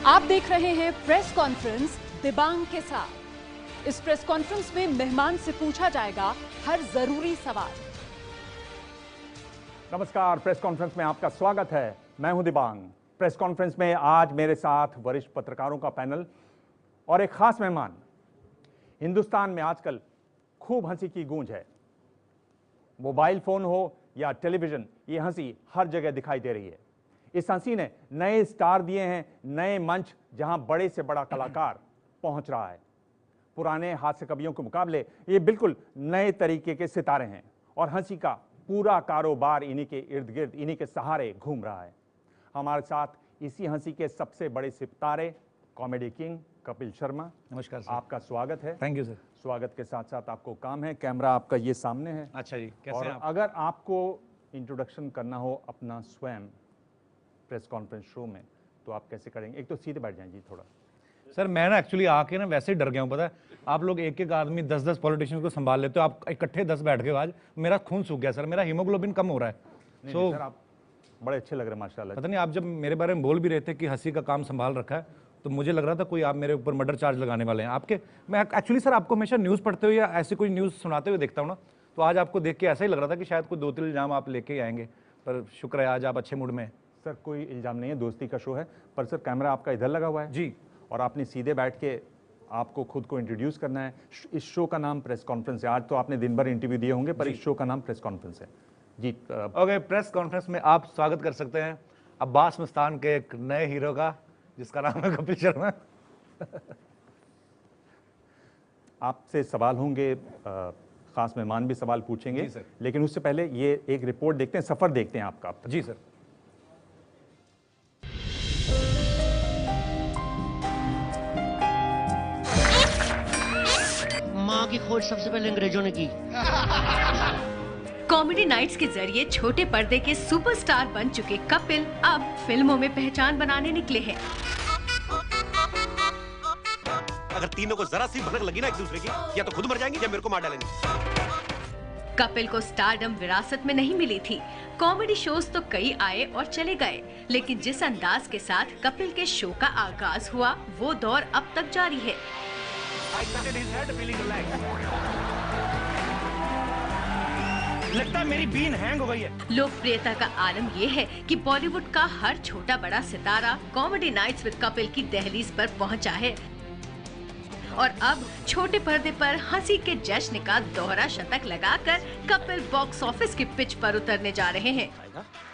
आप देख रहे हैं प्रेस कॉन्फ्रेंस दिबांग के साथ। इस प्रेस कॉन्फ्रेंस में मेहमान से पूछा जाएगा हर जरूरी सवाल। नमस्कार, प्रेस कॉन्फ्रेंस में आपका स्वागत है। मैं हूं दिबांग। प्रेस कॉन्फ्रेंस में आज मेरे साथ वरिष्ठ पत्रकारों का पैनल और एक खास मेहमान। हिंदुस्तान में आजकल खूब हंसी की गूंज है। मोबाइल फोन हो या टेलीविजन, ये हंसी हर जगह दिखाई दे रही है। इस हंसी ने नए स्टार दिए हैं, नए मंच जहां बड़े से बड़ा कलाकार पहुंच रहा है। पुराने हास्य कवियों के मुकाबले ये बिल्कुल नए तरीके के सितारे हैं और हंसी का पूरा कारोबार इन्हीं के इर्द गिर्द, इन्हीं के सहारे घूम रहा है। हमारे साथ इसी हंसी के सबसे बड़े सितारे, कॉमेडी किंग कपिल शर्मा। नमस्कार सर। आपका स्वागत है। Thank you sir. स्वागत के साथ साथ आपको काम है, कैमरा आपका ये सामने है। अच्छा जी, कैसे और हैं आप? अगर आपको इंट्रोडक्शन करना हो अपना स्वयं प्रेस कॉन्फ्रेंस शो में, तो आप कैसे करेंगे? एक तो सीधे बैठ जाएं जी थोड़ा। सर मैं ना एक्चुअली आके ना वैसे ही डर गया हूँ। पता है, आप लोग एक एक आदमी 10-10 पॉलिटिशियन को संभाल लेते हो, आप इकट्ठे 10 बैठ गए। आज मेरा खून सूख गया सर, मेरा हीमोग्लोबिन कम हो रहा है। नहीं, सर आप बड़े अच्छे लग रहे हैं माशाल्लाह। पता नहीं, आप जब मेरे बारे में बोल भी रहे थे कि हंसी का काम संभाल रखा है, तो मुझे लग रहा था कोई आप मेरे ऊपर मर्डर चार्ज लगाने वाले हैं आपके। मैं एक्चुअली सर आपको हमेशा न्यूज़ पढ़ते हुए या ऐसी कोई न्यूज़ सुनाते हुए देखता हूँ ना, तो आज आपको देख के ऐसा ही लग रहा था कि शायद कोई 2-3 इल्जाम आप लेके आएंगे, पर शुक्र है आज आप अच्छे मूड में हैं। सर कोई इल्जाम नहीं है, दोस्ती का शो है। पर सर कैमरा आपका इधर लगा हुआ है जी, और आपने सीधे बैठ के आपको खुद को इंट्रोड्यूस करना है। इस शो का नाम प्रेस कॉन्फ्रेंस है। आज तो आपने दिन भर इंटरव्यू दिए होंगे, पर इस शो का नाम प्रेस कॉन्फ्रेंस है जी। ओके, प्रेस कॉन्फ्रेंस में आप स्वागत कर सकते हैं अब्बास मस्तान के एक नए हीरो का, जिसका नाम है कपिल शर्मा। आपसे सवाल होंगे, खास मेहमान भी सवाल पूछेंगे, जी सर। लेकिन उससे पहले ये एक रिपोर्ट देखते हैं, सफर देखते हैं आपका। जी सर। माँ की खोज सबसे पहले अंग्रेजों ने की। कॉमेडी नाइट्स के जरिए छोटे पर्दे के सुपरस्टार बन चुके कपिल अब फिल्मों में पहचान बनाने निकले हैं। अगर तीनों को जरा सी भनक लगी ना एक दूसरे की, या तो खुद मर जाएंगे या मेरे को मार डालेंगे। कपिल को स्टारडम विरासत में नहीं मिली थी। कॉमेडी शोज तो कई आए और चले गए, लेकिन जिस अंदाज के साथ कपिल के शो का आगाज हुआ, वो दौर अब तक जारी है। लगता है मेरी बीन हैंग हो गई है। लोकप्रियता का आलम ये है कि बॉलीवुड का हर छोटा बड़ा सितारा कॉमेडी नाइट्स विद कपिल की दहलीज पर पहुंचा है और अब छोटे पर्दे पर हंसी के जश्न का दोहरा शतक लगाकर कपिल बॉक्स ऑफिस की पिच पर उतरने जा रहे हैं।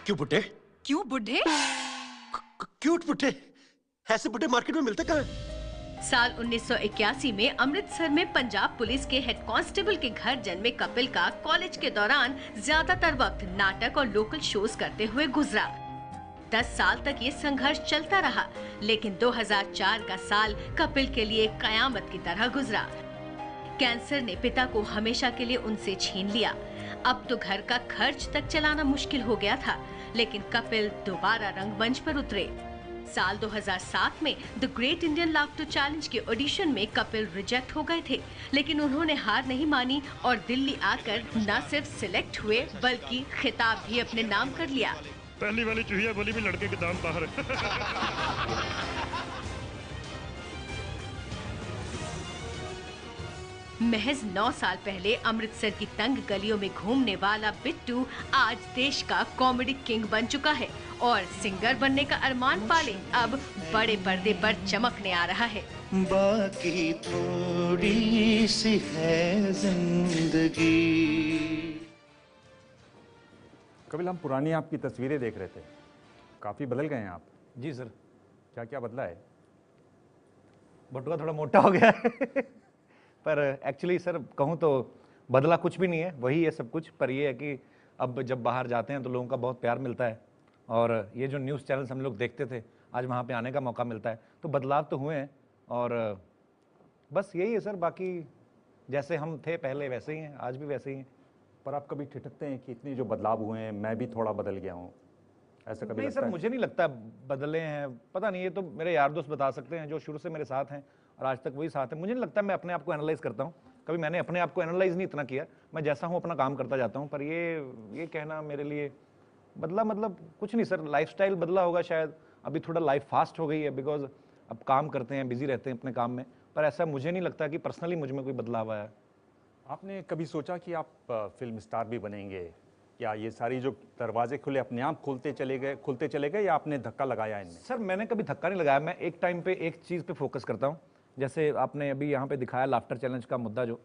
क्यों बुड्ढे? क्यों बुढ़े? क्यूट बुड्ढे? ऐसे बुड्ढे मार्केट में मिलते कहाँ हैं? साल 1981 में अमृतसर में पंजाब पुलिस के हेड कांस्टेबल के घर जन्मे कपिल का कॉलेज के दौरान ज्यादातर वक्त नाटक और लोकल शोज करते हुए गुजरा। 10 साल तक ये संघर्ष चलता रहा, लेकिन 2004 का साल कपिल के लिए कयामत की तरह गुजरा। कैंसर ने पिता को हमेशा के लिए उनसे छीन लिया। अब तो घर का खर्च तक चलाना मुश्किल हो गया था, लेकिन कपिल दोबारा रंगमंच पर उतरे। साल 2007 में the great Indian laughter challenge के ऑडिशन में कपिल रिजेक्ट हो गए थे, लेकिन उन्होंने हार नहीं मानी और दिल्ली आकर न सिर्फ सिलेक्ट हुए बल्कि खिताब भी अपने नाम कर लिया। पहली वाली चूहिया बोली भी लड़के के दाम बाहर है। महज 9 साल पहले अमृतसर की तंग गलियों में घूमने वाला बिट्टू आज देश का कॉमेडी किंग बन चुका है और सिंगर बनने का अरमान पाले अब बड़े पर्दे पर चमकने आ रहा है। बाकी थोड़ी सी है जिंदगी। कपिल, हम पुरानी आपकी तस्वीरें देख रहे थे, काफी बदल गए हैं आप। जी सर। क्या क्या बदला है? बटुआ थोड़ा मोटा हो गया है। पर एक्चुअली सर कहूँ तो बदला कुछ भी नहीं है, वही है सब कुछ। पर ये है कि अब जब बाहर जाते हैं तो लोगों का बहुत प्यार मिलता है और ये जो न्यूज़ चैनल्स हम लोग देखते थे, आज वहाँ पे आने का मौका मिलता है, तो बदलाव तो हुए हैं और बस यही है सर। बाकी जैसे हम थे पहले वैसे ही हैं, आज भी वैसे ही हैं। पर आप कभी ठिठकते हैं कि इतने जो बदलाव हुए हैं, मैं भी थोड़ा बदल गया हूँ, ऐसा कभी नहीं लगता सर, है? मुझे नहीं लगता बदले हैं। पता नहीं, ये तो मेरे यार दोस्त बता सकते हैं जो शुरू से मेरे साथ हैं और आज तक वही साथ है। मुझे नहीं लगता मैं अपने आप को एनालाइज करता हूँ, कभी मैंने अपने आप को एनालाइज नहीं इतना किया। मैं जैसा हूँ अपना काम करता जाता हूँ। पर ये कहना मेरे लिए बदला मतलब कुछ नहीं सर, लाइफस्टाइल बदला होगा शायद। अभी थोड़ा लाइफ फास्ट हो गई है, बिकॉज अब काम करते हैं, बिजी रहते हैं अपने काम में, पर ऐसा मुझे नहीं लगता कि पर्सनली मुझ में कोई बदलाव आया है। आपने कभी सोचा कि आप फिल्म स्टार भी बनेंगे, या ये सारी जो दरवाजे खुले अपने आप खुलते चले गए, या आपने धक्का लगाया इनमें? सर मैंने कभी धक्का नहीं लगाया, मैं एक टाइम पे एक चीज़ पे फोकस करता हूँ। जैसे आपने अभी यहाँ पे दिखाया लाफ्टर चैलेंज का मुद्दा जो,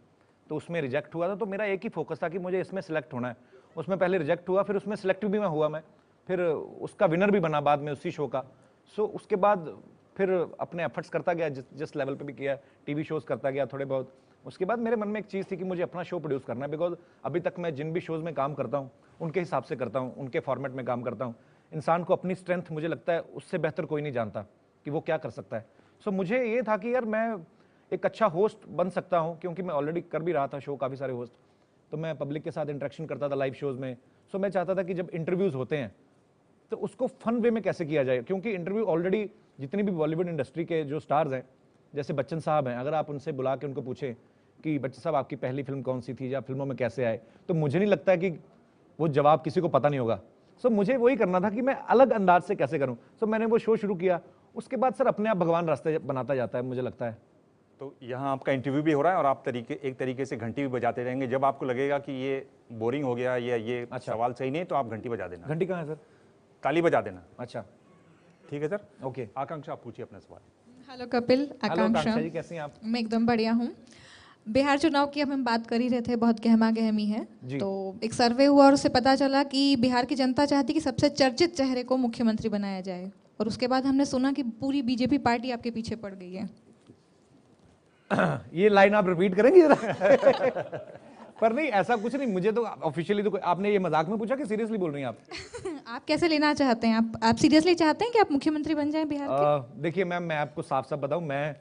तो उसमें रिजेक्ट हुआ था, तो मेरा एक ही फोकस था कि मुझे इसमें सिलेक्ट होना है। उसमें पहले रिजेक्ट हुआ, फिर उसमें सिलेक्टिव भी मैं हुआ, मैं फिर उसका विनर भी बना बाद में उसी शो का। सो उसके बाद फिर अपने एफर्ट्स करता गया, जिस लेवल पे भी किया, टीवी शोज़ करता गया थोड़े बहुत। उसके बाद मेरे मन में एक चीज़ थी कि मुझे अपना शो प्रोड्यूस करना है, बिकॉज अभी तक मैं जिन भी शोज़ में काम करता हूँ उनके हिसाब से करता हूँ, उनके फॉर्मेट में काम करता हूँ। इंसान को अपनी स्ट्रेंथ मुझे लगता है उससे बेहतर कोई नहीं जानता कि वो क्या कर सकता है। सो मुझे ये था कि यार मैं एक अच्छा होस्ट बन सकता हूँ, क्योंकि मैं ऑलरेडी कर भी रहा था शो, काफ़ी सारे होस्ट, तो मैं पब्लिक के साथ इंटरेक्शन करता था लाइव शोज़ में। सो मैं चाहता था कि जब इंटरव्यूज़ होते हैं तो उसको फन वे में कैसे किया जाए, क्योंकि इंटरव्यू ऑलरेडी जितनी भी बॉलीवुड इंडस्ट्री के जो स्टार्स हैं, जैसे बच्चन साहब हैं, अगर आप उनसे बुला के उनको पूछें कि बच्चन साहब आपकी पहली फिल्म कौन सी थी या फिल्मों में कैसे आए, तो मुझे नहीं लगता कि वो जवाब किसी को पता नहीं होगा। सो मुझे वही करना था कि मैं अलग अंदाज से कैसे करूं। सो मैंने वो शो शुरू किया, उसके बाद सर अपने आप भगवान रास्ते बनाता जाता है, मुझे लगता है। तो यहाँ आपका इंटरव्यू भी हो रहा है और आप एक तरीके से घंटी भी बजाते रहेंगे। जब आपको लगेगा कि ये बोरिंग हो गया या ये सवाल सही नहीं, तो आप घंटी बजा देना। घंटी कहाँ है सर? ताली बजा देना। अच्छा ठीक है सर, ओके। आकांक्षा आप पूछिए अपना सवाल। हेलो कपिल, आकांक्षा जी, कैसी हैं आप? मैं एकदम बढ़िया हूँ। बिहार चुनाव की अब हम बात कर ही रहे थे, बहुत गहमा गहमी है, तो एक सर्वे हुआ और उससे पता चला कि बिहार की जनता चाहती कि सबसे चर्चित चेहरे को मुख्यमंत्री बनाया जाए, और उसके बाद हमने सुना कि पूरी बीजेपी पार्टी आपके पीछे पड़ गई है। ये लाइन आप रिपीट करेंगे जरा? पर नहीं, ऐसा कुछ नहीं, मुझे तो ऑफिशियली तो आपने ये मजाक में पूछा कि सीरियसली बोल रही हैं आप? आप कैसे लेना चाहते हैं? आप सीरियसली चाहते हैं कि आप मुख्यमंत्री बन जाएं बिहार के? देखिए मैम, मैं आपको साफ साफ बताऊं,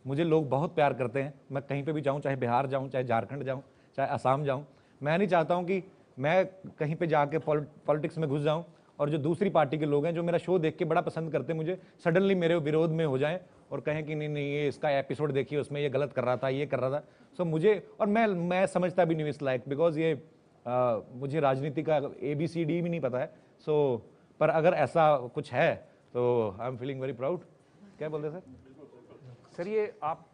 मुझे लोग बहुत प्यार करते हैं। मैं कहीं पे भी जाऊं, चाहे बिहार जाऊं, चाहे झारखंड जाऊं, चाहे असम जाऊं, मैं नहीं चाहता हूं कि मैं कहीं पे जाके पॉलिटिक्स में घुस जाऊं और जो दूसरी पार्टी के लोग हैं जो मेरा शो देख के बड़ा पसंद करते हैं, मुझे सडनली मेरे विरोध में हो जाएं और कहें कि नहीं ये इसका एपिसोड देखिए, उसमें ये गलत कर रहा था, ये कर रहा था। सो मुझे, और मैं समझता भी नहीं इस लायक, बिकॉज ये मुझे राजनीति का ABCD भी नहीं पता है। सो पर अगर ऐसा कुछ है तो I am feeling very proud. क्या बोलते हैं सर? सर ये आप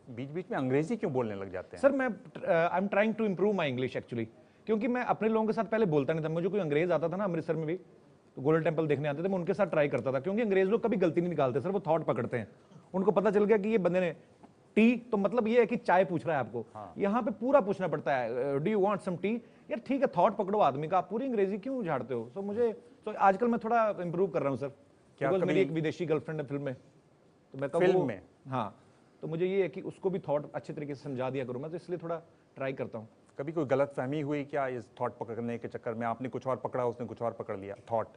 बीच बीच में अंग्रेजी क्यों बोलने लग जाते हैं? सर मैं I am trying to improve my English actually, क्योंकि मैं अपने लोगों के साथ पहले बोलता नहीं था। मुझे कोई अंग्रेज आता था ना अमृतसर में भी, तो गोल्डन टेम्पल देखने आते थे, मैं उनके साथ ट्राई करता था, क्योंकि अंग्रेज लोग कभी गलती नहीं निकालते सर, वो थॉट पकड़ते हैं। उनको पता चल गया कि ये बंदे ने टी, तो मतलब ये है कि चाय पूछ रहा है आपको। यहाँ पे पूरा पूछना पड़ता है, do you want some tea? यार ठीक है, थॉट पकड़ो आदमी का, आप पूरी अंग्रेजी क्यों उछाड़ते हो? सो आजकल मैं थोड़ा इंप्रूव कर रहा हूँ सर। क्या मेरी एक विदेशी गर्लफ्रेंड है फिल्म में, तो मैं फिल्म में, हाँ, तो मुझे ये है कि उसको भी थॉट अच्छे तरीके से समझा दिया करूँ मैं, तो इसलिए थोड़ा ट्राई करता हूँ। कभी कोई गलत फहमी हुई क्या इस थॉट पकड़ने के चक्कर में? आपने कुछ और पकड़ा, उसने कुछ और पकड़ लिया थॉट?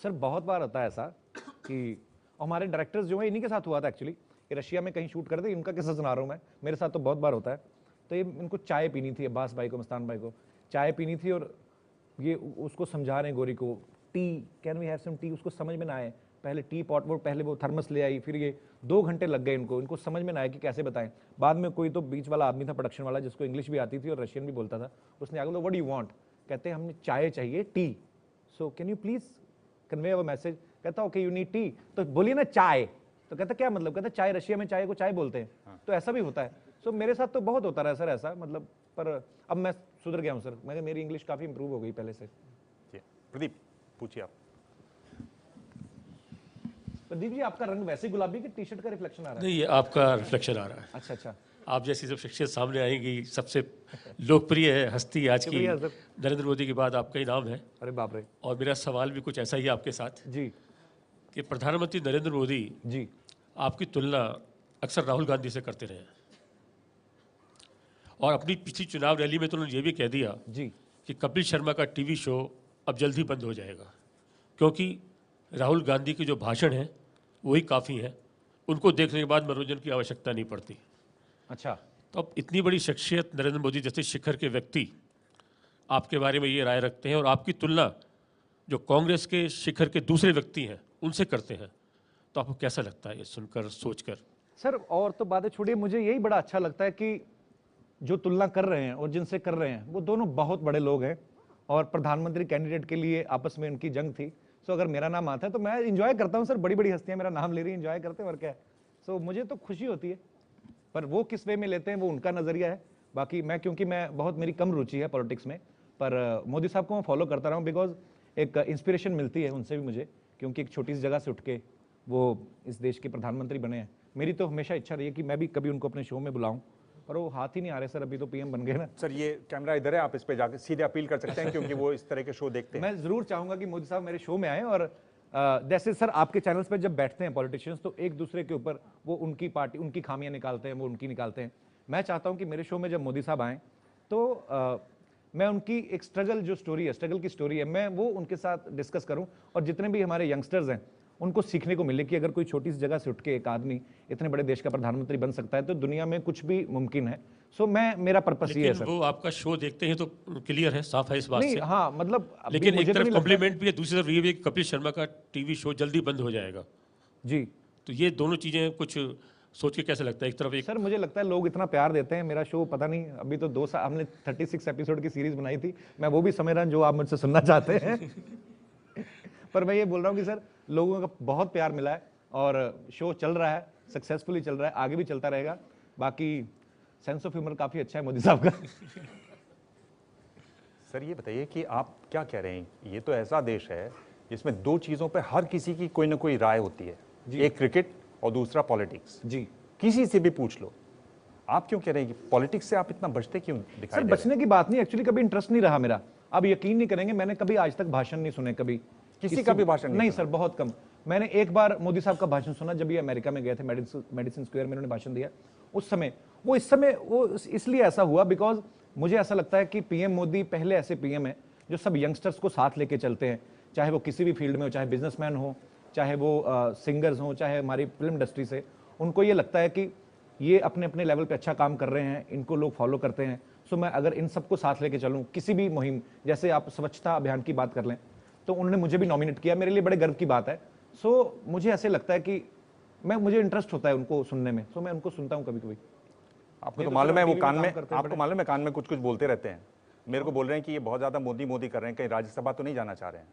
सर बहुत बार होता है ऐसा कि हमारे डायरेक्टर्स जो है, इन्हीं के साथ हुआ था एक्चुअली, कि रशिया में कहीं शूट करते, इनका किस्सा सुना रहा हूँ मैं, मेरे साथ तो बहुत बार होता है। तो ये इनको चाय पीनी थी, अब्बास भाई को, मस्तान भाई को चाय पीनी थी, और ये उसको समझा रहे हैं गोरी को, tea, can we have some tea? उसको समझ में ना आए, पहले टी पॉट, वो पहले वो थर्मस ले आई, फिर ये 2 घंटे लग गए इनको समझ में ना आया कि कैसे बताएं। बाद में कोई तो बीच वाला आदमी था, प्रोडक्शन वाला, जिसको इंग्लिश भी आती थी और रशियन भी बोलता था, उसने आगे बोला व्हाट डू यू वांट? कहते हैं हमें चाय चाहिए, T, so can you please convey our message? कहता ओके यू नीड टी, तो बोलिए ना चाय। तो कहता क्या मतलब? कहता चाय, रशिया में चाय को चाय बोलते हैं। तो ऐसा भी होता है। सो मेरे साथ तो बहुत होता रहा सर ऐसा, मतलब, पर अब मैं सुधर गया हूँ सर, मेरी इंग्लिश काफ़ी इंप्रूव हो गई पहले से। प्रदीप पूछिए आप। प्रदीप जी, आपका रंग वैसे गुलाबी कि टी शर्ट का रिफ्लेक्शन आ रहा है? नहीं, ये आपका रिफ्लेक्शन आ रहा है। अच्छा अच्छा। आप जैसी सब शख्सियत सामने आएंगी, सबसे लोकप्रिय है हस्ती आज की नरेंद्र मोदी के बाद आपका ही नाम है। अरे बाप रे। और मेरा सवाल भी कुछ ऐसा ही आपके साथ जी, कि प्रधानमंत्री नरेंद्र मोदी जी आपकी तुलना अक्सर राहुल गांधी से करते रहे, और अपनी पिछली चुनाव रैली में तो उन्होंने ये भी कह दिया जी कि कपिल शर्मा का टीवी शो अब जल्द ही बंद हो जाएगा, क्योंकि राहुल गांधी के जो भाषण हैं वही काफ़ी हैं, उनको देखने के बाद मनोरंजन की आवश्यकता नहीं पड़ती। अच्छा, तो अब इतनी बड़ी शख्सियत नरेंद्र मोदी जैसे शिखर के व्यक्ति आपके बारे में ये राय रखते हैं, और आपकी तुलना जो कांग्रेस के शिखर के दूसरे व्यक्ति हैं उनसे करते हैं, तो आपको कैसा लगता है ये सुनकर, सोचकर? सर और तो बातें छोड़िए, मुझे यही बड़ा अच्छा लगता है कि जो तुलना कर रहे हैं और जिनसे कर रहे हैं वो दोनों बहुत बड़े लोग हैं, और प्रधानमंत्री कैंडिडेट के लिए आपस में उनकी जंग थी। सो अगर मेरा नाम आता है तो मैं इंजॉय करता हूँ सर, बड़ी बड़ी हस्तियां मेरा नाम ले रही इंजॉय करते हैं और क्या है। सो मुझे तो खुशी होती है, पर वो किस वे में लेते हैं वो उनका नजरिया है। बाकी मैं, क्योंकि मैं बहुत, मेरी कम रुचि है पॉलिटिक्स में, पर मोदी साहब को मैं फॉलो करता रहा हूँ बिकॉज एक इंस्पिरेशन मिलती है उनसे भी मुझे, क्योंकि एक छोटी सी जगह से उठ के वो इस देश के प्रधानमंत्री बने हैं। मेरी तो हमेशा इच्छा रही है कि मैं भी कभी उनको अपने शो में बुलाऊं, पर वो हाथ ही नहीं आ रहे सर, अभी तो पीएम बन गए ना। सर ये कैमरा इधर है, आप इस पे जाकर सीधे अपील कर सकते हैं क्योंकि वो इस तरह के शो देखते हैं। मैं जरूर चाहूंगा कि मोदी साहब मेरे शो में आए, और जैसे सर आपके चैनल्स पे जब बैठते हैं पॉलिटिशियंस तो एक दूसरे के ऊपर वो उनकी पार्टी, उनकी खामियां निकालते हैं, वो उनकी निकालते हैं। मैं चाहता हूं कि मेरे शो में जब मोदी साहब आए तो मैं उनकी एक स्ट्रगल जो स्टोरी है, स्ट्रगल की स्टोरी है, मैं वो उनके साथ डिस्कस करूं, और जितने भी हमारे यंगस्टर्स हैं उनको सीखने को मिले कि अगर कोई छोटी सी जगह से उठ के एक आदमी इतने बड़े देश का प्रधानमंत्री बन सकता है तो दुनिया में कुछ भी मुमकिन है। सो मेरा पर्पस ये है सर। वो आपका शो देखते हैं तो क्लियर है, साफ है इस बात से। हाँ मतलब, लेकिन एक तरफ कॉम्प्लीमेंट भी है, दूसरी तरफ ये भी कपिल शर्मा का टीवी शो जल्दी बंद हो जाएगा जी। तो ये दोनों चीजें कुछ सोच के कैसे लगता है? एक तरफ एक सर मुझे लगता है लोग इतना प्यार देते हैं, मेरा शो पता नहीं, अभी तो 2 साल हमने 36 एपिसोड की सीरीज बनाई थी, मैं वो भी समझ रहा हूँ जो आप मुझसे सुनना चाहते हैं पर मैं ये बोल रहा हूँ कि सर लोगों का बहुत प्यार मिला है और शो चल रहा है, सक्सेसफुली चल रहा है, आगे भी चलता रहेगा। बाकी सेंस ऑफ ह्यूमर काफी अच्छा है मोदी साहब का सर ये बताइए कि आप क्या कह रहे हैं, ये तो ऐसा देश है जिसमें 2 चीजों पे हर किसी की कोई ना कोई राय होती है, एक क्रिकेट और दूसरा पॉलिटिक्स जी। किसी से भी पूछ लो। आप क्यों कह रहे हैं कि पॉलिटिक्स से आप इतना बचते क्यों दिखाई सर? बचने की बात नहीं, एक्चुअली कभी इंटरेस्ट नहीं रहा मेरा। आप यकीन नहीं करेंगे, मैंने कभी आज तक भाषण नहीं सुने, कभी किसी का भी भाषण नहीं सर, बहुत कम। मैंने एक बार मोदी साहब का भाषण सुना जब ये अमेरिका में गए थे, मेडिसिन स्क्वायर में उन्होंने भाषण दिया। उस समय वो इसलिए ऐसा हुआ बिकॉज मुझे ऐसा लगता है कि पीएम मोदी पहले ऐसे पीएम है जो सब यंगस्टर्स को साथ लेके चलते हैं, चाहे वो किसी भी फील्ड में हो, चाहे बिजनेसमैन हो, चाहे वो सिंगर्स हो, चाहे हमारी फिल्म इंडस्ट्री से। उनको ये लगता है कि ये अपने अपने लेवल पे अच्छा काम कर रहे हैं, इनको लोग फॉलो करते हैं। सो मैं अगर इन सबको साथ लेके चलूं किसी भी मुहिम, जैसे आप स्वच्छता अभियान की बात कर लें तो उन्होंने मुझे भी नॉमिनेट किया, मेरे लिए बड़े गर्व की बात है। सो मुझे ऐसे लगता है कि मुझे इंटरेस्ट होता है उनको सुनने में, सो मैं उनको सुनता हूँ कभी कभी। आपको तो मालूम है वो कान में, आपको मालूम है कान में कुछ कुछ बोलते रहते हैं। मेरे को बोल रहे हैं कि ये बहुत ज्यादा मोदी मोदी कर रहे हैं, कहीं राज्यसभा तो नहीं जाना चाह रहे हैं?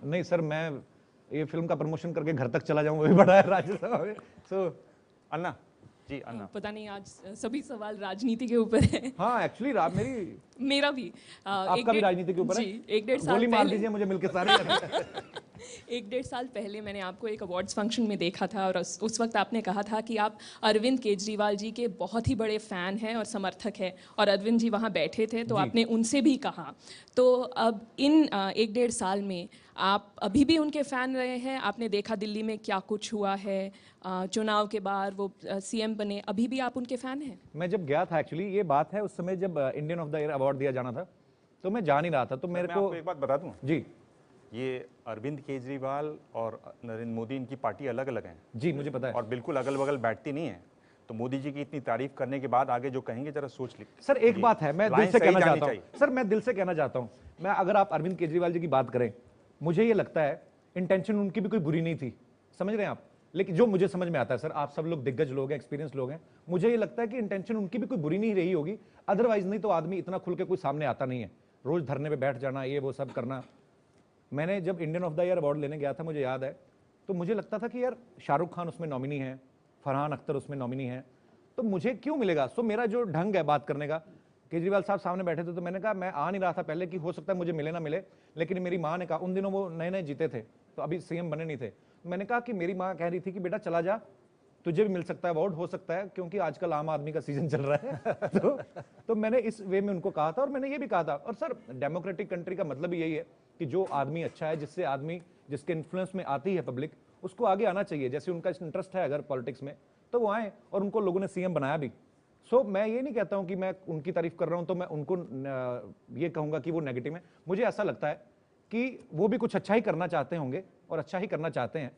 नहीं सर, मैं ये फिल्म का प्रमोशन करके घर तक चला जाऊं वो भी बड़ा है राज्यसभा में। सो अन्ना जी, अन्ना पता नहीं आज सभी सवाल राजनीति के ऊपर है। हाँ एक्चुअली मेरा भी आपका भी राजनीति के ऊपर है। 1-1.5 साल गोली मार दीजिए मुझे मिलके सारे 1-1.5 साल पहले मैंने आपको एक अवार्ड्स फंक्शन में देखा था और उस वक्त आपने कहा था कि आप अरविंद केजरीवाल जी के बहुत ही बड़े फ़ैन हैं और समर्थक हैं, और अरविंद जी वहाँ बैठे थे तो आपने उनसे भी कहा। तो अब इन 1-1.5 साल में आप अभी भी उनके फ़ैन रहे हैं? आपने देखा दिल्ली में क्या कुछ हुआ है, चुनाव के बाद वो सीएम बने, अभी भी आप उनके फ़ैन हैं? मैं जब गया था, एक्चुअली ये बात है, उस समय जब Indian of the year award दिया जाना था तो मैं जा नहीं रहा था। तो मेरे को एक बात बता दूं जी, ये अरविंद केजरीवाल और नरेंद्र मोदी, इनकी पार्टी अलग अलग है जी, मुझे पता है, और बिल्कुल अगल बगल बैठती नहीं है। तो मोदी जी की इतनी तारीफ करने के बाद आगे जो कहेंगे जरा सोच लीजिए। सर एक बात है, मैं दिल से कहना चाहता हूँ सर, मैं दिल से कहना चाहता हूँ, मैं अगर आप अरविंद केजरीवाल जी की बात करें, मुझे ये लगता है इंटेंशन उनकी भी कोई बुरी नहीं थी, समझ रहे हैं आप। लेकिन जो मुझे समझ में आता है सर, आप सब लोग दिग्गज लोग हैं, एक्सपीरियंस लोग हैं, मुझे ये लगता है कि इंटेंशन उनकी भी कोई बुरी नहीं रही होगी। अदरवाइज नहीं तो आदमी इतना खुल के कोई सामने आता नहीं है, रोज धरने पे बैठ जाना, ये वो सब करना। मैंने जब Indian of the year award लेने गया था, मुझे याद है, तो मुझे लगता था कि यार शाहरुख खान उसमें नॉमिनी है, फरहान अख्तर उसमें नॉमिनी है, तो मुझे क्यों मिलेगा। सो मेरा जो ढंग है बात करने का, केजरीवाल साहब सामने बैठे थे तो मैंने कहा, मैं आ नहीं रहा था पहले कि हो सकता है मुझे मिले ना मिले, लेकिन मेरी माँ ने कहा, उन दिनों वो नए नए जीते थे तो अभी सीएम बने नहीं थे, मैंने कहा कि मेरी माँ कह रही थी कि बेटा चला जा, तुझे भी मिल सकता है अवार्ड, हो सकता है, क्योंकि आजकल आम आदमी का सीजन चल रहा है तो मैंने इस वे में उनको कहा था, और मैंने ये भी कहा था। और सर डेमोक्रेटिक कंट्री का मतलब यही है कि जो आदमी अच्छा है, जिससे आदमी, जिसके इन्फ्लुएंस में आती है पब्लिक, उसको आगे आना चाहिए। जैसे उनका इंटरेस्ट है अगर पॉलिटिक्स में तो वो आए, और उनको लोगों ने सीएम बनाया भी। सो मैं ये नहीं कहता हूं कि मैं उनकी तारीफ कर रहा हूं तो मैं उनको ये कहूंगा कि वो नेगेटिव है। मुझे ऐसा लगता है कि वो भी कुछ अच्छा ही करना चाहते होंगे और अच्छा ही करना चाहते हैं,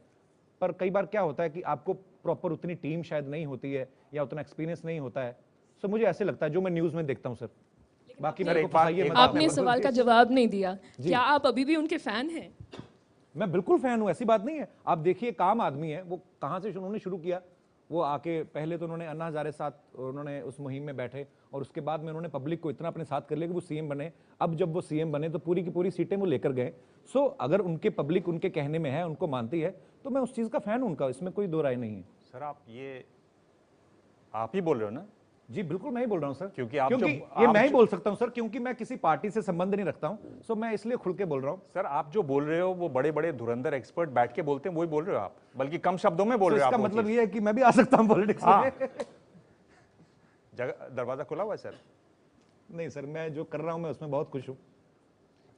पर कई बार क्या होता है कि आपको प्रॉपर उतनी टीम शायद नहीं होती है या उतना एक्सपीरियंस नहीं होता है। सो मुझे ऐसे लगता है जो मैं न्यूज में देखता हूं सर। बाकी मेरे को आपने सवाल का जवाब नहीं दिया, क्या आप अभी भी उनके फैन हैं? मैं बिल्कुल फैन हूं, ऐसी बात नहीं है। आप देखिए, काम आदमी है, वो कहां से उन्होंने शुरू किया, वो आके पहले तो उन्होंने अन्ना हजारे साथ उन्होंने उस मुहिम में बैठे और उसके बाद में उन्होंने पब्लिक को इतना अपने साथ कर लिया कि वो सीएम बने। अब जब वो सीएम बने तो पूरी की पूरी सीटें वो लेकर गए। सो अगर उनके पब्लिक उनके कहने में है, उनको मानती है, तो मैं उस चीज़ का फैन हूं उनका, इसमें कोई दो राय नहीं है। सर आप ही बोल रहे हो ना? जी बिल्कुल मैं ही बोल रहा हूं सर, क्योंकि ये मैं ही बोल सकता हूं सर, क्योंकि मैं किसी पार्टी से संबंध नहीं रखता हूं, सो मैं इसलिए खुल के बोल रहा हूं। सर आप जो बोल रहे हो वो बड़े बड़े धुरंधर एक्सपर्ट बैठ के बोलते हैं, वही बोल रहे हो आप, बल्कि कम शब्दों में बोल रहे हो। इसका मतलब ये है कि मैं भी आ सकता हूं पॉलिटिक्स में। दरवाजा खुला हुआ है सर? नहीं सर, मैं जो कर रहा हूं मैं उसमें बहुत खुश हूं,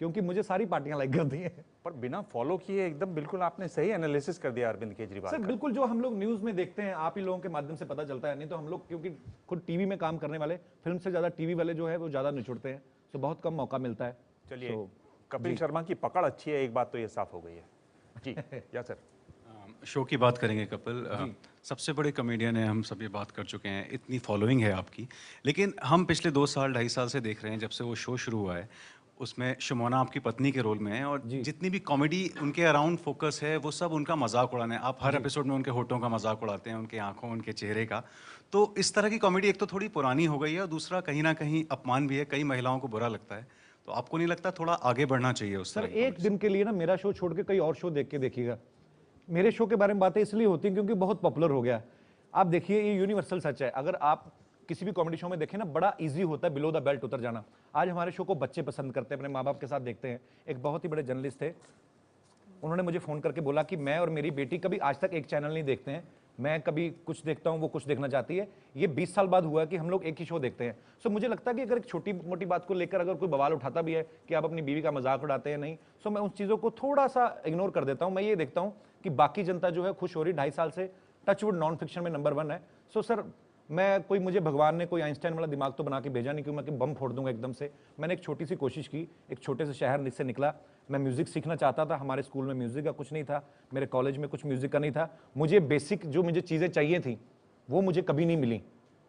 क्योंकि मुझे सारी पार्टियां लाइक करती हैं। पर बिना फॉलो किए एकदम बिल्कुल आपने सही एनालिसिस कर दिया अरविंद केजरीवाल सर बिल्कुल, जो हम लोग न्यूज में देखते हैं आप ही लोगों के माध्यम से पता चलता है, नहीं तो हम लोग क्योंकि खुद टीवी में काम करने वाले, फिल्म से ज्यादा टीवी वाले जो है वो ज्यादा निचुड़ते हैं, तो बहुत कम मौका मिलता है। चलिए, कपिल शर्मा की पकड़ अच्छी है, एक बात तो ये साफ हो गई है जी। या सर शो की बात करेंगे कपिल, सबसे बड़े कॉमेडियन हैं, हम सब ये बात कर चुके हैं, इतनी फॉलोइंग है आपकी, लेकिन हम पिछले 2 साल 2.5 साल से देख रहे हैं जब से वो शो शुरू हुआ है, उसमें शमोना आपकी पत्नी के रोल में है और जितनी भी कॉमेडी उनके अराउंड फोकस है वो सब उनका मजाक उड़ाना है। आप हर एपिसोड में उनके होठों का मजाक उड़ाते हैं, उनके आंखों, उनके चेहरे का। तो इस तरह की कॉमेडी एक तो थोड़ी पुरानी हो गई है और दूसरा कहीं ना कहीं अपमान भी है, कई महिलाओं को बुरा लगता है। तो आपको नहीं लगता थोड़ा आगे बढ़ना चाहिए उस तरह? सर एक दिन के लिए ना मेरा शो छोड़ के कई और शो देख के देखिएगा। मेरे शो के बारे में बातें इसलिए होती हैं क्योंकि बहुत पॉपुलर हो गया। आप देखिए, ये यूनिवर्सल सच है, अगर आप किसी भी कॉमेडी शो में देखें ना, बड़ा इजी होता है बिलो द बेल्ट उतर जाना। आज हमारे शो को बच्चे पसंद करते हैं, अपने माँ बाप के साथ देखते हैं। एक बहुत ही बड़े जर्नलिस्ट थे, उन्होंने मुझे फ़ोन करके बोला कि मैं और मेरी बेटी कभी आज तक एक चैनल नहीं देखते हैं, मैं कभी कुछ देखता हूँ, वो कुछ देखना चाहती है। ये 20 साल बाद हुआ है कि हम लोग एक ही शो देखते हैं। सो मुझे लगता है कि अगर एक छोटी मोटी बात को लेकर अगर कोई बवाल उठाता भी है कि आप अपनी बीवी का मजाक उड़ाते हैं, नहीं, सो मैं उन चीज़ों को थोड़ा सा इग्नोर कर देता हूँ। मैं ये देखता हूँ कि बाकी जनता जो है खुश हो रही, 2.5 साल से टचवुड नॉन फिक्शन में नंबर 1 है। सो सर मैं कोई, मुझे भगवान ने कोई आइंस्टाइन वाला दिमाग तो बना के भेजा नहीं कि मैं कि बम फोड़ दूंगा एकदम से। मैंने एक छोटी सी कोशिश की, एक छोटे से शहर से निकला, मैं म्यूजिक सीखना चाहता था। हमारे स्कूल में म्यूजिक का कुछ नहीं था, मेरे कॉलेज में कुछ म्यूजिक का नहीं था। मुझे बेसिक जो मुझे चीज़ें चाहिए थी वो मुझे कभी नहीं मिली,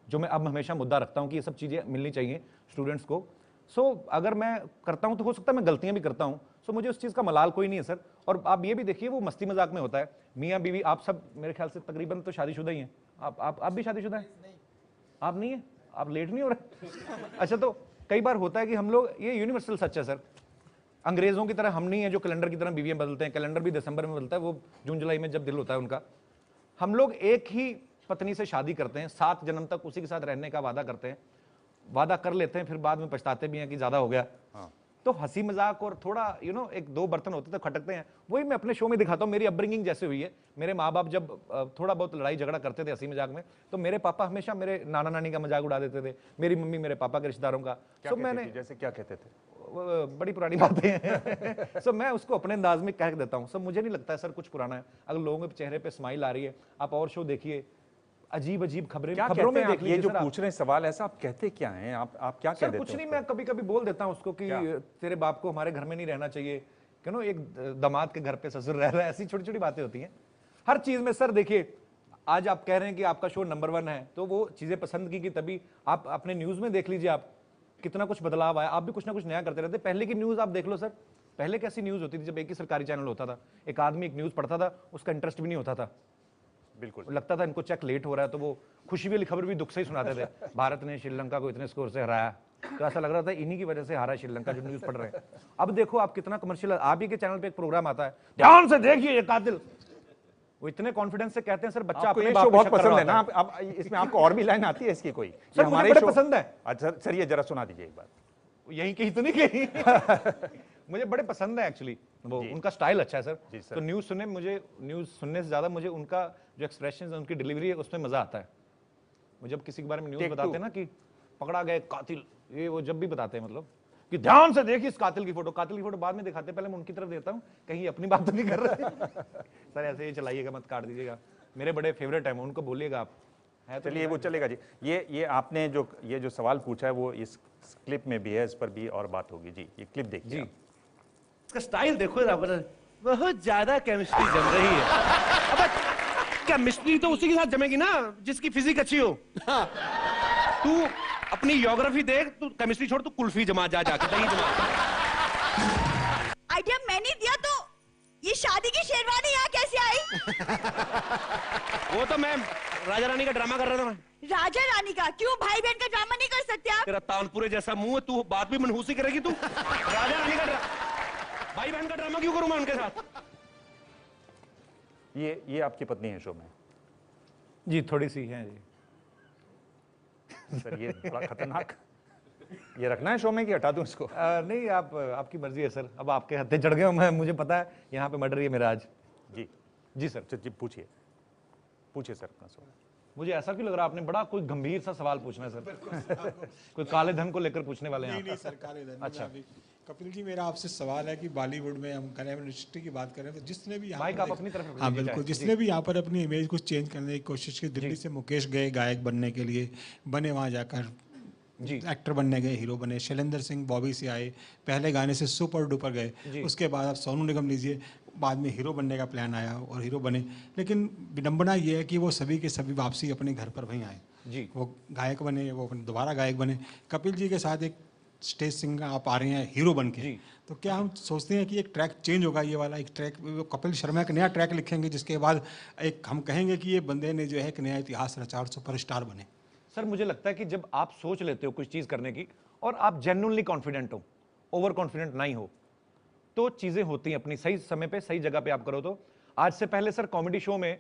जो मैं अब हमेशा मुद्दा रखता हूँ कि ये सब चीज़ें मिलनी चाहिए स्टूडेंट्स को। सो अगर मैं करता हूँ तो हो सकता है मैं गलतियाँ भी करता हूँ, सो मुझे उस चीज़ का मलाल कोई नहीं है सर। और आप ये भी देखिए, वो मस्ती मजाक में होता है। मियाँ बीवी आप सब मेरे ख्याल से तकरीबन तो शादीशुदा ही हैं। आप भी शादीशुदा हैं? आप नहीं है? आप लेट नहीं हो रहे? अच्छा, तो कई बार होता है कि हम लोग, ये यूनिवर्सल सच है सर, अंग्रेजों की तरह हम नहीं है जो कैलेंडर की तरह बीवियां बदलते हैं। कैलेंडर भी दिसंबर में बदलता है, वो जून जुलाई में जब दिल होता है उनका। हम लोग एक ही पत्नी से शादी करते हैं, 7 जन्म तक उसी के साथ रहने का वादा करते हैं, वादा कर लेते हैं, फिर बाद में पछताते भी हैं कि ज्यादा हो गया। तो हंसी मजाक और थोड़ा एक 2 बर्तन होते तो खटकते हैं, वही मैं अपने शो में दिखाता हूँ। मेरी अपब्रिंगिंग जैसे हुई है, मेरे माँ बाप जब थोड़ा बहुत लड़ाई झगड़ा करते थे हंसी मजाक में, तो मेरे पापा हमेशा मेरे नाना नानी का मजाक उड़ा देते थे, मेरी मम्मी मेरे पापा के रिश्तेदारों का। तो मैंने जैसे क्या कहते थे, बड़ी पुरानी बातें हैं। सो मैं उसको अपने अंदाज में कह देता हूँ। सो मुझे नहीं लगता है सर कुछ पुराना है। अगर लोगों के चेहरे पे स्माइल आ रही है, आप और शो देखिए, अजीब अजीब खबरों में देख लीजिए। ये जो पूछ रहे हैं सवाल, ऐसा आप कहते क्या हैं? आप क्या कहते हैं? कुछ नहीं, मैं कभी कभी बोल देता हूँ उसको कि तेरे बाप को हमारे घर में नहीं रहना चाहिए, क्यों एक दामाद के घर पे ससुर रह रहा है। ऐसी छोटी छोटी बातें होती हैं हर चीज में। सर देखिए, आज आप कह रहे हैं कि आपका शो नंबर 1 है, तो वो चीजें पसंद की तभी। आप अपने न्यूज में देख लीजिए, आप कितना कुछ बदलाव आया। आप भी कुछ ना कुछ नया करते रहते। पहले की न्यूज आप देख लो सर, पहले कैसी न्यूज होती थी जब एक ही सरकारी चैनल होता था, एक आदमी एक न्यूज पढ़ता था, उसका इंटरेस्ट भी नहीं होता था, बिल्कुल लगता था इनको चेक लेट हो रहा है, तो वो खुशी वाली खबर भी दुख से ही सुनाते थे। भारत ने श्रीलंका को इतने स्कोर से हराया, तो ऐसा लग रहा था इन्हीं की वजह से हारा श्रीलंका, जो न्यूज पढ़ रहे हैं। अब देखो आप कितना कमर्शियल, आप ही के चैनल पे एक प्रोग्राम आता है, ध्यान से देखिए ये कातिल, वो इतने कॉन्फिडेंस से कहते हैं सर बच्चा अपने बाप बहुत पसंद है ना। अब इसमें आपको और भी लाइन आती है इसकी कोई? सर हमारे बड़े पसंद है। अच्छा सर, ये जरा सुना दीजिए एक बार। यही कहीं तो नहीं कहीं। मुझे बड़े पसंद है एक्चुअली, वो उनका स्टाइल अच्छा है सर। तो न्यूज सुनने, मुझे न्यूज सुनने से ज्यादा मुझे उनका जो एक्सप्रेशन है, उनकी डिलीवरी है, उसमें मजा आता है। वो जब किसी के बारे में न्यूज बताते हैं ना कि पकड़ा गया कातिल, ये वो जब भी बताते हैं मतलब कि ध्यान से देखिए इस कातिल की फोटो। कातिल की फोटो बाद में दिखाते हैं, पहले मैं उनकी तरफ देता हूँ, कहीं अपनी बात तो नहीं कर रहे। सर ऐसे ही चलाइएगा, मत काट दीजिएगा। मेरे बड़े फेवरेट हैं, उनको बोलिएगा आप। चलिए वो चलेगा जी। ये आपने जो सवाल पूछा है वो इस क्लिप में भी है, इस पर भी और बात होगी जी। ये क्लिप देखिए। इसका स्टाइल देखो, बहुत ज्यादा केमिस्ट्री जम रही है। अब केमिस्ट्री तो उसी के साथ जमेगी ना जिसकी फिजिक अच्छी हो। तू अपनी ज्योग्राफी देख, तू केमिस्ट्री छोड़, तू कुल्फी जमा जाके दही जमा। आइडिया मैंने दिया, तो ये शादी की शेरवानी यहाँ कैसे आई? वो तो मैं राजा रानी का ड्रामा कर रहा था। राजा रानी का क्यों? भाई बहन का ड्रामा नहीं कर सकते आप? तेरा तानपुरे जैसा मुंह है, तू बात भी मनहूसी करेगी तू। राजा रानी का भाई बहन का ड्रामा क्यों करूं मैं उनके साथ? ये आपकी पत्नी है शो में? जी थोड़ी सी है जी। सर ये बड़ा खतरनाक, ये रखना है शो में कि हटा दूं इसको? नहीं, आपकी मर्जी है सर। अब आपके हत्थे चढ़ गए हो, मैं मुझे पता है यहाँ पे मर्डर ही है मेरा आज। जी जी सर। जी पूछिए सर अपना सवाल। मुझे ऐसा क्यों लग रहा है आपने बड़ा कोई गंभीर सा सवाल पूछना है सर? कोई काले धन को लेकर पूछने वाले हैं? नहीं सर, काले धन। अच्छा कपिल जी, मेरा आपसे सवाल है कि बॉलीवुड में हम करें इंडस्ट्री की बात करें तो जिसने भी माइक आप अपनी तरफ, हाँ बिल्कुल, जिसने भी यहाँ पर अपनी इमेज को चेंज करने की कोशिश की, दिल्ली से मुकेश गए गायक बनने के लिए, बने वहाँ जाकर जी एक्टर बनने गए, हीरो बने। शैलेंद्र सिंह बॉबी से आए, पहले गाने से सुपर डुपर गए, उसके बाद आप सोनू निगम लीजिए, बाद में हीरो बनने का प्लान आया और हीरो बने। लेकिन विडम्बना ये है कि वो सभी के सभी वापसी अपने घर पर वहीं आए जी। वो गायक बने, वो दोबारा गायक बने। कपिल जी के साथ एक स्टेज सिंगर आप आ रहे हैं हीरो बन के, तो क्या हम सोचते हैं कि एक ट्रैक चेंज होगा, ये वाला एक ट्रैक, कपिल शर्मा एक नया ट्रैक लिखेंगे जिसके बाद एक हम कहेंगे कि ये बंदे ने जो है एक नया इतिहास रचा और सुपरस्टार बने? सर मुझे लगता है कि जब आप सोच लेते हो कुछ चीज़ करने की और आप जेन्युइनली कॉन्फिडेंट हो, ओवर कॉन्फिडेंट नहीं हो, तो चीज़ें होती हैं। अपनी सही समय पे सही जगह पे आप करो। तो आज से पहले सर कॉमेडी शो में,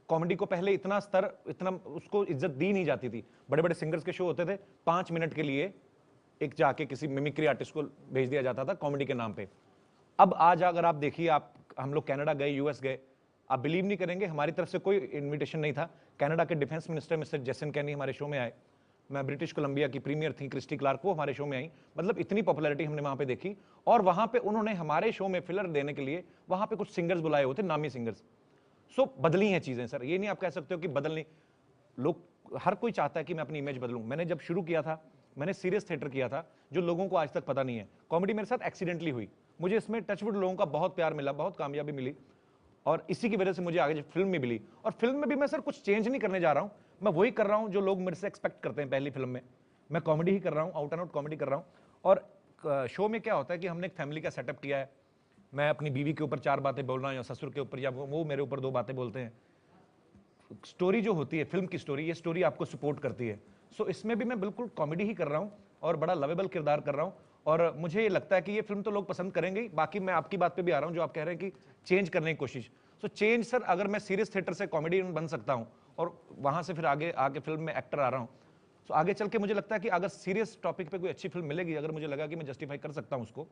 कॉमेडी को पहले इतना स्तर, इतना उसको इज्जत दी नहीं जाती थी। बड़े बड़े सिंगर्स के शो होते थे, 5 मिनट के लिए एक जाके किसी मिमिक्री आर्टिस्ट को भेज दिया जाता था कॉमेडी के नाम पे। अब आज अगर आप देखिए, आप हम लोग कनाडा गए, यूएस गए, आप बिलीव नहीं करेंगे, हमारी तरफ से कोई इन्विटेशन नहीं था। कनाडा के डिफेंस मिनिस्टर मिस्टर जेसन कैनी हमारे शो में आए। मैं ब्रिटिश कोलंबिया की प्रीमियर थी क्रिस्टी क्लार्क, वो हमारे शो में आई। मतलब इतनी पॉपुलैरिटी हमने वहाँ पे देखी। और वहाँ पे उन्होंने हमारे शो में फिलर देने के लिए वहाँ पे कुछ सिंगर्स बुलाए हुए थे, नामी सिंगर्स। सो बदली हैं चीज़ें सर, ये नहीं आप कह सकते हो कि बदलनी। लोग, हर कोई चाहता है कि मैं अपनी इमेज बदलूँ। मैंने जब शुरू किया था, मैंने सीरियस थिएटर किया था, जो लोगों को आज तक पता नहीं है। कॉमेडी मेरे साथ एक्सीडेंटली हुई, मुझे इसमें टचवुड लोगों का बहुत प्यार मिला, बहुत कामयाबी मिली, और इसी की वजह से मुझे आगे फिल्म में मिली। और फिल्म में भी मैं सर कुछ चेंज नहीं करने जा रहा हूँ, मैं वही कर रहा हूँ जो लोग मेरे से एक्सपेक्ट करते हैं। पहली फिल्म में मैं कॉमेडी ही कर रहा हूँ, आउट एंड आउट कॉमेडी कर रहा हूँ। और शो में क्या होता है कि हमने एक फैमिली का सेटअप किया है। मैं अपनी बीवी के ऊपर 4 बातें बोल रहा हूँ, या ससुर के ऊपर, या वो मेरे ऊपर 2 बातें बोलते हैं। स्टोरी जो होती है, फिल्म की स्टोरी, ये स्टोरी आपको सपोर्ट करती है। सो इसमें भी मैं बिल्कुल कॉमेडी ही कर रहा हूँ और बड़ा लवेबल किरदार कर रहा हूँ। और मुझे ये लगता है कि ये फिल्म तो लोग पसंद करेंगे। बाकी मैं आपकी बात पे भी आ रहा हूँ, जो आप कह रहे हैं कि चेंज करने की कोशिश। सो चेंज सर, अगर मैं सीरियस थिएटर से कॉमेडी बन सकता हूँ और वहाँ से फिर आगे फिल्म में एक्टर आ रहा हूँ, तो आगे चल के मुझे लगता है कि अगर सीरियस टॉपिक पे कोई अच्छी फिल्म मिलेगी, अगर मुझे लगा कि मैं जस्टिफाई कर सकता हूँ उसको,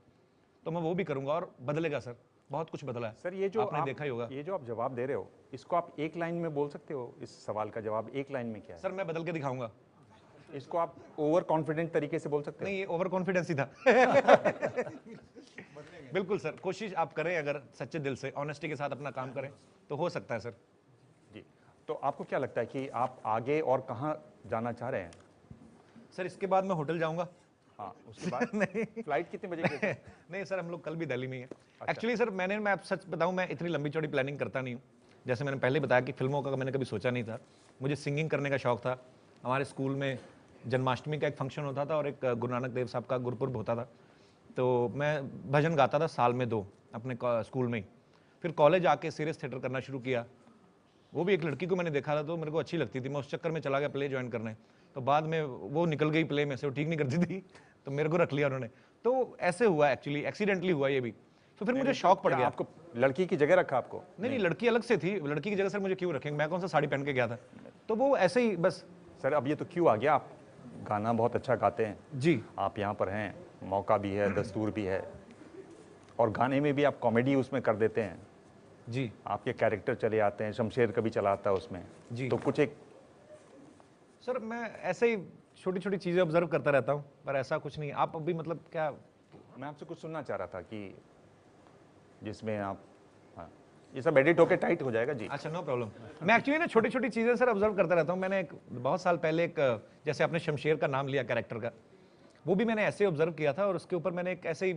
तो मैं वो भी करूँगा। और बदलेगा सर, बहुत कुछ बदला है सर। ये जो आपने देखा ही होगा, ये जो आप जवाब दे रहे हो, इसको आप एक लाइन में बोल सकते हो? इस सवाल का जवाब एक लाइन में क्या है? सर मैं बदल के दिखाऊंगा। इसको आप ओवर कॉन्फिडेंट तरीके से बोल सकते हो? नहीं, ये ओवर कॉन्फिडेंस ही था। बिल्कुल सर, कोशिश आप करें, अगर सच्चे दिल से ऑनेस्टी के साथ अपना काम करें तो हो सकता है सर। जी, तो आपको क्या लगता है कि आप आगे और कहाँ जाना चाह रहे हैं? सर इसके बाद मैं होटल जाऊंगा। हाँ, उसके बाद नहीं, फ्लाइट कितने बजे की? नहीं सर, हम लोग कल भी दिल्ली में ही हैं। एक्चुअली सर मैं आप सच बताऊं, मैं इतनी लंबी चौड़ी प्लानिंग करता नहीं हूँ। जैसे मैंने पहले बताया कि फिल्मों का मैंने कभी सोचा नहीं था। मुझे सिंगिंग करने का शौक था। हमारे स्कूल में जन्माष्टमी का एक फंक्शन होता था और एक गुरु नानक देव साहब का गुरुपुरब होता था, तो मैं भजन गाता था साल में 2 अपने स्कूल में ही। फिर कॉलेज आके सीरियस थिएटर करना शुरू किया। वो भी एक लड़की को मैंने देखा था, तो मेरे को अच्छी लगती थी, मैं उस चक्कर में चला गया प्ले ज्वाइन करने। तो बाद में वो निकल गई प्ले में से, वो ठीक नहीं करती थी, तो मेरे को रख लिया उन्होंने। तो ऐसे हुआ, एक्चुअली एक्सीडेंटली हुआ ये भी। तो फिर मुझे शौक पड़ गया। आपको लड़की की जगह रखा आपको? नहीं, लड़की अलग से थी। लड़की की जगह सर मुझे क्यों रखेंगे, मैं कौन सा साड़ी पहन के गया था। तो वो ऐसे ही बस। सर अब ये तो क्यों आ गया, आप गाना बहुत अच्छा गाते हैं जी, आप यहाँ पर हैं, मौका भी है, दस्तूर भी है, और गाने में भी आप कॉमेडी उसमें कर देते हैं जी। आपके कैरेक्टर चले आते हैं, शमशेर कभी चला आता है उसमें जी। तो कुछ एक सर मैं ऐसे ही छोटी छोटी चीज़ें ऑब्जर्व करता रहता हूँ, पर ऐसा कुछ नहीं। आप अभी मतलब क्या, मैं आपसे कुछ सुनना चाह रहा था कि जिसमें आप, हाँ, ये सब एडिट होके टाइट हो जाएगा जी। अच्छा, नो प्रॉब्लम। मैं एक्चुअली ना छोटी छोटी चीज़ें सर ऑब्जर्व करता रहता हूँ। मैंने बहुत साल पहले एक, जैसे आपने शमशेर का नाम लिया कैरेक्टर का, वो भी मैंने ऐसे ऑब्जर्व किया था। और उसके ऊपर मैंने एक ऐसे ही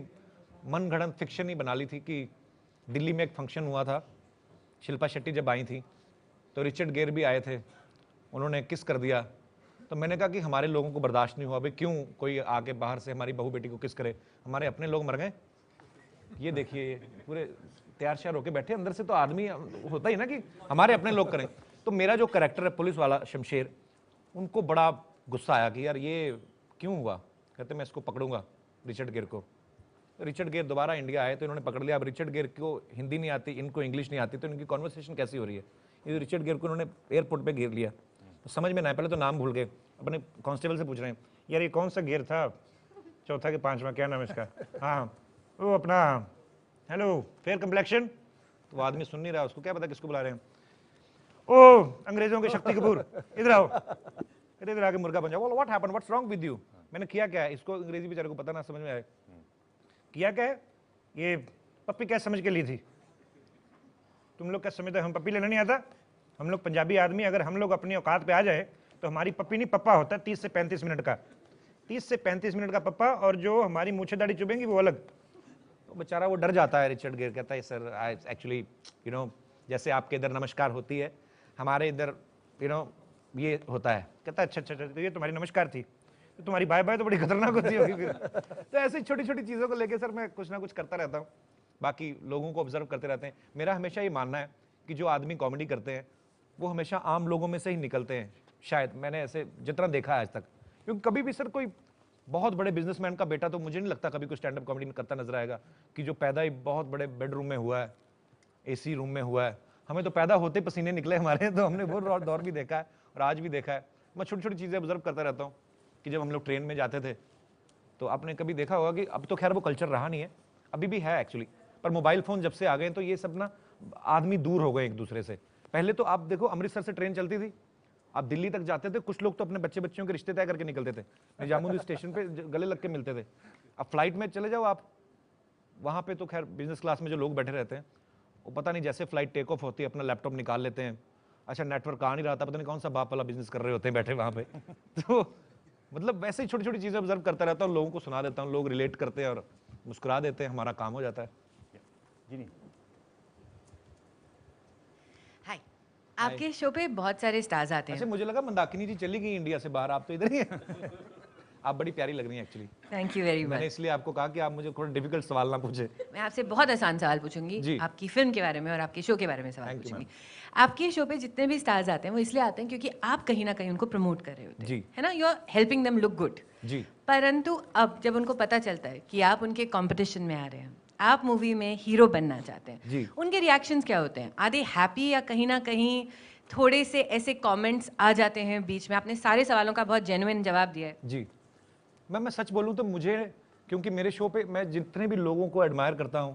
मन गढ़ंत फिक्शन ही बना ली थी कि दिल्ली में एक फंक्शन हुआ था, शिल्पा शेट्टी जब आई थी तो रिचर्ड गेर भी आए थे, उन्होंने किस कर दिया। तो मैंने कहा कि हमारे लोगों को बर्दाश्त नहीं हुआ, भाई क्यों कोई आके बाहर से हमारी बहू बेटी को किस करे, हमारे अपने लोग मर गए। ये देखिए, ये पूरे तैयार श्यार होके बैठे, अंदर से तो आदमी होता ही ना कि हमारे अपने लोग करें। तो मेरा जो कैरेक्टर है पुलिस वाला शमशेर, उनको बड़ा गुस्सा आया कि यार ये क्यों हुआ। कहते मैं इसको पकड़ूंगा रिचर्ड गियर को। रिचर्ड गियर दोबारा इंडिया आए तो इन्होंने पकड़ लिया। अब रिचर्ड गियर को हिंदी नहीं आती, इनको इंग्लिश नहीं आती, तो इनकी कॉन्वर्सेशन कैसी हो रही है। ये रिचर्ड गियर को इन्होंने एयरपोर्ट पे घेर लिया, तो समझ में ना आया, पहले तो नाम भूल गए, अपने कांस्टेबल से पूछ रहे हैं यार ये कौन सा गियर था, चौथा के पांचवा, क्या नाम है इसका। हाँ वो अपना हेलो फेयर कम्प्लेक्शन। तो वो आदमी सुन नहीं रहा, उसको क्या पता किसको बुला रहे हैं। ओ अंग्रेजों के शक्ति कपूर, इधर आओ। इधर आके मुर्गा बन जाओ। What happened, what's wrong with you. मैंने किया क्या है, इसको अंग्रेजी बेचारे को पता ना समझ में आए। किया क्या है, ये पप्पी क्या समझ के ली थी। तुम लोग क्या समझते, हम पप्पी लेना नहीं आता। हम लोग पंजाबी आदमी, अगर हम लोग अपनी औकात पे आ जाए तो हमारी पप्पी नहीं पप्पा होता है 30 से 35 मिनट का। 30 से 35 मिनट का पप्पा, और जो हमारी मूछे दाढ़ी चुभेंगी वो अलग। तो बेचारा वो डर जाता है। रिचर्ड गियर कहता है sir I actually you know, जैसे आपके इधर नमस्कार होती है, हमारे इधर यू नो ये होता है। कहता है अच्छा अच्छा, तो ये तुम्हारी नमस्कार थी, तो तुम्हारी बाय बाय तो बड़ी खतरनाक होती होगी फिर। तो ऐसी छोटी छोटी चीज़ों को लेकर सर मैं कुछ ना कुछ करता रहता हूँ, बाकी लोगों को ऑब्जर्व करते रहते हैं। मेरा हमेशा ये मानना है कि जो आदमी कॉमेडी करते हैं वो हमेशा आम लोगों में से ही निकलते हैं। शायद मैंने ऐसे जितना देखा है आज तक, क्योंकि कभी भी सर कोई बहुत बड़े बिजनेसमैन का बेटा तो मुझे नहीं लगता कभी कोई स्टैंड अप कॉमेडी करता नजर आएगा कि जो पैदा ही बहुत बड़े बेडरूम में हुआ है, एसी रूम में हुआ है। हमें तो पैदा होते पसीने निकले हमारे, तो हमने वो दौर भी देखा है और आज भी देखा है। मैं छोटी छोटी चीज़ें ऑब्जर्व करता रहता हूँ कि जब हम लोग ट्रेन में जाते थे तो आपने कभी देखा होगा कि अब तो खैर वो कल्चर रहा नहीं है, अभी भी है एक्चुअली, पर मोबाइल फ़ोन जब से आ गए तो ये सब ना आदमी दूर हो गए एक दूसरे से। पहले तो आप देखो अमृतसर से ट्रेन चलती थी, आप दिल्ली तक जाते थे, कुछ लोग तो अपने बच्चों के रिश्ते तय करके निकलते थे, निजामुद्दीन स्टेशन पे गले लग के मिलते थे। अब फ्लाइट में चले जाओ आप, वहाँ पे तो खैर बिजनेस क्लास में जो लोग बैठे रहते हैं वो पता नहीं जैसे फ्लाइट टेक ऑफ होती है अपना लैपटॉप निकाल लेते हैं। अच्छा नेटवर्क आ नहीं रहा था, पता नहीं कौन सा बाप वाला बिजनेस कर रहे होते हैं बैठे वहाँ पे। तो मतलब वैसे ही छोटी छोटी चीज़ें ऑब्जर्व करता रहता हूँ, लोगों को सुना देता हूँ, लोग रिलेट करते हैं और मुस्कुरा देते हैं, हमारा काम हो जाता है। जी नहीं, आपके शो पे बहुत सारे स्टार्स आते हैं। अच्छा मुझे लगा मंदाकिनी जी चली गई इंडिया से बाहर, आप तो इधर ही हैं। आप बड़ी प्यारी लग रही हैं actually. Thank you very much. मैंने इसलिए आपको कहा कि आप मुझे थोड़ा डिफिकल्ट सवाल ना पूछे। मैं आपसे बहुत आसान सवाल पूछूंगी, आपकी फिल्म के बारे में और आपके शो के बारे में सवाल पूछूंगी। आपके शो पे जितने भी स्टार्स आते हैं वो इसलिए आते हैं क्योंकि आप कहीं ना कहीं उनको प्रमोट कर रहे होते हैं, है ना, you are helping them look good जी। परंतु अब जब उनको पता चलता है कि आप उनके कॉम्पिटिशन में आ रहे हैं, आप मूवी में हीरो बनना चाहते हैं जी, उनके रिएक्शंस क्या होते हैं? आर दे हैप्पी या कहीं ना कहीं थोड़े से ऐसे कमेंट्स आ जाते हैं बीच में? आपने सारे सवालों का बहुत जेन्युइन जवाब दिया है जी। मैं सच बोलूं तो मुझे, क्योंकि मेरे शो पे मैं जितने भी लोगों को एडमायर करता हूं,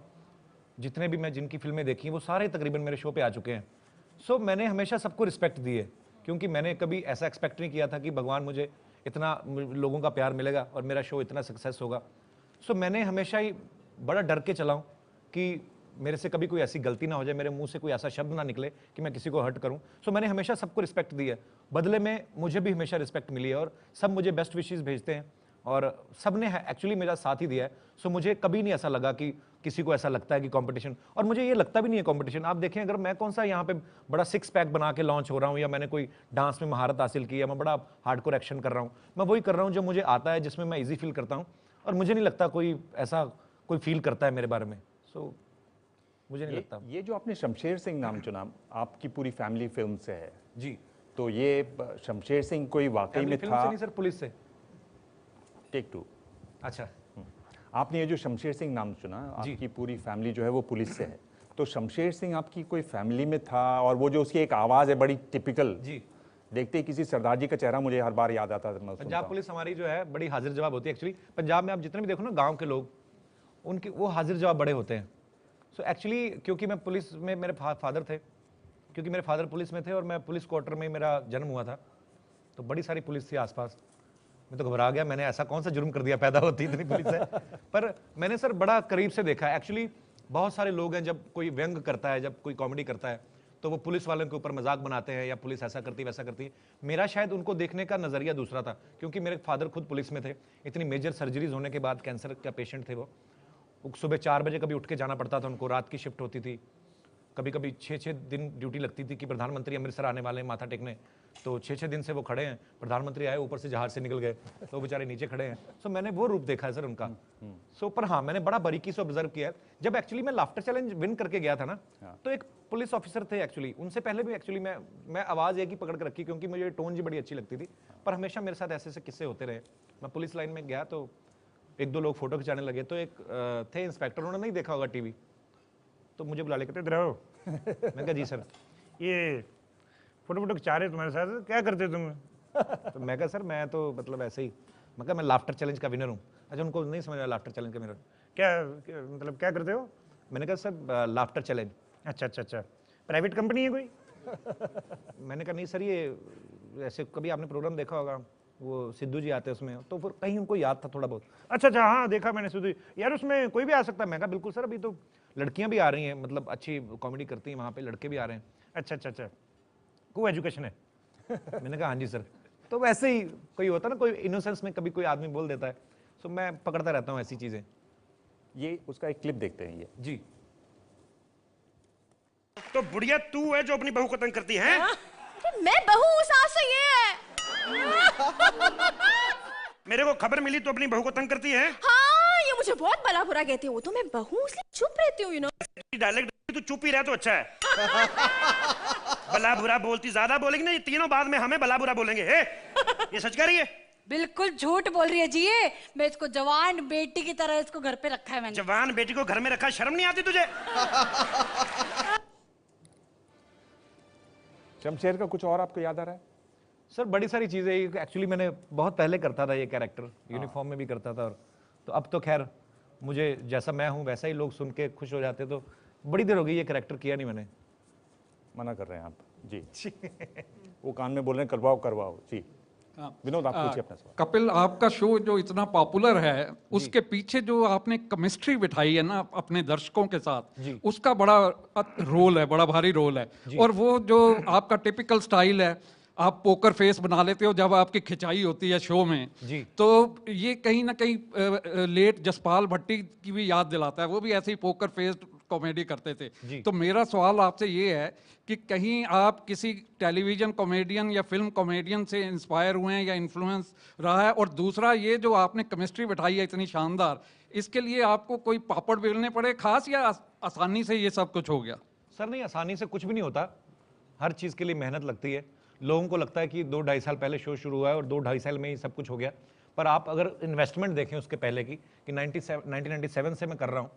जितने भी मैं जिनकी फिल्में देखी वो सारे तकरीबन मेरे शो पे आ चुके हैं। सो मैंने हमेशा सबको रिस्पेक्ट दी है, क्योंकि मैंने कभी ऐसा एक्सपेक्ट नहीं किया था कि भगवान मुझे इतना लोगों का प्यार मिलेगा और मेरा शो इतना सक्सेस होगा। सो मैंने हमेशा ही बड़ा डर के चला हूँ कि मेरे से कभी कोई ऐसी गलती ना हो जाए, मेरे मुंह से कोई ऐसा शब्द ना निकले कि मैं किसी को हर्ट करूं। सो मैंने हमेशा सबको रिस्पेक्ट दी है, बदले में मुझे भी हमेशा रिस्पेक्ट मिली है और सब मुझे बेस्ट विशेस भेजते हैं और सब ने एक्चुअली मेरा साथ ही दिया है। सो मुझे कभी नहीं ऐसा लगा कि किसी को ऐसा लगता है कि कंपटीशन, और मुझे ये लगता भी नहीं है कंपटीशन। आप देखें अगर मैं कौन सा यहाँ पे बड़ा 6 पैक बना के लॉन्च हो रहा हूँ या मैंने कोई डांस में महारत हासिल की या मैं बड़ा हार्डकोर एक्शन कर रहा हूँ, मैं वही कर रहा हूँ जो मुझे आता है, जिसमें मैं ईजी फील करता हूँ, और मुझे नहीं लगता कोई ऐसा कोई फील करता है मेरे बारे में। सो मुझे नहीं लगता। ये जो आपने शमशेर सिंह नाम चुना, आपकी पूरी फैमिली फिल्म से है जी, तो ये शमशेर सिंह कोई वाकई में फिल्म था? से नहीं सर, पुलिस से। टेक 2। अच्छा, आपने ये जो शमशेर सिंह नाम चुना, आपकी पूरी फैमिली जो है वो पुलिस से है, तो शमशेर सिंह आपकी कोई फैमिली में था? और वो जो उसकी एक आवाज़ है बड़ी टिपिकल जी, देखते ही किसी सरदार जी का चेहरा मुझे हर बार याद आता था। पंजाब पुलिस हमारी जो है बड़ी हाजिर जवाब होती है एक्चुअली। पंजाब में आप जितने भी देखो ना गाँव के लोग, उनके वो हाजिर जवाब बड़े होते हैं। सो एक्चुअली क्योंकि मैं पुलिस में, मेरे फादर थे, क्योंकि मेरे फादर पुलिस में थे और मैं पुलिस क्वार्टर में मेरा जन्म हुआ था, तो बड़ी सारी पुलिस थी आसपास। मैं तो घबरा गया, मैंने ऐसा कौन सा जुर्म कर दिया, पैदा होती इतनी पुलिस है। पर मैंने सर बड़ा करीब से देखा है एक्चुअली। बहुत सारे लोग हैं, जब कोई व्यंग करता है, जब कोई कॉमेडी करता है, तो वो पुलिस वालों के ऊपर मजाक बनाते हैं या पुलिस ऐसा करती वैसा करती है। मेरा शायद उनको देखने का नज़रिया दूसरा था, क्योंकि मेरे फादर खुद पुलिस में थे। इतनी मेजर सर्जरीज होने के बाद, कैंसर का पेशेंट थे वो सुबह 4 बजे कभी उठ के जाना पड़ता था उनको, रात की शिफ्ट होती थी, कभी कभी 6-6 दिन ड्यूटी लगती थी कि प्रधानमंत्री अमृतसर आने वाले हैं माथा टेकने, तो 6-6 दिन से वो खड़े हैं, प्रधानमंत्री आए ऊपर से जहाज से निकल गए, तो बेचारे नीचे खड़े हैं। सो मैंने वो रूप देखा है सर उनका। सो पर हाँ, मैंने बड़ा बारीकी से ऑब्जर्व किया है। जब एक्चुअली मैं लाफ्टर चैलेंज विन करके गया था ना, तो एक पुलिस ऑफिसर थे एक्चुअली, उनसे पहले भी एक्चुअली मैं आवाज़ एक ही पकड़ कर रखी क्योंकि मुझे टोन जी बड़ी अच्छी लगती थी, पर हमेशा मेरे साथ ऐसे ऐसे किस्से होते रहे। मैं पुलिस लाइन में गया तो 1-2 लोग फोटो खिंचाने लगे, तो एक थे इंस्पेक्टर, उन्होंने नहीं देखा होगा टीवी, तो मुझे बुला ले, कहते इधर आओ। मैं कहा जी सर। ये फोटो खिंचा रहे तुम्हारे साथ, क्या करते तुम? तो मैं कहा सर मैं तो मतलब ऐसे ही, मैं कहा मैं लाफ्टर चैलेंज का विनर हूँ। अच्छा, उनको नहीं समझ आया लाफ्टर चैलेंज का विनर मतलब क्या करते हो? मैंने कहा सर लाफ्टर चैलेंज। अच्छा, प्राइवेट कंपनी है कोई? मैंने कहा नहीं सर, ये ऐसे कभी आपने प्रोग्राम देखा होगा, वो सिद्धू जी आते हैं उसमें, तो फिर कहीं उनको याद था थोड़ा बहुत। अच्छा, हाँ देखा मैंने सिद्धू यार, उसमें कोई भी आ सकता है। मैं कहा बिल्कुल सर, अभी तो लड़कियां भी आ रही हैं, मतलब अच्छी कॉमेडी करती हैं वहाँ पे, लड़के भी आ रहे हैं। अच्छा, को एजुकेशन है? मैंने कहा हाँ जी सर। तो वैसे ही कोई होता है ना, कोई इनोसेंस में कभी कोई आदमी बोल देता है, तो मैं पकड़ता रहता हूँ ऐसी चीजें। ये उसका एक क्लिप देखते हैं ये जी। तो बुढ़िया तू है जो अपनी बहू को तंग करती है? मैं बहू हूँ, सास ये है। मेरे को खबर मिली तो अपनी बहू को तंग करती है। हाँ, ये मुझे बहुत भला बुरा कहती है, वो तो मैं बहू इसलिए चुप रहती हूँ, यू नो। डायलेक्ट तू चुप ही रह तो अच्छा है। भला बुरा बोलती, ज्यादा बोलेगी ना ये तीनों बाद में हमें भला बुरा बोलेंगे। ये सच कह रही है? बिल्कुल झूठ बोल रही है जी। ये मैं इसको जवान बेटी की तरह इसको घर पे रखा है मैंने। जवान बेटी को घर में रखा, शर्म नहीं आती तुझे? शमशेर का कुछ और आपको याद आ रहा है? सर बड़ी सारी चीजें, एक्चुअली मैंने बहुत पहले करता था ये कैरेक्टर, यूनिफॉर्म में भी करता था, और तो अब तो खैर मुझे जैसा मैं हूँ वैसा ही लोग सुन के खुश हो जाते, तो बड़ी देर हो गई ये कैरेक्टर किया नहीं मैंने। मना कर रहे हैं आप जी? वो कान में बोल रहे हैं करवाओ जी। विनोद, आप पूछिए अपना सवाल। कपिल, आपका शो जो इतना पॉपुलर है, उसके पीछे जो आपने केमिस्ट्री बिठाई है ना अपने दर्शकों के साथ, उसका बड़ा रोल है, बड़ा भारी रोल है। और वो जो आपका टिपिकल स्टाइल है, आप पोकर फेस बना लेते हो जब आपकी खिंचाई होती है शो में, तो ये कहीं ना कहीं लेट जसपाल भट्टी की भी याद दिलाता है। वो भी ऐसे ही पोकर फेस कॉमेडी करते थे। तो मेरा सवाल आपसे ये है कि कहीं आप किसी टेलीविजन कॉमेडियन या फिल्म कॉमेडियन से इंस्पायर हुए हैं या इन्फ्लुएंस रहा है? और दूसरा, ये जो आपने केमिस्ट्री बिठाई है इतनी शानदार, इसके लिए आपको कोई पापड़ बेलने पड़े खास, या आसानी से ये सब कुछ हो गया? सर नहीं, आसानी से कुछ भी नहीं होता, हर चीज के लिए मेहनत लगती है। लोगों को लगता है कि 2-2.5 साल पहले शो शुरू हुआ है और 2-2.5 साल में ही सब कुछ हो गया, पर आप अगर इन्वेस्टमेंट देखें उसके पहले की, कि 1997 से मैं कर रहा हूँ,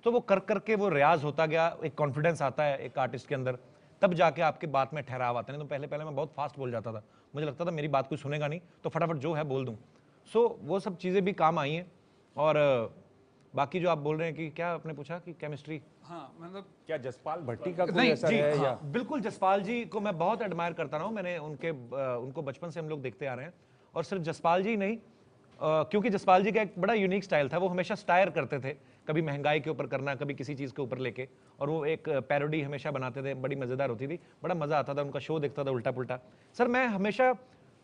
तो वो कर करके वो रियाज होता गया, एक कॉन्फिडेंस आता है एक आर्टिस्ट के अंदर, तब जाके आपके बात में ठहराव आता है। नहीं तो पहले मैं बहुत फास्ट बोल जाता था, मुझे लगता था मेरी बात कोई सुनेगा नहीं, तो फटाफट जो है बोल दूं। सो वो सब चीज़ें भी काम आई हैं। और बाकी जो आप बोल रहे हैं कि क्या आपने पूछा कि केमिस्ट्री, हाँ मतलब क्या जसपाल भट्टी का कोई असर है? या बिल्कुल, जसपाल जी को मैं बहुत एडमायर करता रहा हूँ, मैंने उनको बचपन से हम लोग देखते आ रहे हैं। और सिर्फ जसपाल जी नहीं, क्योंकि जसपाल जी का एक बड़ा यूनिक स्टाइल था, वो हमेशा स्टायर करते थे, कभी महंगाई के ऊपर करना, कभी किसी चीज़ के ऊपर लेके, और वो एक पैरोडी हमेशा बनाते थे, बड़ी मज़ेदार होती थी, बड़ा मज़ा आता था उनका शो देखता था उल्टा पुल्टा। सर मैं हमेशा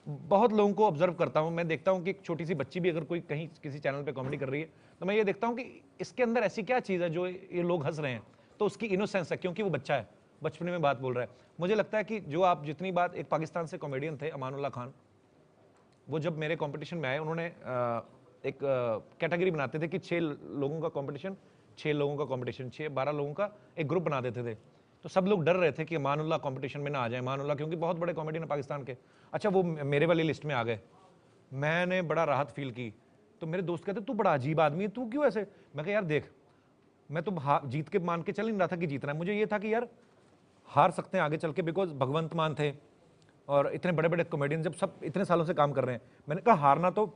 बहुत लोगों को ऑब्जर्व करता हूँ, मैं देखता हूँ कि एक छोटी सी बच्ची भी अगर कोई कहीं किसी चैनल पे कॉमेडी कर रही है, तो मैं ये देखता हूँ कि इसके अंदर ऐसी क्या चीज़ है जो ये लोग हंस रहे हैं, तो उसकी इनोसेंस है, क्योंकि वो बच्चा है, बचपने में बात बोल रहा है। मुझे लगता है कि जो आप जितनी बात, एक पाकिस्तान से कॉमेडियन थे अमानुल्लाह खान, वो जब मेरे कंपटीशन में आए, उन्होंने एक कैटेगरी बनाते थे कि 6 लोगों का कंपटीशन, 6 लोगों का कंपटीशन, 6-12 लोगों का एक ग्रुप बना देते थे। तो सब लोग डर रहे थे कि अमानुल्लाह कंपटीशन में ना आ जाए, अमानुल्लाह क्योंकि बहुत बड़े कॉमेडियन है पाकिस्तान के। अच्छा, वो मेरे वाली लिस्ट में आ गए, मैंने बड़ा राहत फील की। तो मेरे दोस्त कहते तू बड़ा अजीब आदमी है, तू क्यों ऐसे? मैं कहा यार देख, मैं तो जीत के मान के चल नहीं रहा था कि जीतना है, मुझे ये था कि यार हार सकते हैं आगे चल के, बिकॉज भगवंत मान थे और इतने बड़े बड़े कॉमेडियन जब सब इतने सालों से काम कर रहे हैं, मैंने कहा हारना तो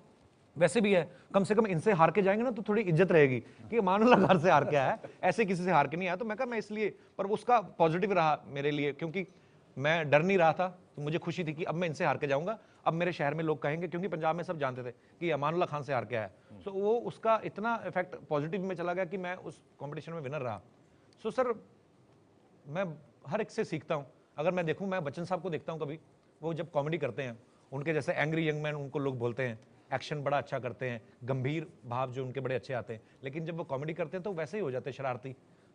वैसे भी है, कम से कम इनसे हार के जाएंगे ना तो थोड़ी इज्जत रहेगी कि अमानुल्लाह घर से हार के आया है, ऐसे किसी से हार के नहीं आया। तो मैं कहा मैं इसलिए, पर उसका पॉजिटिव रहा मेरे लिए, क्योंकि मैं डर नहीं रहा था, तो मुझे खुशी थी कि अब मैं इनसे हार के जाऊंगा, अब मेरे शहर में लोग कहेंगे, क्योंकि पंजाब में सब जानते थे कि अमानुल्लाह खान से हार के आया। सो वो उसका इतना इफेक्ट पॉजिटिव में चला गया कि मैं उस कॉम्पिटिशन में विनर रहा। सो सर मैं हर एक से सीखता हूँ। अगर मैं देखूँ, मैं बच्चन साहब को देखता हूँ कभी, वो जब कॉमेडी करते हैं, उनके जैसे एंग्री यंग मैन उनको लोग बोलते हैं, एक्शन बड़ा अच्छा करते हैं, गंभीर भाव जो उनके बड़े अच्छे आते हैं, लेकिन जब वो कॉमेडी करते हैं तो वैसे ही हो जाते हैं शरारती।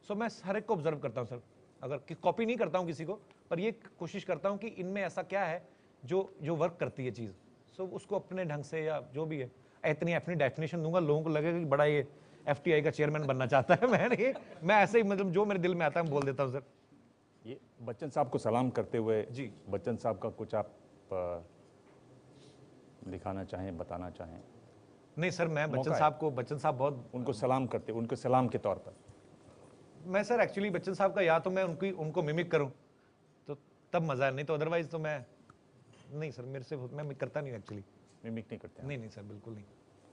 सो मैं हर एक को ऑब्जर्व करता हूँ सर, अगर कॉपी नहीं करता हूँ किसी को, पर ये कोशिश करता हूँ कि इनमें ऐसा क्या है जो वर्क करती है चीज़, सो उसको अपने ढंग से या जो भी है, इतनी अपनी डेफिनेशन दूंगा लोगों को लगेगा कि बड़ा ये FTI का चेयरमैन बनना चाहता है। मैं ऐसे ही मतलब जो मेरे दिल में आता है मैं बोल देता हूँ सर। ये बच्चन साहब को सलाम करते हुए जी, बच्चन साहब का कुछ आप दिखाना चाहें, बताना चाहें? नहीं सर, मैं बच्चन साहब बहुत उनको सलाम करते, उनको सलाम के तौर पर मैं सर एक्चुअली बच्चन साहब का या तो मैं उनको मिमिक करूं तो तब मजा है, नहीं तो अदरवाइज तो मैं नहीं सर, मेरे से मैं करता नहीं एक्चुअली। मिमिक नहीं करते? नहीं सर, बिल्कुल नहीं।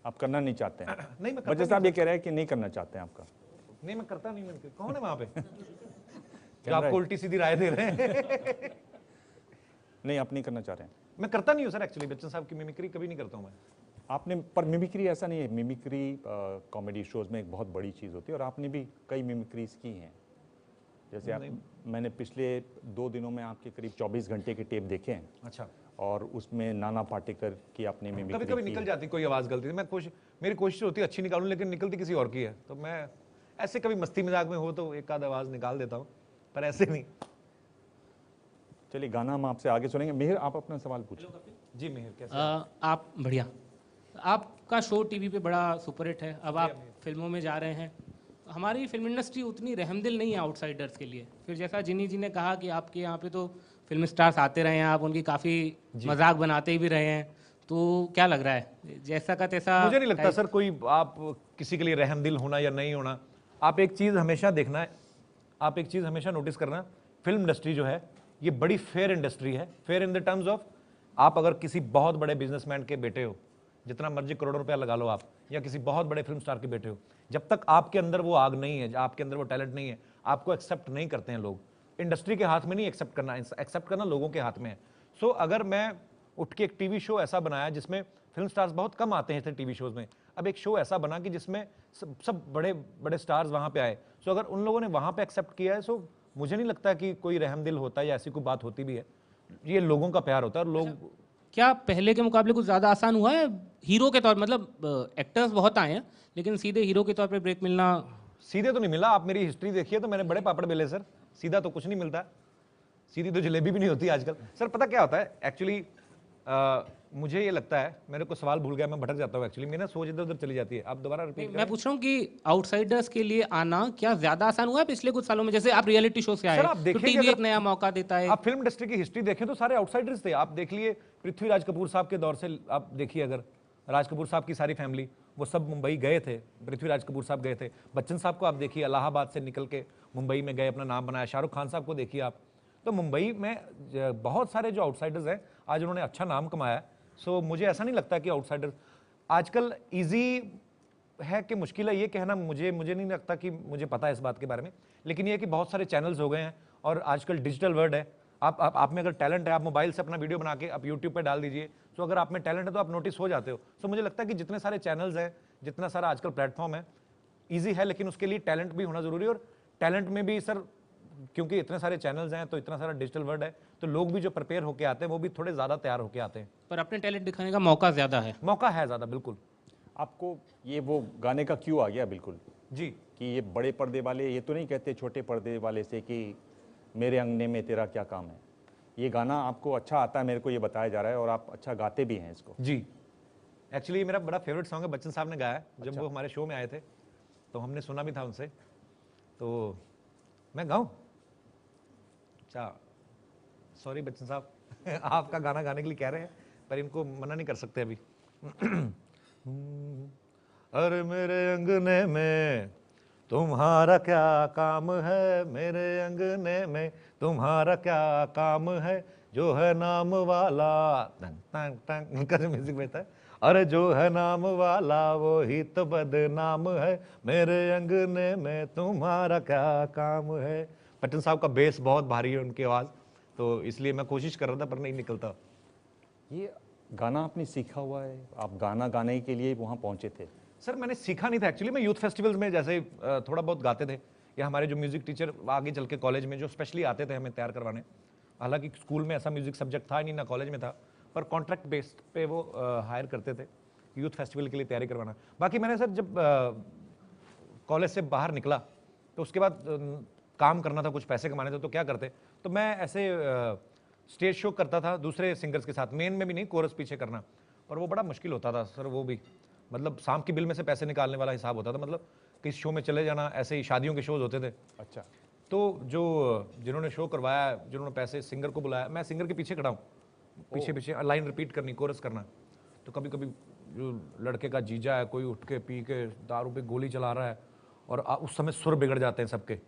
आप करना नहीं चाहते हैं? नहीं, मैं बच्चन साहब ये कह रहे हैं कि नहीं करना चाहते हैं आपका। नहीं, मैं करता नहीं। मैं कौन है वहां पे जो आपको उल्टी सीधी राय दे रहे हैं? नहीं, आप नहीं करना चाह रहे हैं? मैं करता नहीं हूँ सर एक्चुअली, बच्चन साहब की मिमिक्री कभी नहीं करता हूँ मैं। आपने, पर मिमिक्री ऐसा नहीं है, मिमिक्री कॉमेडी शोज में एक बहुत बड़ी चीज़ होती है और आपने भी कई मिमिक्रीज की हैं। जैसे आप, मैंने पिछले 2 दिनों में आपके करीब 24 घंटे के टेप देखे हैं। अच्छा। और उसमें नाना पाटेकर की आपने मिमिक्री कभी निकल जाती कोई आवाज़ गलती से, मेरी कोशिश होती है अच्छी निकालूं, लेकिन निकलती किसी और की है, तो मैं ऐसे कभी मस्ती मजाक में हो तो एक आध आवाज़ निकाल देता हूँ, पर ऐसे नहीं। चलिए, गाना हम आपसे आगे सुनेंगे। मिहिर, आप अपना सवाल पूछो। जी मिहिर, कैसे आप? बढ़िया। आपका शो टीवी पे बड़ा सुपरहिट है, अब आप फिल्मों में जा रहे हैं। हमारी फिल्म इंडस्ट्री उतनी रहमदिल नहीं है आउटसाइडर्स के लिए। फिर जैसा जिनी जी ने कहा कि आपके यहाँ पे तो फिल्म स्टार्स आते रहे हैं, आप उनकी काफ़ी मजाक बनाते भी रहे हैं, तो क्या लग रहा है जैसा का तैसा? मुझे नहीं लगता सर कोई आप किसी के लिए रहमदिल होना या नहीं होना। आप एक चीज़ हमेशा देखना है, आप एक चीज़ हमेशा नोटिस करना, फिल्म इंडस्ट्री जो है ये बड़ी फेयर इंडस्ट्री है। Fair in the terms of, आप अगर किसी बहुत बड़े बिजनेसमैन के बेटे हो, जितना मर्जी करोड़ों रुपया लगा लो आप, या किसी बहुत बड़े फिल्म स्टार के बेटे हो, जब तक आपके अंदर वो आग नहीं है, आपके अंदर वो टैलेंट नहीं है, आपको एक्सेप्ट नहीं करते हैं लोग। इंडस्ट्री के हाथ में नहीं एक्सेप्ट करना लोगों के हाथ में है। सो अगर मैं उठ के एक टीवी शो ऐसा बनाया जिसमें फिल्म स्टार्स बहुत कम आते हैं टीवी शोज में, अब एक शो ऐसा बना कि जिसमें सब बड़े बड़े स्टार्स वहां पे आए, सो अगर उन लोगों ने वहां पे एक्सेप्ट किया है, सो मुझे नहीं लगता कि कोई रहमदिल होता है या ऐसी कोई बात होती भी है। ये लोगों का प्यार होता है और लोग। क्या पहले के मुकाबले कुछ ज़्यादा आसान हुआ है हीरो के तौर, मतलब एक्टर्स बहुत आए हैं लेकिन सीधे हीरो के तौर पे ब्रेक मिलना? सीधे तो नहीं मिला। आप मेरी हिस्ट्री देखिए तो मैंने बड़े पापड़ बेले सर, सीधा तो कुछ नहीं मिलता। सीधी तो जलेबी भी नहीं होती आजकल सर। पता क्या होता है एक्चुअली, मुझे ये लगता है, मेरे को सवाल भूल गया, मैं भटक जाता हूँ एक्चुअली, मेरी सोच इधर उधर चली जाती है। आप दोबारा रिपीट। मैं पूछ रहा हूँ कि आउटसाइडर्स के लिए आना क्या ज्यादा आसान हुआ है पिछले कुछ सालों में? जैसे आप रियलिटी शो से आए तो टीवी एक नया मौका देता है। आप फिल्म इंडस्ट्री की हिस्ट्री देखें तो सारे आउटसाइडर्स थे। आप देख लिए पृथ्वीराज कपूर साहब के दौर से, आप देखिए अगर राज कपूर साहब की सारी फैमिली वो सब मुंबई गए थे, पृथ्वीराज कपूर साहब गए थे। बच्चन साहब को आप देखिए इलाहाबाद से निकल के मुंबई में गए, अपना नाम बनाया। शाहरुख खान साहब को देखिए आप, तो मुंबई में बहुत सारे जो आउटसाइडर्स हैं आज उन्होंने अच्छा नाम कमाया। सो मुझे ऐसा नहीं लगता कि आउटसाइडर्स आजकल इजी है कि मुश्किल है ये कहना। मुझे नहीं लगता कि मुझे पता है इस बात के बारे में, लेकिन ये कि बहुत सारे चैनल्स हो गए हैं और आजकल डिजिटल वर्ल्ड है। आप में अगर टैलेंट है, आप मोबाइल से अपना वीडियो बना के आप यूट्यूब पे डाल दीजिए। सो अगर आप में टैलेंट है तो आप नोटिस हो जाते हो। सो मुझे लगता है कि जितने सारे चैनल्स हैं, जितना सारा आजकल प्लेटफॉर्म है, ईजी है, लेकिन उसके लिए टैलेंट भी होना जरूरी है। और टैलेंट में भी सर, क्योंकि इतने सारे चैनल्स हैं तो इतना सारा डिजिटल वर्ल्ड है, तो लोग भी जो प्रिपेयर होके आते हैं वो भी थोड़े ज़्यादा तैयार होके आते हैं। पर अपने टैलेंट दिखाने का मौका ज़्यादा है। मौका है ज़्यादा, बिल्कुल। आपको ये वो गाने का क्यों आ गया? बिल्कुल जी, कि ये बड़े पर्दे वाले, ये तो नहीं कहते छोटे पर्दे वाले से कि मेरे अंगने में तेरा क्या काम है। ये गाना आपको अच्छा आता है, मेरे को ये बताया जा रहा है, और आप अच्छा गाते भी हैं इसको। जी, एक्चुअली मेरा बड़ा फेवरेट सॉन्ग है, बच्चन साहब ने गाया। जब वो हमारे शो में आए थे तो हमने सुना भी था उनसे, तो मैं गाऊं? अच्छा, सॉरी बच्चन साहब आपका गाना गाने के लिए कह रहे हैं, पर इनको मना नहीं कर सकते अभी। अरे मेरे अंगने में तुम्हारा क्या काम है, मेरे अंगने में तुम्हारा क्या काम है, जो है नाम वाला टंग टंग टंग, उनका जो म्यूजिक बजता है, अरे जो है नाम वाला वो ही तो बदनाम है, मेरे अंगने में तुम्हारा क्या काम है। बच्चन साहब का बेस बहुत भारी है, उनकी आवाज़, तो इसलिए मैं कोशिश कर रहा था पर नहीं निकलता। ये गाना आपने सीखा हुआ है? आप गाना गाने के लिए वहाँ पहुँचे थे? सर मैंने सीखा नहीं था एक्चुअली, मैं यूथ फेस्टिवल्स में जैसे थोड़ा बहुत गाते थे, या हमारे जो म्यूजिक टीचर आगे चल के कॉलेज में जो स्पेशली आते थे हमें तैयार करवाने, हालांकि स्कूल में ऐसा म्यूजिक सब्जेक्ट था नहीं, ना कॉलेज में था, पर कॉन्ट्रैक्ट बेस्ड पे वो हायर करते थे यूथ फेस्टिवल के लिए तैयारी करवाना। बाकी मैंने सर जब कॉलेज से बाहर निकला तो उसके बाद काम करना था, कुछ पैसे कमाने थे, तो क्या करते, तो मैं ऐसे स्टेज शो करता था दूसरे सिंगर्स के साथ, मेन में भी नहीं, कोरस पीछे करना, पर वो बड़ा मुश्किल होता था सर। वो भी मतलब सांप की बिल में से पैसे निकालने वाला हिसाब होता था। मतलब किस शो में चले जाना, ऐसे ही शादियों के शोज होते थे। अच्छा। तो जो जिन्होंने शो करवाया, जिन्होंने पैसे सिंगर को बुलाया, मैं सिंगर के पीछे खड़ा हूँ, पीछे पीछे लाइन रिपीट करनी, कोरस करना। तो कभी कभी जो लड़के का जीजा है, कोई उठ के पी के दारू पे गोली चला रहा है, और उस समय सुर बिगड़ जाते हैं सबके।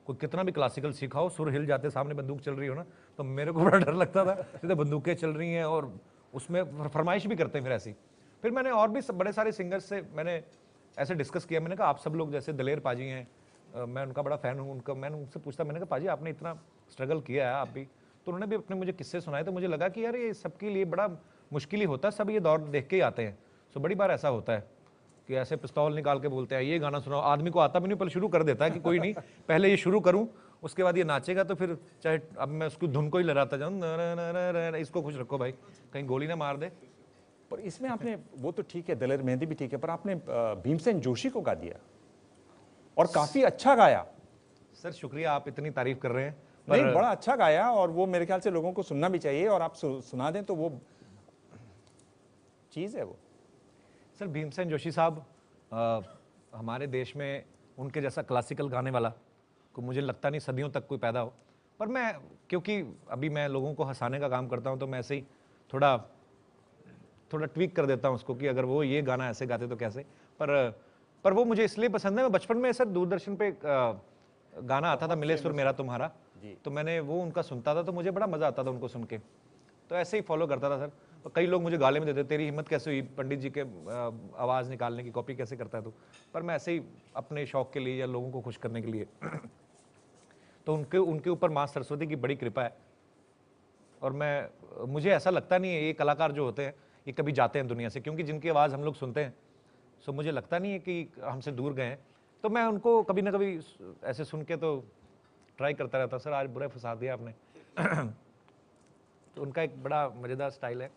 कोई कितना भी क्लासिकल सीखा हो, सुर हिल जाते, सामने बंदूक चल रही हो ना, तो मेरे को बड़ा डर लगता था। सीधे बंदूकें चल रही हैं और उसमें फरमाइश भी करते हैं फिर ऐसी। फिर मैंने और भी बड़े सारे सिंगर्स से मैंने ऐसे डिस्कस किया। मैंने कहा आप सब लोग, जैसे दलेर पाजी हैं, मैं उनका बड़ा फ़ैन हूँ उनका। मैंने उनसे पूछता, मैंने कहा पाजी आपने इतना स्ट्रगल किया है आप भी, तो उन्होंने भी अपने मुझे किस्से सुनाए। तो मुझे लगा कि यार ये सबके लिए बड़ा मुश्किल ही होता है, सब ये दौर देख के ही आते हैं। सो बड़ी बार ऐसा होता है कि ऐसे पिस्तौल निकाल के बोलते हैं ये गाना सुनाओ, आदमी को आता भी नहीं, पर शुरू कर देता है कि कोई नहीं पहले ये शुरू करूँ, उसके बाद ये नाचेगा। तो फिर चाहे अब मैं उसको धुन को ही लहराता जाऊँ, इसको खुश रखो भाई, कहीं गोली ना मार दे। पर इसमें आपने, वो तो ठीक है, दलेर मेहंदी भी ठीक है, पर आपने भीमसेन जोशी को गा दिया और काफी अच्छा गाया। सर शुक्रिया, आप इतनी तारीफ कर रहे हैं। नहीं, बड़ा अच्छा गाया, और वो मेरे ख्याल से लोगों को सुनना भी चाहिए, और आप सुना दें तो वो चीज़ है वो। सर भीमसेन जोशी साहब हमारे देश में उनके जैसा क्लासिकल गाने वाला को मुझे लगता नहीं सदियों तक कोई पैदा हो। पर मैं, क्योंकि अभी मैं लोगों को हंसाने का काम करता हूं, तो मैं ऐसे ही थोड़ा ट्वीक कर देता हूं उसको कि अगर वो ये गाना ऐसे गाते तो कैसे। पर वो मुझे इसलिए पसंद है, मैं बचपन में सर दूरदर्शन पे गाना आता था, मिले सुर मेरा तुम्हारा, तो मैंने वो उनका सुनता था, तो मुझे बड़ा मजा आता था उनको सुन के, तो ऐसे ही फॉलो करता था सर। कई लोग मुझे गाले में देते, तेरी हिम्मत कैसे हुई पंडित जी के आवाज़ निकालने की, कॉपी कैसे करता है तू। पर मैं ऐसे ही अपने शौक के लिए या लोगों को खुश करने के लिए तो उनके ऊपर माँ सरस्वती की बड़ी कृपा है। और मुझे ऐसा लगता नहीं है ये कलाकार जो होते हैं ये कभी जाते हैं दुनिया से, क्योंकि जिनकी आवाज़ हम लोग सुनते हैं, सो मुझे लगता नहीं है कि हमसे दूर गए हैं। तो मैं उनको कभी ना कभी ऐसे सुन के तो ट्राई करता रहता। सर आज बुरा फंसा दिया आपने तो उनका एक बड़ा मज़ेदार स्टाइल है।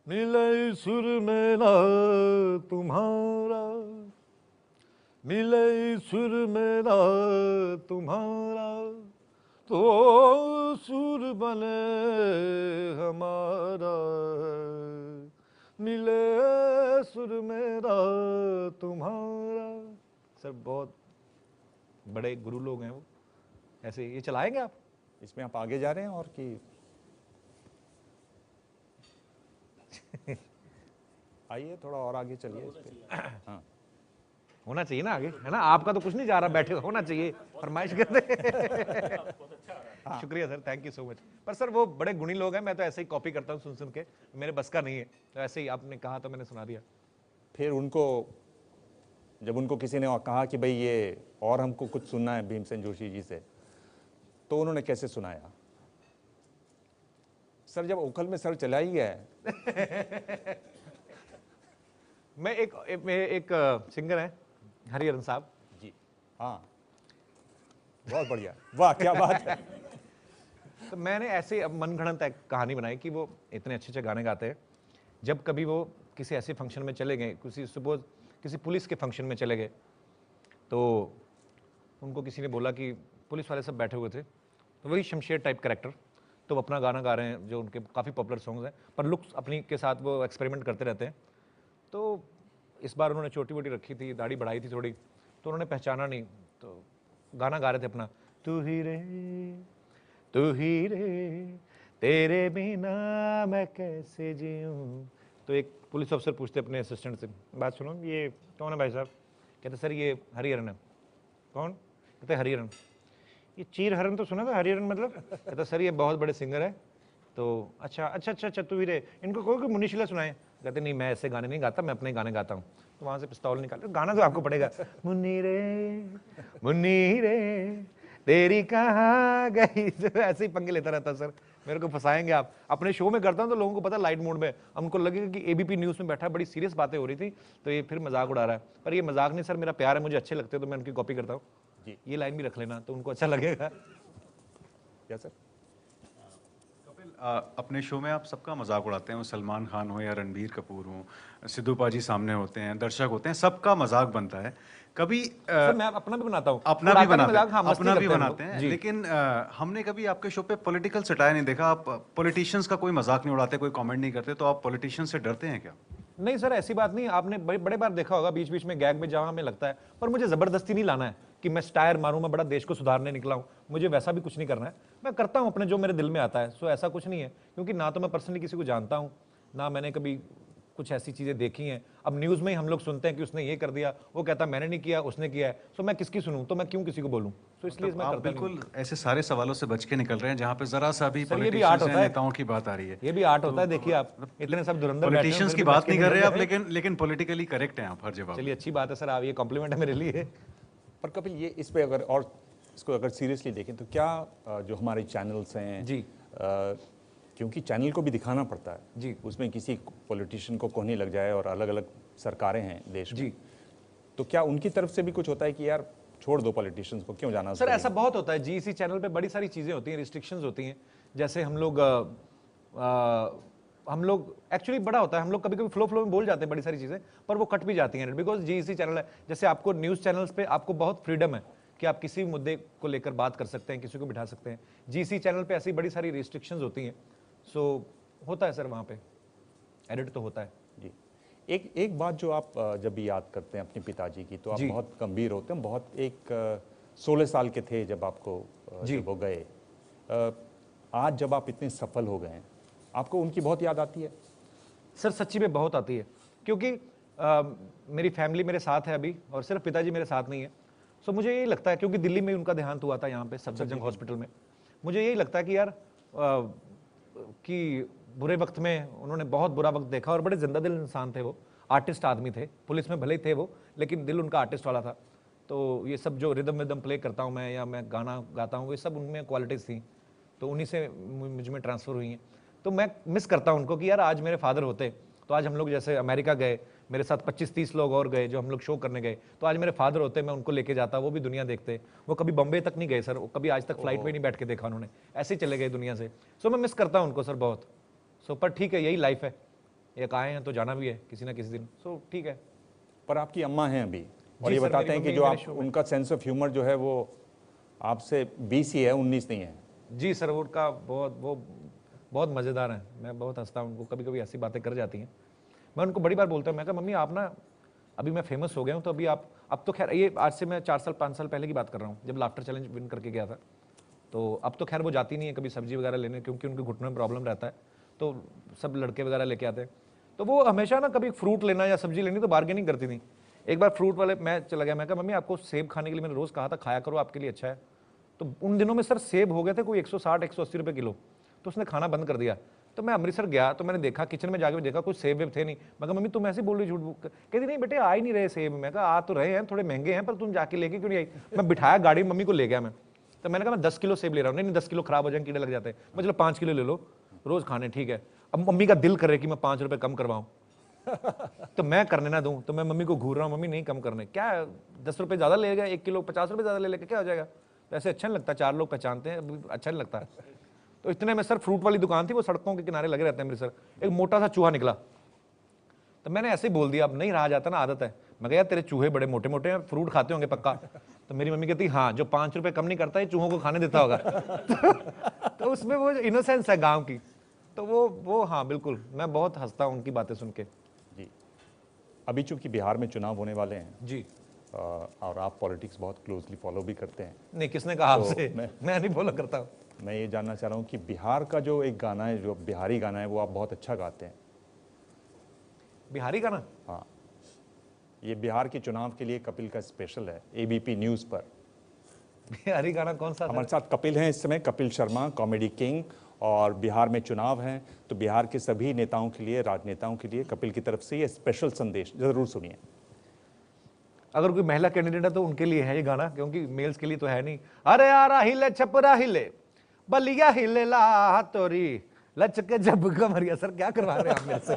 मिले सुर मेरा तुम्हारा, मिले सुर मेरा तुम्हारा, तो सुर बने हमारा, मिले सुर मेरा तुम्हारा। सर बहुत बड़े गुरु लोग हैं वो। ऐसे ये चलाएंगे आप? इसमें आप आगे जा रहे हैं और कि आइए थोड़ा और आगे चलिए इस पे। हाँ होना चाहिए ना आगे, है ना? आपका तो कुछ नहीं जा रहा, बैठे होना चाहिए, फरमाइश करते। शुक्रिया sir, thank you so much. पर सर वो बड़े गुणी लोग हैं, मैं तो ऐसे ही कॉपी करता हूँ सुन के, मेरे बस का नहीं है, तो ऐसे ही आपने कहा तो मैंने सुना दिया। फिर उनको, जब उनको किसी ने कहा कि भाई ये और हमको कुछ सुनना है भीमसेन जोशी जी से, तो उन्होंने कैसे सुनाया? सर जब उखल में सर चला ही है। मैं एक सिंगर है हरिहरन साहब जी, हाँ बहुत बढ़िया, वाह क्या बात है। तो मैंने ऐसे अब मनगढ़ंत एक कहानी बनाई कि वो इतने अच्छे अच्छे गाने गाते हैं। जब कभी वो किसी ऐसे फंक्शन में चले गए, किसी पुलिस के फंक्शन में चले गए, तो उनको किसी ने बोला कि पुलिस वाले सब बैठे हुए थे, तो वही शमशेर टाइप कैरेक्टर, तो वो अपना गाना गा रहे हैं जो उनके काफ़ी पॉपुलर सॉन्ग्स हैं, पर लुक्स अपनी के साथ वो एक्सपेरिमेंट करते रहते हैं। तो इस बार उन्होंने छोटी वोटी रखी थी, दाढ़ी बढ़ाई थी थोड़ी, तो उन्होंने पहचाना नहीं, तो गाना गा रहे थे अपना, तू ही रे तेरे बिना मैं कैसे जीऊँ। तो एक पुलिस अफसर पूछते अपने असिस्टेंट से, बात सुनो ये कौन है भाई साहब? कहते सर ये हरिहरन है। कौन? कहते हरिहरन। ये चीर हरन तो सुना था, हरिहरन मतलब? कहता सर ये बहुत बड़े सिंगर है। तो अच्छा तू ही रे, इनको कोई मुनीशिला सुनाए? कहते नहीं मैं ऐसे गाने नहीं गाता, मैं अपने गाने गाता हूँ। तो वहाँ से पिस्तौल निकाल, गाना तो आपको पड़ेगा, मुन्नी रे तेरी कहाँ गई। ऐसे ही पंगे लेता रहता सर, मेरे को फंसाएंगे आप। अपने शो में करता हूँ तो लोगों को पता लाइट मूड में, हमको लगेगा कि एबीपी न्यूज़ में बैठा, बड़ी सीरियस बातें हो रही थी, तो ये फिर मजाक उड़ा रहा है। पर ये मजाक नहीं सर, मेरा प्यार है, मुझे अच्छे लगते हैं तो मैं उनकी कॉपी करता हूँ। ये लाइन भी रख लेना तो उनको अच्छा लगेगा। क्या सर? अपने शो में आप सबका मजाक उड़ाते हैं, वो सलमान खान हो या रणबीर कपूर हो, सिद्धू पाजी सामने होते हैं, दर्शक होते हैं, सबका मजाक बनता है। कभी सर मैं अपना भी बनाता हूँ, अपना भी बनाते हैं, हाँ, अपना भी बनाते हैं, हैं, लेकिन हमने कभी आपके शो पे पॉलिटिकल सटायर नहीं देखा। आप पॉलिटिशियंस का कोई मजाक नहीं उड़ाते, कोई कमेंट नहीं करते, तो आप पॉलिटिशियंस से डरते हैं क्या? नहीं सर, ऐसी बात नहीं। आपने बड़े बार देखा होगा बीच बीच में गैग में जहां हमें लगता है, पर मुझे जबरदस्ती नहीं लाना है कि मैं स्टायर मारूं, मैं बड़ा देश को सुधारने निकला हूं, मुझे वैसा भी कुछ नहीं करना है। मैं करता हूं अपने जो मेरे दिल में आता है। सो ऐसा कुछ नहीं है, क्योंकि ना तो मैं पर्सनली किसी को जानता हूं, ना मैंने कभी कुछ ऐसी चीजें देखी हैं। अब न्यूज में ही हम लोग सुनते हैं कि उसने ये कर दिया, वो कहता मैंने नहीं किया, उसने किया है। सो मैं किसकी सुनूं, तो मैं क्यों किसी को बोलूं? तो इसलिए मैं करता बिल्कुल ऐसे सारे सवालों से बच के निकल रहे हैं जहां पे जरा सा भी नेताओं की बात आ रही है। ये भी आर्ट होता है। देखिए आप इतने सब धुरंधर पॉलिटिशियंस की बात नहीं कर रहे आप, लेकिन पॉलिटिकली करेक्ट हैं आप हर जवाब। चलिए अच्छी बात है सर, आप ये कॉम्प्लीमेंट है मेरे लिए। पर कपिल, ये इस पे अगर और इसको अगर सीरियसली देखें तो क्या जो हमारे चैनल्स हैं जी, क्योंकि चैनल को भी दिखाना पड़ता है जी, उसमें किसी पॉलिटिशियन को कोहनी लग जाए और अलग अलग सरकारें हैं देश में, तो क्या उनकी तरफ से भी कुछ होता है कि यार छोड़ दो पॉलिटिशियंस को, क्यों जाना? सर ऐसा बहुत होता है जी, इसी चैनल पे बड़ी सारी चीज़ें होती हैं, रिस्ट्रिक्शंस होती हैं। जैसे हम लोग एक्चुअली बड़ा होता है, हम लोग कभी कभी फ्लो में बोल जाते हैं बड़ी सारी चीज़ें, पर वो कट भी जाती हैं बिकॉज जी इसी चैनल है। जैसे आपको न्यूज़ चैनल्स पे आपको बहुत फ्रीडम है कि आप किसी भी मुद्दे को लेकर बात कर सकते हैं, किसी को बिठा सकते हैं। जीसी चैनल पे ऐसी बड़ी सारी रिस्ट्रिक्शंस होती हैं। सो होता है सर, वहाँ पे एडिट तो होता है जी। एक बात जो आप जब भी याद करते हैं अपने पिताजी की, तो आप बहुत गंभीर होते हैं। बहुत 16 साल के थे जब आपको जब वो गए। आज जब आप इतने सफल हो गए हैं, आपको उनकी बहुत याद आती है? सर सच्ची में बहुत आती है, क्योंकि मेरी फैमिली मेरे साथ है अभी, और सिर्फ पिताजी मेरे साथ नहीं है। सो मुझे यही लगता है, क्योंकि दिल्ली में उनका देहांत हुआ था यहाँ पे सफदरजंग हॉस्पिटल में, मुझे यही लगता है कि यार कि बुरे वक्त में उन्होंने बहुत बुरा वक्त देखा, और बड़े जिंदा दिल इंसान थे वो, आर्टिस्ट आदमी थे। पुलिस में भले ही थे वो, लेकिन दिल उनका आर्टिस्ट वाला था। तो ये सब जो रिदम विदम प्ले करता हूँ मैं, या मैं गाना गाता हूँ, ये सब उनमें क्वालिटीज़ थी, तो उन्हीं से मुझ में ट्रांसफ़र हुई हैं। तो मैं मिस करता हूँ उनको कि यार आज मेरे फादर होते तो आज हम लोग जैसे अमेरिका गए, मेरे साथ 25-30 लोग और गए जो हम लोग शो करने गए, तो आज मेरे फादर होते, मैं उनको लेके जाता, वो भी दुनिया देखते। वो कभी बॉम्बे तक नहीं गए सर, वो कभी आज तक फ्लाइट में नहीं बैठ के देखा उन्होंने, ऐसे ही चले गए दुनिया से। सो मैं मिस करता हूँ उनको सर बहुत। सो पर ठीक है, यही लाइफ है, एक आए हैं तो जाना भी है किसी ना किसी दिन। सो ठीक है। पर आपकी अम्मा हैं अभी, और ये बताते हैं कि जो आप उनका सेंस ऑफ ह्यूमर जो है वो आपसे 20 ही है, 19 नहीं है। जी सर, उनका बहुत मज़ेदार है। मैं बहुत हंसता हूँ उनको, कभी कभी ऐसी बातें कर जाती हैं। मैं उनको बड़ी बार बोलता हूँ, मैं कहा मम्मी आप ना, अभी मैं फेमस हो गया हूँ, तो अभी आप, अब तो खैर ये आज से मैं 4-5 साल पहले की बात कर रहा हूँ, जब लाफ्टर चैलेंज विन करके गया था। तो अब तो खैर वो जाती नहीं है कभी सब्जी वगैरह लेने, क्योंकि उनके घुटनों में प्रॉब्लम रहता है, तो सब लड़के वगैरह लेके आते हैं। तो वो हमेशा ना कभी फ्रूट लेना या सब्जी लेनी तो बार्गेनिंग करती थी। एक बार फ्रूट वाले मैं चला गया, मैं कहा मम्मी आपको सेब खाने के लिए मैंने रोज़ कहा था, खाया करो, आपके लिए अच्छा है। तो उन दिनों में सर सेब हो गए थे कोई 160-180 रुपये किलो, तो उसने खाना बंद कर दिया। तो मैं अमृतसर गया, तो मैंने देखा, किचन में जाके देखा कुछ सेब वेब थे नहीं। मैं कहा मम्मी तुम ऐसे बोल रही झूठ, कहती नहीं बेटे आ ही नहीं रहे सेब। मैं कहा आ तो रहे हैं, थोड़े महंगे हैं, पर तुम जाके लेके क्यों नहीं आई? मैं बिठाया गाड़ी में, मम्मी को ले गया मैं। तो मैंने कहा मैं 10 किलो सेब ले रहा हूँ। नहीं 10 किलो खराब हो जाएंगे, कीड़े लग जाते हैं। मैं चलो 5 किलो ले लो, रोज़ खाने, ठीक है। अब मम्मी का दिल करे कि मैं 5 रुपये कम करवाऊँ, तो मैं करने ना दूँ, तो मैं मम्मी को घूर रहा हूँ, मम्मी नहीं कम करने, क्या 10 रुपये ज़्यादा ले गया, 1 किलो 50 रुपये ज़्यादा ले लेके क्या हो जाएगा? ऐसे अच्छा नहीं लगता, 4 लोग पहचानते हैं, अच्छा नहीं लगता। तो इतने में सर फ्रूट वाली दुकान थी, वो सड़कों के किनारे लगे रहते हैं अमृतसर। एक मोटा सा चूहा निकला, तो मैंने ऐसे ही बोल दिया, अब नहीं रहा जाता ना, आदत है। मैं कहा यार तेरे चूहे बड़े मोटे मोटे हैं, फ्रूट खाते होंगे पक्का। तो मेरी मम्मी कहती हाँ, जो 5 रुपये कम नहीं करता है चूहों को खाने देता होगा। तो उसमें वो इनोसेंस है गाँव की, तो वो हाँ बिल्कुल, मैं बहुत हंसता हूँ उनकी बातें सुन के। जी, अभी चूंकि बिहार में चुनाव होने वाले हैं जी, और आप पॉलिटिक्स बहुत क्लोजली फॉलो भी करते हैं। नहीं, किसने कहा आपसे? मैं नहीं फॉलो करता हूँ। मैं ये जानना चाह रहा हूँ कि बिहार का जो एक गाना है, जो बिहारी गाना है, वो आप बहुत अच्छा गाते हैं। बिहारी गाना? हाँ, ये बिहार के चुनाव के लिए कपिल का स्पेशल है, एबीपी न्यूज़ पर। बिहारी गाना कौन सा? हमारे साथ कपिल हैं इस समय, कपिल शर्मा, कॉमेडी किंग, और बिहार में चुनाव हैं, तो बिहार के सभी नेताओं के लिए, राजनेताओं के लिए कपिल की तरफ से ये स्पेशल संदेश जरूर सुनिए। अगर कोई महिला कैंडिडेट है तो उनके लिए है ये गाना, क्योंकि मेल्स के लिए तो है नहीं। अरे यारा हिले छपरा हिले, बलिया हिले ला तोरी, लचके जब कमरिया। सर क्या करवा रहे हैं आप मेरे से?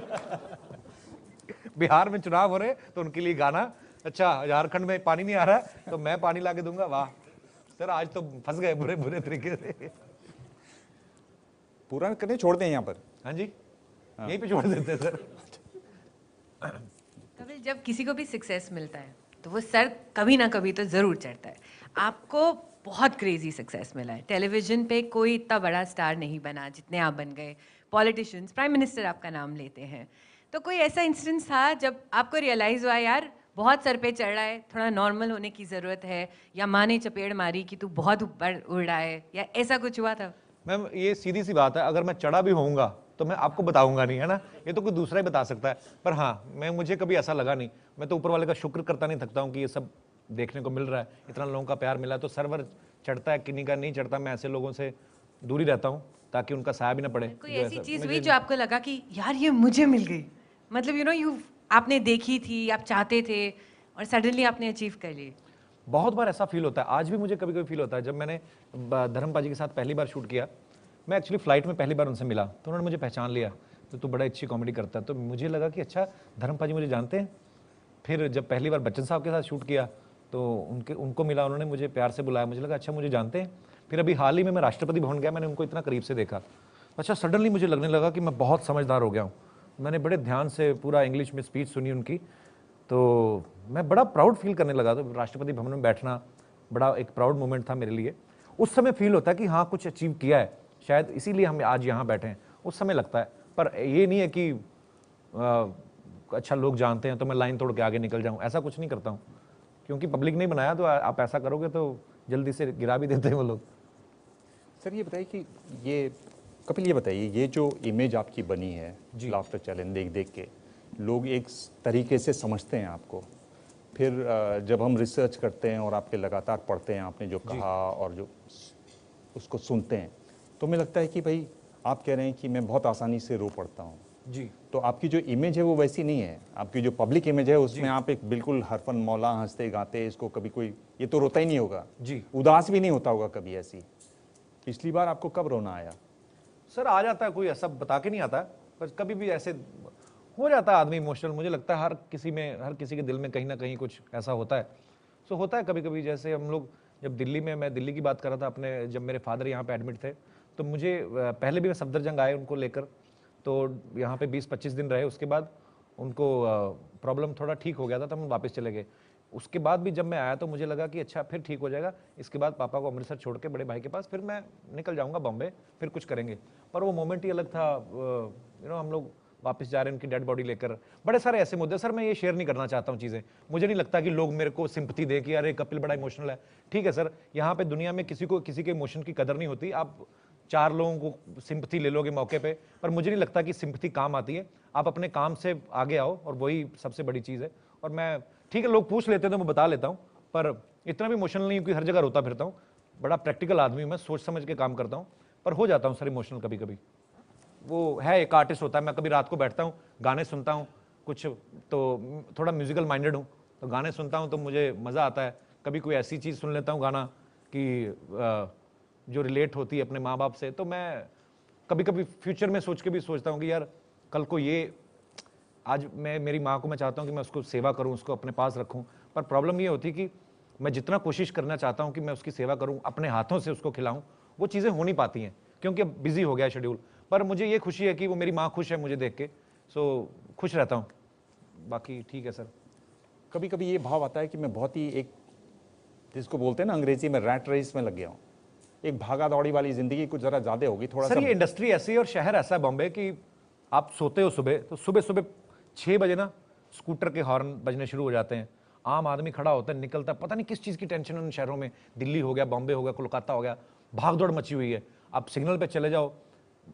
बिहार में चुनाव हो रहे तो उनके लिए गाना। अच्छा, झारखंड में पानी नहीं आ रहा है तो मैं पानी ला के दूंगा। वाह सर, आज तो फंस गए बुरे बुरे तरीके से। पूरा करने छोड़ दें यहाँ पर। हाँ जी, यहीं पे छोड़ देते हैं सर। कपिल, जब किसी को भी सक्सेस मिलता है तो वो सर कभी ना कभी तो ज़रूर चढ़ता है। आपको बहुत क्रेजी सक्सेस मिला है, टेलीविज़न पे कोई इतना बड़ा स्टार नहीं बना जितने आप बन गए, पॉलिटिशियंस, प्राइम मिनिस्टर आपका नाम लेते हैं। तो कोई ऐसा इंसिडेंस था जब आपको रियलाइज़ हुआ यार बहुत सर पे चढ़ रहा है, थोड़ा नॉर्मल होने की ज़रूरत है, या माँ ने चपेड़ मारी कि तू बहुत ऊपर उड़ रहा है, या ऐसा कुछ हुआ था? मैम ये सीधी सी बात है, अगर मैं चढ़ा भी होऊंगा तो मैं आपको बताऊंगा नहीं, है ना, ये तो कोई दूसरा ही बता सकता है। पर हाँ, मुझे कभी ऐसा लगा नहीं। मैं तो ऊपर वाले का शुक्र करता नहीं थकता हूँ कि ये सब देखने को मिल रहा है, इतना लोगों का प्यार मिला है। तो सर्वर चढ़ता है किन्हीं का नहीं चढ़ता, मैं ऐसे लोगों से दूर ही रहता हूँ ताकि उनका साया भी ना पड़े। कोई ऐसी चीज़ हुई जो आपको लगा कि यार ये मुझे मिल गई, मतलब आपने देखी थी, आप चाहते थे और सडनली आपने अचीव कर ली? बहुत बार ऐसा फील होता है, आज भी मुझे कभी कभी फील होता है। जब मैंने धर्मपा जी के साथ पहली बार शूट किया, मैं एक्चुअली फ्लाइट में पहली बार उनसे मिला तो उन्होंने मुझे पहचान लिया, तो तू बड़ा अच्छी कॉमेडी करता है। तो मुझे लगा कि अच्छा धर्मपा जी मुझे जानते हैं। फिर जब पहली बार बच्चन साहब के साथ शूट किया तो उनको मिला, उन्होंने मुझे प्यार से बुलाया, मुझे लगा अच्छा मुझे जानते हैं। फिर अभी हाल ही में मैं राष्ट्रपति भवन गया, मैंने उनको इतना करीब से देखा, अच्छा सडनली मुझे लगने लगा कि मैं बहुत समझदार हो गया हूँ। मैंने बड़े ध्यान से पूरा इंग्लिश में स्पीच सुनी उनकी, तो मैं बड़ा प्राउड फील करने लगा। तो राष्ट्रपति भवन में बैठना बड़ा एक प्राउड मोमेंट था मेरे लिए। उस समय फील होता है कि हाँ कुछ अचीव किया है, शायद इसीलिए हम आज यहाँ बैठे हैं, उस समय लगता है। पर ये नहीं है कि अच्छा लोग जानते हैं तो मैं लाइन तोड़ के आगे निकल जाऊँ, ऐसा कुछ नहीं करता हूँ, क्योंकि पब्लिक नहीं बनाया तो आप ऐसा करोगे तो जल्दी से गिरा भी देते हैं वो लोग। सर ये बताइए कि ये कपिल, ये बताइए ये जो इमेज आपकी बनी है लाफ्टर चैलेंज देख देख के, लोग एक तरीके से समझते हैं आपको, फिर जब हम रिसर्च करते हैं और आपके लगातार पढ़ते हैं आपने जो कहा और जो उसको सुनते हैं, तो हमें लगता है कि भाई आप कह रहे हैं कि मैं बहुत आसानी से रो पड़ता हूँ जी। तो आपकी जो इमेज है वो वैसी नहीं है। आपकी जो पब्लिक इमेज है उसमें आप एक बिल्कुल हरफन मौला हंसते गाते, इसको कभी कोई ये तो रोता ही नहीं होगा जी, उदास भी नहीं होता होगा कभी। ऐसी पिछली बार आपको कब रोना आया? सर आ जाता है, कोई ऐसा बता के नहीं आता, पर कभी भी ऐसे हो जाता है आदमी इमोशनल। मुझे लगता है हर किसी के दिल में कहीं ना कहीं कुछ ऐसा होता है। सो होता है कभी कभी। जैसे हम लोग जब दिल्ली में, मैं दिल्ली की बात कर रहा था अपने, जब मेरे फादर यहाँ पे एडमिट थे तो मुझे पहले भी मैं सफदरजंग आए उनको लेकर, तो यहाँ पे 20-25 दिन रहे। उसके बाद उनको प्रॉब्लम थोड़ा ठीक हो गया था, तब हम वापस चले गए। उसके बाद भी जब मैं आया तो मुझे लगा कि अच्छा फिर ठीक हो जाएगा, इसके बाद पापा को अमृतसर छोड़ के बड़े भाई के पास फिर मैं निकल जाऊँगा बॉम्बे, फिर कुछ करेंगे। पर वो मोमेंट ही अलग था। हम लोग वापस जा रहे हैं उनकी डेड बॉडी लेकर, बड़े सारे ऐसे मुद्दे। सर मैं ये शेयर नहीं करना चाहता हूँ चीज़ें, मुझे नहीं लगता कि लोग मेरे को सिंपैथी दें कि अरे कपिल बड़ा इमोशनल है। ठीक है सर, यहाँ पे दुनिया में किसी के इमोशन की कदर नहीं होती। आप 4 लोगों को सिंपैथी ले लोगे मौके पे, पर मुझे नहीं लगता कि सिंपैथी काम आती है। आप अपने काम से आगे आओ और वही सबसे बड़ी चीज़ है। और मैं ठीक है, लोग पूछ लेते हैं तो मैं बता लेता हूँ, पर इतना भी इमोशनल नहीं हूँ कि हर जगह रोता फिरता हूँ। बड़ा प्रैक्टिकल आदमी हूँ मैं, सोच समझ के काम करता हूँ, पर हो जाता हूँ सर इमोशनल कभी कभी। वो है, एक आर्टिस्ट होता है। मैं कभी रात को बैठता हूँ, गाने सुनता हूँ, कुछ तो थोड़ा म्यूजिकल माइंडेड हूँ, तो गाने सुनता हूँ तो मुझे मज़ा आता है। कभी कोई ऐसी चीज़ सुन लेता हूँ गाना कि जो रिलेट होती है अपने माँ बाप से, तो मैं कभी कभी फ्यूचर में सोच के भी सोचता हूँ कि यार कल को ये, आज मेरी माँ को मैं चाहता हूँ कि मैं उसको सेवा करूँ, उसको अपने पास रखूँ। पर प्रॉब्लम ये होती कि मैं जितना कोशिश करना चाहता हूँ कि मैं उसकी सेवा करूँ, अपने हाथों से उसको खिलाऊँ, वो चीज़ें हो नहीं पाती हैं क्योंकि अब बिजी हो गया है शेड्यूल। पर मुझे ये खुशी है कि वो मेरी माँ खुश है मुझे देख के, सो खुश रहता हूँ। बाकी ठीक है सर। कभी कभी ये भाव आता है कि मैं बहुत ही एक, जिसको बोलते हैं ना अंग्रेजी में, रैट रेस में लग गया हूँ। एक भागा दौड़ी वाली जिंदगी कुछ जरा ज्यादा होगी थोड़ा सर। ये इंडस्ट्री ऐसी है और शहर ऐसा है बॉम्बे कि आप सोते हो सुबह, तो सुबह सुबह 6 बजे ना स्कूटर के हॉर्न बजने शुरू हो जाते हैं। आम आदमी खड़ा होता है, निकलता है, पता नहीं किस चीज़ की टेंशन उन शहरों में, दिल्ली हो गया, बॉम्बे हो गया, कोलकाता हो गया, भाग दौड़ मची हुई है। आप सिग्नल पे चले जाओ,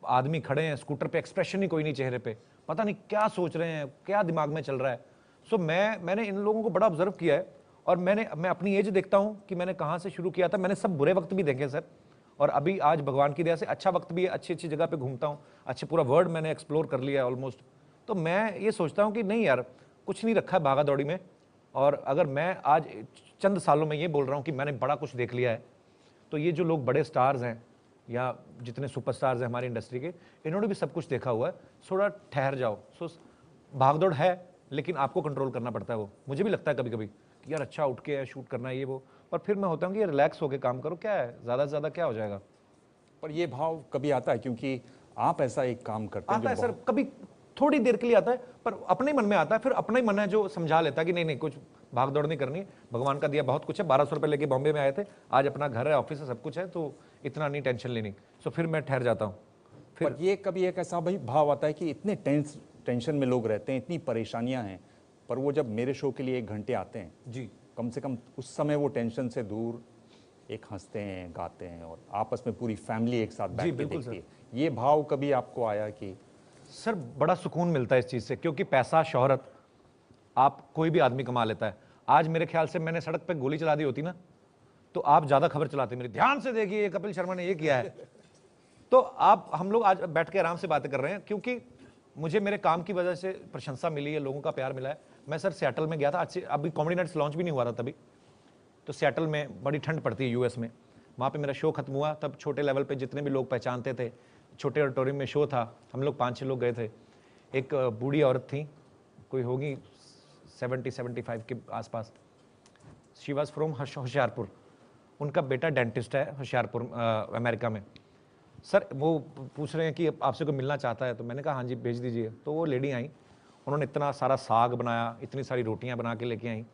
आदमी खड़े हैं स्कूटर पे, एक्सप्रेशन ही कोई नहीं चेहरे पे, पता नहीं क्या सोच रहे हैं, क्या दिमाग में चल रहा है। सो मैंने इन लोगों को बड़ा ऑब्जर्व किया है। और मैं अपनी एज देखता हूँ कि मैंने कहाँ से शुरू किया था। मैंने सब बुरे वक्त भी देखे सर, और अभी आज भगवान की दया से अच्छा वक्त भी है, अच्छी अच्छी जगह पे घूमता हूँ, अच्छे पूरा वर्ल्ड मैंने एक्सप्लोर कर लिया है ऑलमोस्ट। तो मैं ये सोचता हूँ कि नहीं यार, कुछ नहीं रखा है भागा दौड़ी में। और अगर मैं आज चंद सालों में ये बोल रहा हूँ कि मैंने बड़ा कुछ देख लिया है, तो ये जो लोग बड़े स्टार्स हैं या जितने सुपरस्टार्स हैं हमारी इंडस्ट्री के, इन्होंने भी सब कुछ देखा हुआ है। थोड़ा ठहर जाओ। सो भागदौड़ है, लेकिन आपको कंट्रोल करना पड़ता है। वो मुझे भी लगता है कभी कभी कि यार अच्छा उठ के शूट करना है ये वो, पर फिर मैं होता हूँ कि ये रिलैक्स होकर काम करो, क्या है ज़्यादा से ज़्यादा क्या हो जाएगा। पर ये भाव कभी आता है, क्योंकि आप ऐसा एक काम करते हैं आता है जो सर, कभी थोड़ी देर के लिए आता है, पर अपने ही मन में आता है, फिर अपना ही मन है जो समझा लेता है कि नहीं नहीं कुछ भाग दौड़ नहीं करनी है, भगवान का दिया बहुत कुछ है। 1200 रुपये लेके बॉम्बे में आए थे, आज अपना घर है, ऑफिस है, सब कुछ है, तो इतना नहीं टेंशन लेनी। सो फिर मैं ठहर जाता हूँ। पर ये कभी एक ऐसा भाई भाव आता है कि इतने टेंशन में लोग रहते हैं, इतनी परेशानियां हैं, पर वो जब मेरे शो के लिए 1 घंटे आते हैं जी, कम से कम उस समय वो टेंशन से दूर एक हंसते हैं, गाते हैं और आपस में पूरी फैमिली एक साथ बैठ के देखती है। ये भाव कभी आपको आया कि सर बड़ा सुकून मिलता है इस चीज़ से, क्योंकि पैसा शोहरत आप कोई भी आदमी कमा लेता है। आज मेरे ख्याल से मैंने सड़क पे गोली चला दी होती ना, तो आप ज़्यादा खबर चलाते। मेरी ध्यान से देखिए कपिल शर्मा ने ये किया है, तो आप हम लोग आज बैठ के आराम से बातें कर रहे हैं, क्योंकि मुझे मेरे काम की वजह से प्रशंसा मिली है, लोगों का प्यार मिला है। मैं सर सियाटल में गया था, आज से अभी कॉमेडी नाइट्स लॉन्च भी नहीं हुआ था तभी, तो सियाटल में बड़ी ठंड पड़ती है यूएस में, वहाँ पे मेरा शो खत्म हुआ। तब छोटे लेवल पे जितने भी लोग पहचानते थे, छोटे ऑडिटोरियम में शो था, हम लोग 5-6 लोग गए थे। एक बूढ़ी औरत थी, कोई होगी 70-75 के आसपास, शी वॉज फ्रॉम होशियारपुर, उनका बेटा डेंटिस्ट है होशियारपुर अमेरिका में। सर वो पूछ रहे हैं कि आपसे कोई मिलना चाहता है, तो मैंने कहा हाँ जी भेज दीजिए। तो वो लेडी आई, उन्होंने इतना सारा साग बनाया, इतनी सारी रोटियां बना के लेके आई।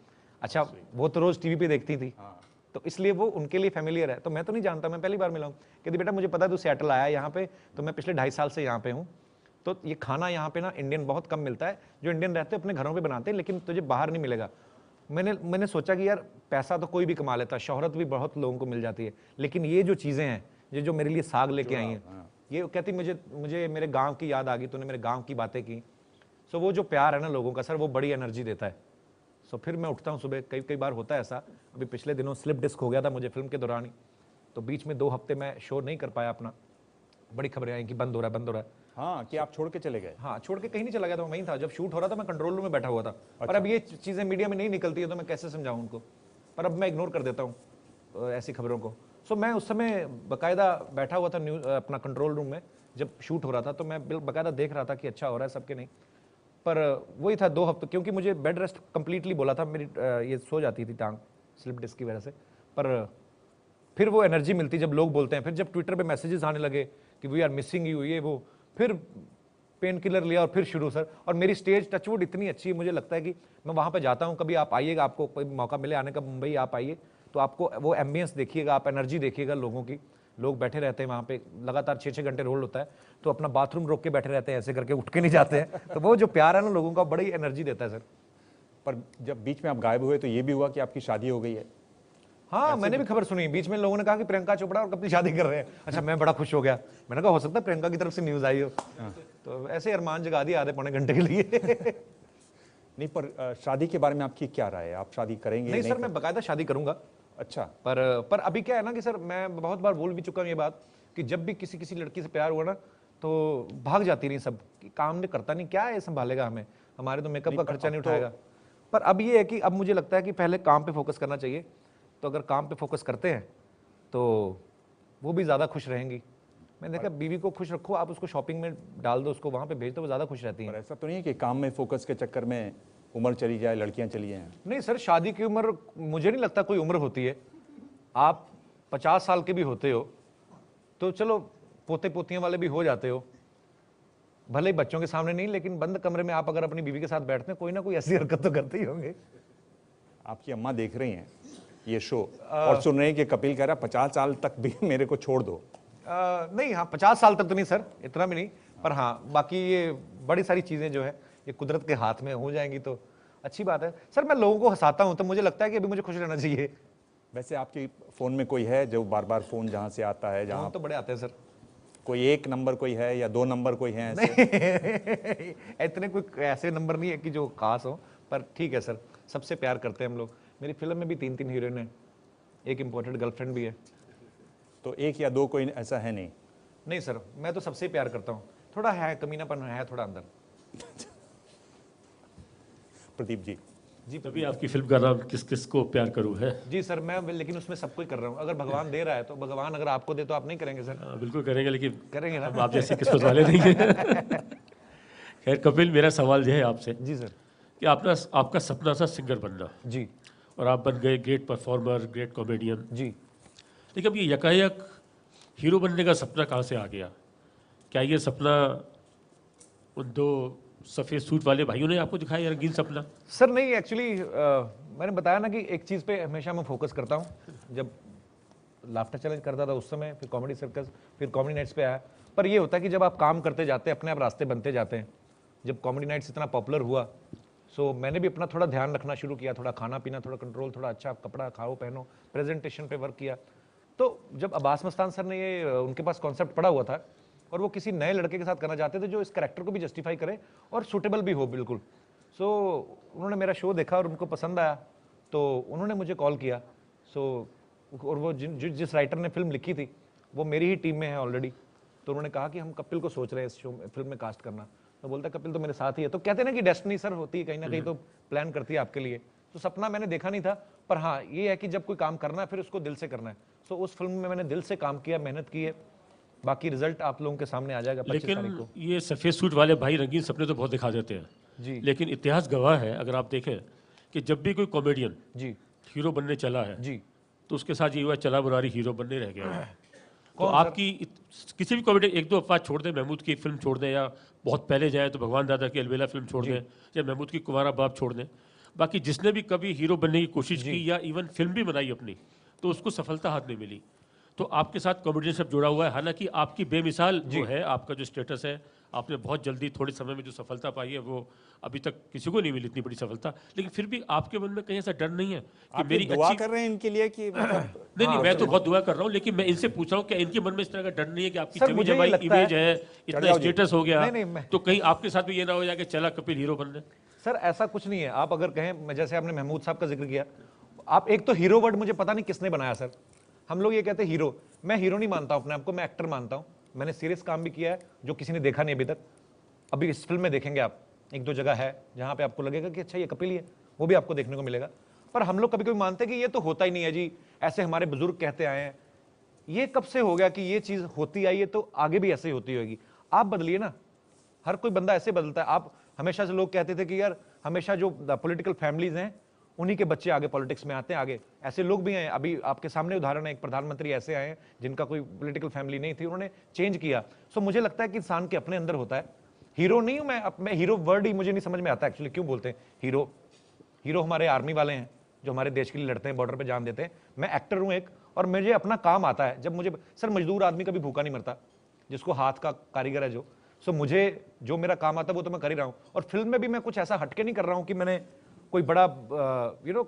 अच्छा वो तो रोज़ टीवी पे देखती थी, तो इसलिए वो उनके लिए फैमिलियर है। तो मैं तो नहीं जानता, मैं पहली बार मिला हूँ। कहती बेटा मुझे पता है तू सियाटल आया है यहाँ पे, तो मैं पिछले 2.5 साल से यहाँ पे हूँ, तो ये खाना यहाँ पे ना इंडियन बहुत कम मिलता है, जो इंडियन रहते हैं अपने घरों पे बनाते हैं, लेकिन तुझे बाहर नहीं मिलेगा। मैंने सोचा कि यार पैसा तो कोई भी कमा लेता है, शोहरत भी बहुत लोगों को मिल जाती है, लेकिन ये जो चीज़ें हैं, ये जो मेरे लिए साग लेके आई हैं, ये कहती मुझे मेरे गाँव की याद आ गई, तूने मेरे गाँव की बातें की। सो वो जो प्यार है ना लोगों का सर, वो बड़ी एनर्जी देता है। सो फिर मैं उठता हूँ सुबह, कई बार होता है ऐसा, अभी पिछले दिनों स्लिप डिस्क हो गया था मुझे फिल्म के दौरान ही, तो बीच में 2 हफ्ते मैं शो नहीं कर पाया अपना, बड़ी खबरें आई कि बंद हो रहा है। हाँ, कि आप छोड़ के चले गए? हाँ, छोड़ के कहीं नहीं चला गया था, वहीं था। जब शूट हो रहा था मैं कंट्रोल रूम में बैठा हुआ था। पर अब ये चीज़ें मीडिया में नहीं निकलती है, तो मैं कैसे समझाऊँ उनको, पर अब मैं इग्नोर कर देता हूँ ऐसी खबरों को। सो मैं उस समय बाकायदा बैठा हुआ था न्यूज़ अपना कंट्रोल रूम में, जब शूट हो रहा था, तो मैं बाकायदा देख रहा था कि अच्छा हो रहा है सबके, नहीं। पर वही था 2 हफ्ते, क्योंकि मुझे बेड रेस्ट कंप्लीटली बोला था, मेरी ये सो जाती थी टांग स्लिप डिस्क की वजह से। पर फिर वो एनर्जी मिलती जब लोग बोलते हैं, फिर जब ट्विटर पे मैसेजेस आने लगे कि वी आर मिसिंग यू, ये वो, फिर पेन किलर लिया और फिर शुरू सर। और मेरी स्टेज टचवुड इतनी अच्छी है, मुझे लगता है कि मैं वहाँ पे जाता हूँ, कभी आप आइएगा, आपको कोई मौका मिले आने का मुंबई, आप आइए तो आपको वो एम्बियंस देखिएगा, आप एनर्जी देखिएगा लोगों की। लोग बैठे रहते हैं वहाँ पे, लगातार 6-6 घंटे रोल होता है, तो अपना बाथरूम रोक के बैठे रहते हैं, ऐसे करके उठ के नहीं जाते हैं। तो वो जो प्यार है ना लोगों का, बड़ी एनर्जी देता है सर। पर जब बीच में आप गायब हुए तो ये भी हुआ कि आपकी शादी हो गई है? हाँ, मैंने भी खबर सुनी, बीच में लोगों ने कहा कि प्रियंका चोपड़ा और कपिल शादी कर रहे हैं। अच्छा, मैं बड़ा खुश हो गया, मैंने कहा हो सकता है प्रियंका की तरफ से न्यूज़ आई हो। तो ऐसे अरमान जगा दिया आधे पौने घंटे के लिए। नहीं, पर शादी के बारे में आपकी क्या राय है? आप शादी करेंगे? नहीं सर, मैं बाकायदा शादी करूंगा। अच्छा। पर अभी क्या है ना कि सर, मैं बहुत बार बोल भी चुका हूँ ये बात कि जब भी किसी लड़की से प्यार हुआ ना, तो भाग जाती रही सब कि काम नहीं करता, नहीं क्या है संभालेगा हमें, हमारे तो मेकअप का खर्चा नहीं उठाएगा। पर अब ये है कि अब मुझे लगता है कि पहले काम पे फोकस करना चाहिए। तो अगर काम पे फोकस करते हैं तो वो भी ज़्यादा खुश रहेंगी। मैंने देखा बीवी को खुश रखो, आप उसको शॉपिंग में डाल दो, उसको वहाँ पे भेज दो, वो ज़्यादा खुश रहती हैं। ऐसा तो नहीं है कि काम में फोकस के चक्कर में उम्र चली जाए, लड़कियाँ चली जाएं? नहीं सर, शादी की उम्र मुझे नहीं लगता कोई उम्र होती है। आप 50 साल के भी होते हो तो चलो पोते पोतियाँ वाले भी हो जाते हो, भले ही बच्चों के सामने नहीं, लेकिन बंद कमरे में आप अगर अपनी बीवी के साथ बैठते हैं, कोई ना कोई ऐसी हरकत तो करते ही होंगे। आपकी अम्मा देख रही हैं ये शो और सुन रहे हैं कि कपिल कह रहा 50 साल तक भी मेरे को छोड़ दो। नहीं, हाँ 50 साल तक तो नहीं सर, इतना भी नहीं, पर हाँ बाकी ये बड़ी सारी चीज़ें जो है ये कुदरत के हाथ में हो जाएंगी तो अच्छी बात है। सर मैं लोगों को हंसाता हूँ तो मुझे लगता है कि अभी मुझे खुश रहना चाहिए। वैसे आपके फ़ोन में कोई है जो बार बार फ़ोन जहाँ से आता है, जहाँ तो बड़े आते हैं सर, कोई 1 नंबर कोई है या 2 नंबर कोई है ऐसे? नहीं, इतने कोई ऐसे नंबर नहीं है कि जो खास हो, पर ठीक है सर, सबसे प्यार करते हैं हम लोग। मेरी फिल्म में भी 3 हीरोइन है, एक इम्पोर्टेड गर्लफ्रेंड भी है। तो 1 या 2 कोई ऐसा है नहीं? नहीं सर, मैं तो सबसे प्यार करता हूँ, थोड़ा है कमीनापन है थोड़ा अंदर। प्रदीप जी। जी, तभी आपकी फिल्म का नाम किस किस को प्यार करूँ है? जी सर, मैं लेकिन उसमें सब कुछ कर रहा हूँ। अगर भगवान दे रहा है तो, भगवान अगर आपको दे तो आप नहीं करेंगे सर? बिल्कुल करेंगे, लेकिन करेंगे ना, आप जैसे किस्मत वाले नहीं है। खैर कपिल, मेरा सवाल यह है आपसे जी सर कि आपका सपना था सिंगर बनना जी, और आप बन गए ग्रेट परफॉर्मर, ग्रेट कॉमेडियन जी। लेकिन अब ये यकायक हीरो बनने का सपना कहाँ से आ गया? क्या ये सपना उन 2 सफ़ेद सूट वाले भाइयों ने आपको दिखाया, रंगीन सपना? सर नहीं, एक्चुअली मैंने बताया ना कि एक चीज़ पे हमेशा मैं फोकस करता हूँ। जब लाफ्टर चैलेंज करता था उस समय, फिर कॉमेडी सर्कस, फिर कॉमेडी नाइट्स पे आया। पर ये होता है कि जब आप काम करते जाते हैं अपने आप रास्ते बनते जाते हैं। जब कॉमेडी नाइट्स इतना पॉपुलर हुआ, सो मैंने भी अपना थोड़ा ध्यान रखना शुरू किया, थोड़ा खाना पीना, थोड़ा कंट्रोल, थोड़ा अच्छा कपड़ा खाओ पहनो, प्रेजेंटेशन पे वर्क किया। तो जब अब्बास मस्तान सर ने ये उनके पास कॉन्सेप्ट पड़ा हुआ था और वो किसी नए लड़के के साथ करना चाहते थे जो इस कैरेक्टर को भी जस्टिफाई करे और सूटेबल भी हो बिल्कुल। सो उन्होंने मेरा शो देखा और उनको पसंद आया, तो उन्होंने मुझे कॉल किया। सो और वो जिस राइटर ने फिल्म लिखी थी वो मेरी ही टीम में है ऑलरेडी। तो उन्होंने कहा कि हम कपिल को सोच रहे हैं इस शो में, फिल्म में कास्ट करना। तो बोलता कपिल तो मेरे साथ ही है। तो कहते हैं ना कि डेस्टिनी सर होती है, कहीं ना कहीं तो प्लान करती है आपके लिए। तो सपना मैंने देखा नहीं था, पर हाँ ये है कि जब कोई काम करना है फिर उसको दिल से करना है। सो उस फिल्म में मैंने दिल से काम किया, मेहनत की है। बाकी रिजल्ट आप लोगों के सामने आ जाएगा 25 तारीख को। लेकिन ये सफ़ेद सूट वाले भाई रंगीन सपने तो बहुत दिखा देते हैं जी, लेकिन इतिहास गवाह है, अगर आप देखें कि जब भी कोई कॉमेडियन जी हीरो बनने चला है जी, तो उसके साथ ये हुआ चला बुरारी हीरो बनने रह गया है। तो आपकी किसी भी कॉमेडी 1-2 अफवाह छोड़ दें, महमूद की फिल्म छोड़ दें, या बहुत पहले जाए तो भगवान दादा की अलबेला फिल्म छोड़ दें, या महमूद की कुंवारा बाप छोड़ दें, बाकी जिसने भी कभी हीरो बनने की कोशिश की या इवन फिल्म भी बनाई अपनी, तो उसको सफलता हाथ नहीं मिली। तो आपके साथ कॉमेडियन सब जुड़ा हुआ है, हालांकि आपकी बेमिसाल जो है, आपका जो स्टेटस है, आपने बहुत जल्दी थोड़े समय में जो सफलता पाई है वो अभी तक किसी को नहीं मिली इतनी बड़ी सफलता। लेकिन फिर भी आपके मन में कहीं ऐसा डर नहीं है कि मेरी दुआ कर रहे हैं इनके लिए कि नहीं, मैं तो बहुत दुआ कर रहा हूँ, लेकिन मैं इनसे पूछ रहा हूँ क्या इनके मन में इस तरह का डर नहीं है कि आपकी जमी जमाई इमेज है, इतना स्टेटस हो गया, तो कहीं आपके साथ भी ये ना हो जाए कि चला कपिल हीरो बनने? सर ऐसा कुछ नहीं है। आप अगर कहें, जैसे आपने महमूद साहब का जिक्र किया, आप एक तो हीरो वर्ड मुझे पता नहीं किसने बनाया सर। हम लोग ये कहते हैं हीरो, मैं हीरो नहीं मानता अपने आप को, मैं एक्टर मानता हूँ। मैंने सीरियस काम भी किया है जो किसी ने देखा नहीं अभी तक। अभी इस फिल्म में देखेंगे आप, 1-2 जगह है जहाँ पे आपको लगेगा कि अच्छा ये कपिल ही है, वो भी आपको देखने को मिलेगा। पर हम लोग कभी कभी मानते हैं कि ये तो होता ही नहीं है जी, ऐसे हमारे बुजुर्ग कहते आए हैं। ये कब से हो गया कि ये चीज़ होती आई है, तो आगे भी ऐसे ही होती होगी। आप बदलिए ना, हर कोई बंदा ऐसे बदलता है। आप हमेशा से लोग कहते थे कि यार हमेशा जो पॉलिटिकल फैमिलीज हैं उन्हीं के बच्चे आगे पॉलिटिक्स में आते हैं आगे। ऐसे लोग भी हैं, अभी आपके सामने उदाहरण है, एक प्रधानमंत्री ऐसे आए हैं जिनका कोई पॉलिटिकल फैमिली नहीं थी, उन्होंने चेंज किया। सो मुझे लगता है कि इंसान के अपने अंदर होता है। हीरो नहीं हूं मैं हीरो वर्ड ही मुझे नहीं समझ में आता एक्चुअली क्यों बोलते हैं हीरो। हीरो हमारे आर्मी वाले हैं जो हमारे देश के लिए लड़ते हैं, बॉर्डर पे जान देते हैं। मैं एक्टर हूं एक, और मुझे अपना काम आता है। जब मुझे सर, मजदूर आदमी कभी भूखा नहीं मरता, जिसको हाथ का कारीगर है जो। सो मुझे जो मेरा काम आता है वो तो मैं कर ही रहा हूँ। और फिल्म में भी मैं कुछ ऐसा हटके नहीं कर रहा हूँ कि मैंने कोई बड़ा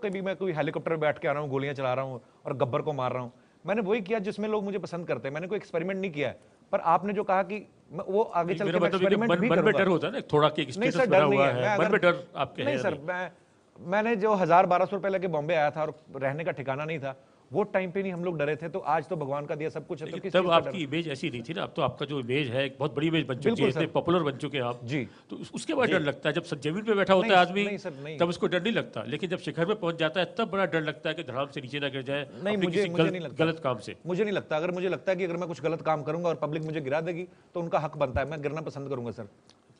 कभी मैं कोई हेलीकॉप्टर में बैठ के आ रहा हूँ, गोलियां चला रहा हूँ और गब्बर को मार रहा हूँ। मैंने वही किया जिसमें लोग मुझे पसंद करते हैं। मैंने कोई एक्सपेरिमेंट नहीं किया है। पर आपने जो कहा कि वो आगे चल के एक्सपेरिमेंट भी करूंगा। मन में डर होता है ना थोड़ा कि स्टेटस बना हुआ है, मन में डर आपके नहीं सर, मैंने जो 1000-1200 रुपए लेके बॉम्बे आया था और रहने का ठिकाना नहीं था, वो टाइम पे नहीं हम लोग डरे थे। तो आज तो भगवान का दिया सब कुछ है। तो तब आपकी इमेज ऐसी नहीं थी ना, अब तो आपका जो इमेज है एक बहुत बड़ी इमेज बन चुकी है, इतने पॉपुलर बन चुके हैं आप जी। तो उसके बाद डर लगता है। जब जमीन पे बैठा होता है आदमी तब उसको डर नहीं लगता, लेकिन जब शिखर पे पहुंच जाता है तब बड़ा डर लगता है कि धड़ाम से नीचे ना गिर जाए। नहीं, मुझे नहीं लगता गलत काम से। मुझे नहीं लगता। अगर मुझे लगता है कि अगर मैं कुछ गलत काम करूंगा और पब्लिक मुझे गिरा देगी तो उनका हक बनता है, मैं गिरना पसंद करूंगा सर।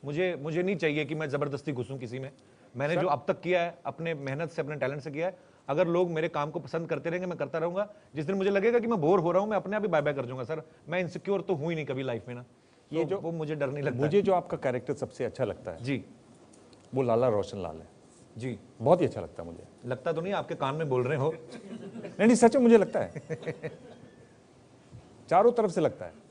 मुझे नहीं चाहिए कि मैं जबरदस्ती घुसूं किसी में। मैंने जो अब तक किया है अपने मेहनत से, अपने टैलेंट से किया है। अगर लोग मेरे काम को पसंद करते रहेंगे, मैं करता रहूंगा। जिस दिन मुझे लगेगा कि मैं बोर हो रहा हूं, मैं अपने आप ही बाय बाय कर दूंगा सर। मैं इनसिक्योर तो हूं ही नहीं कभी लाइफ में ना, ये जो वो मुझे डर नहीं लगता। मुझे जो आपका कैरेक्टर सबसे अच्छा लगता है जी, वो लाला रोशन लाल है जी। बहुत ही अच्छा लगता है मुझे। लगता तो नहीं, आपके कान में बोल रहे हो। नहीं सच में मुझे लगता है चारों तरफ से लगता है।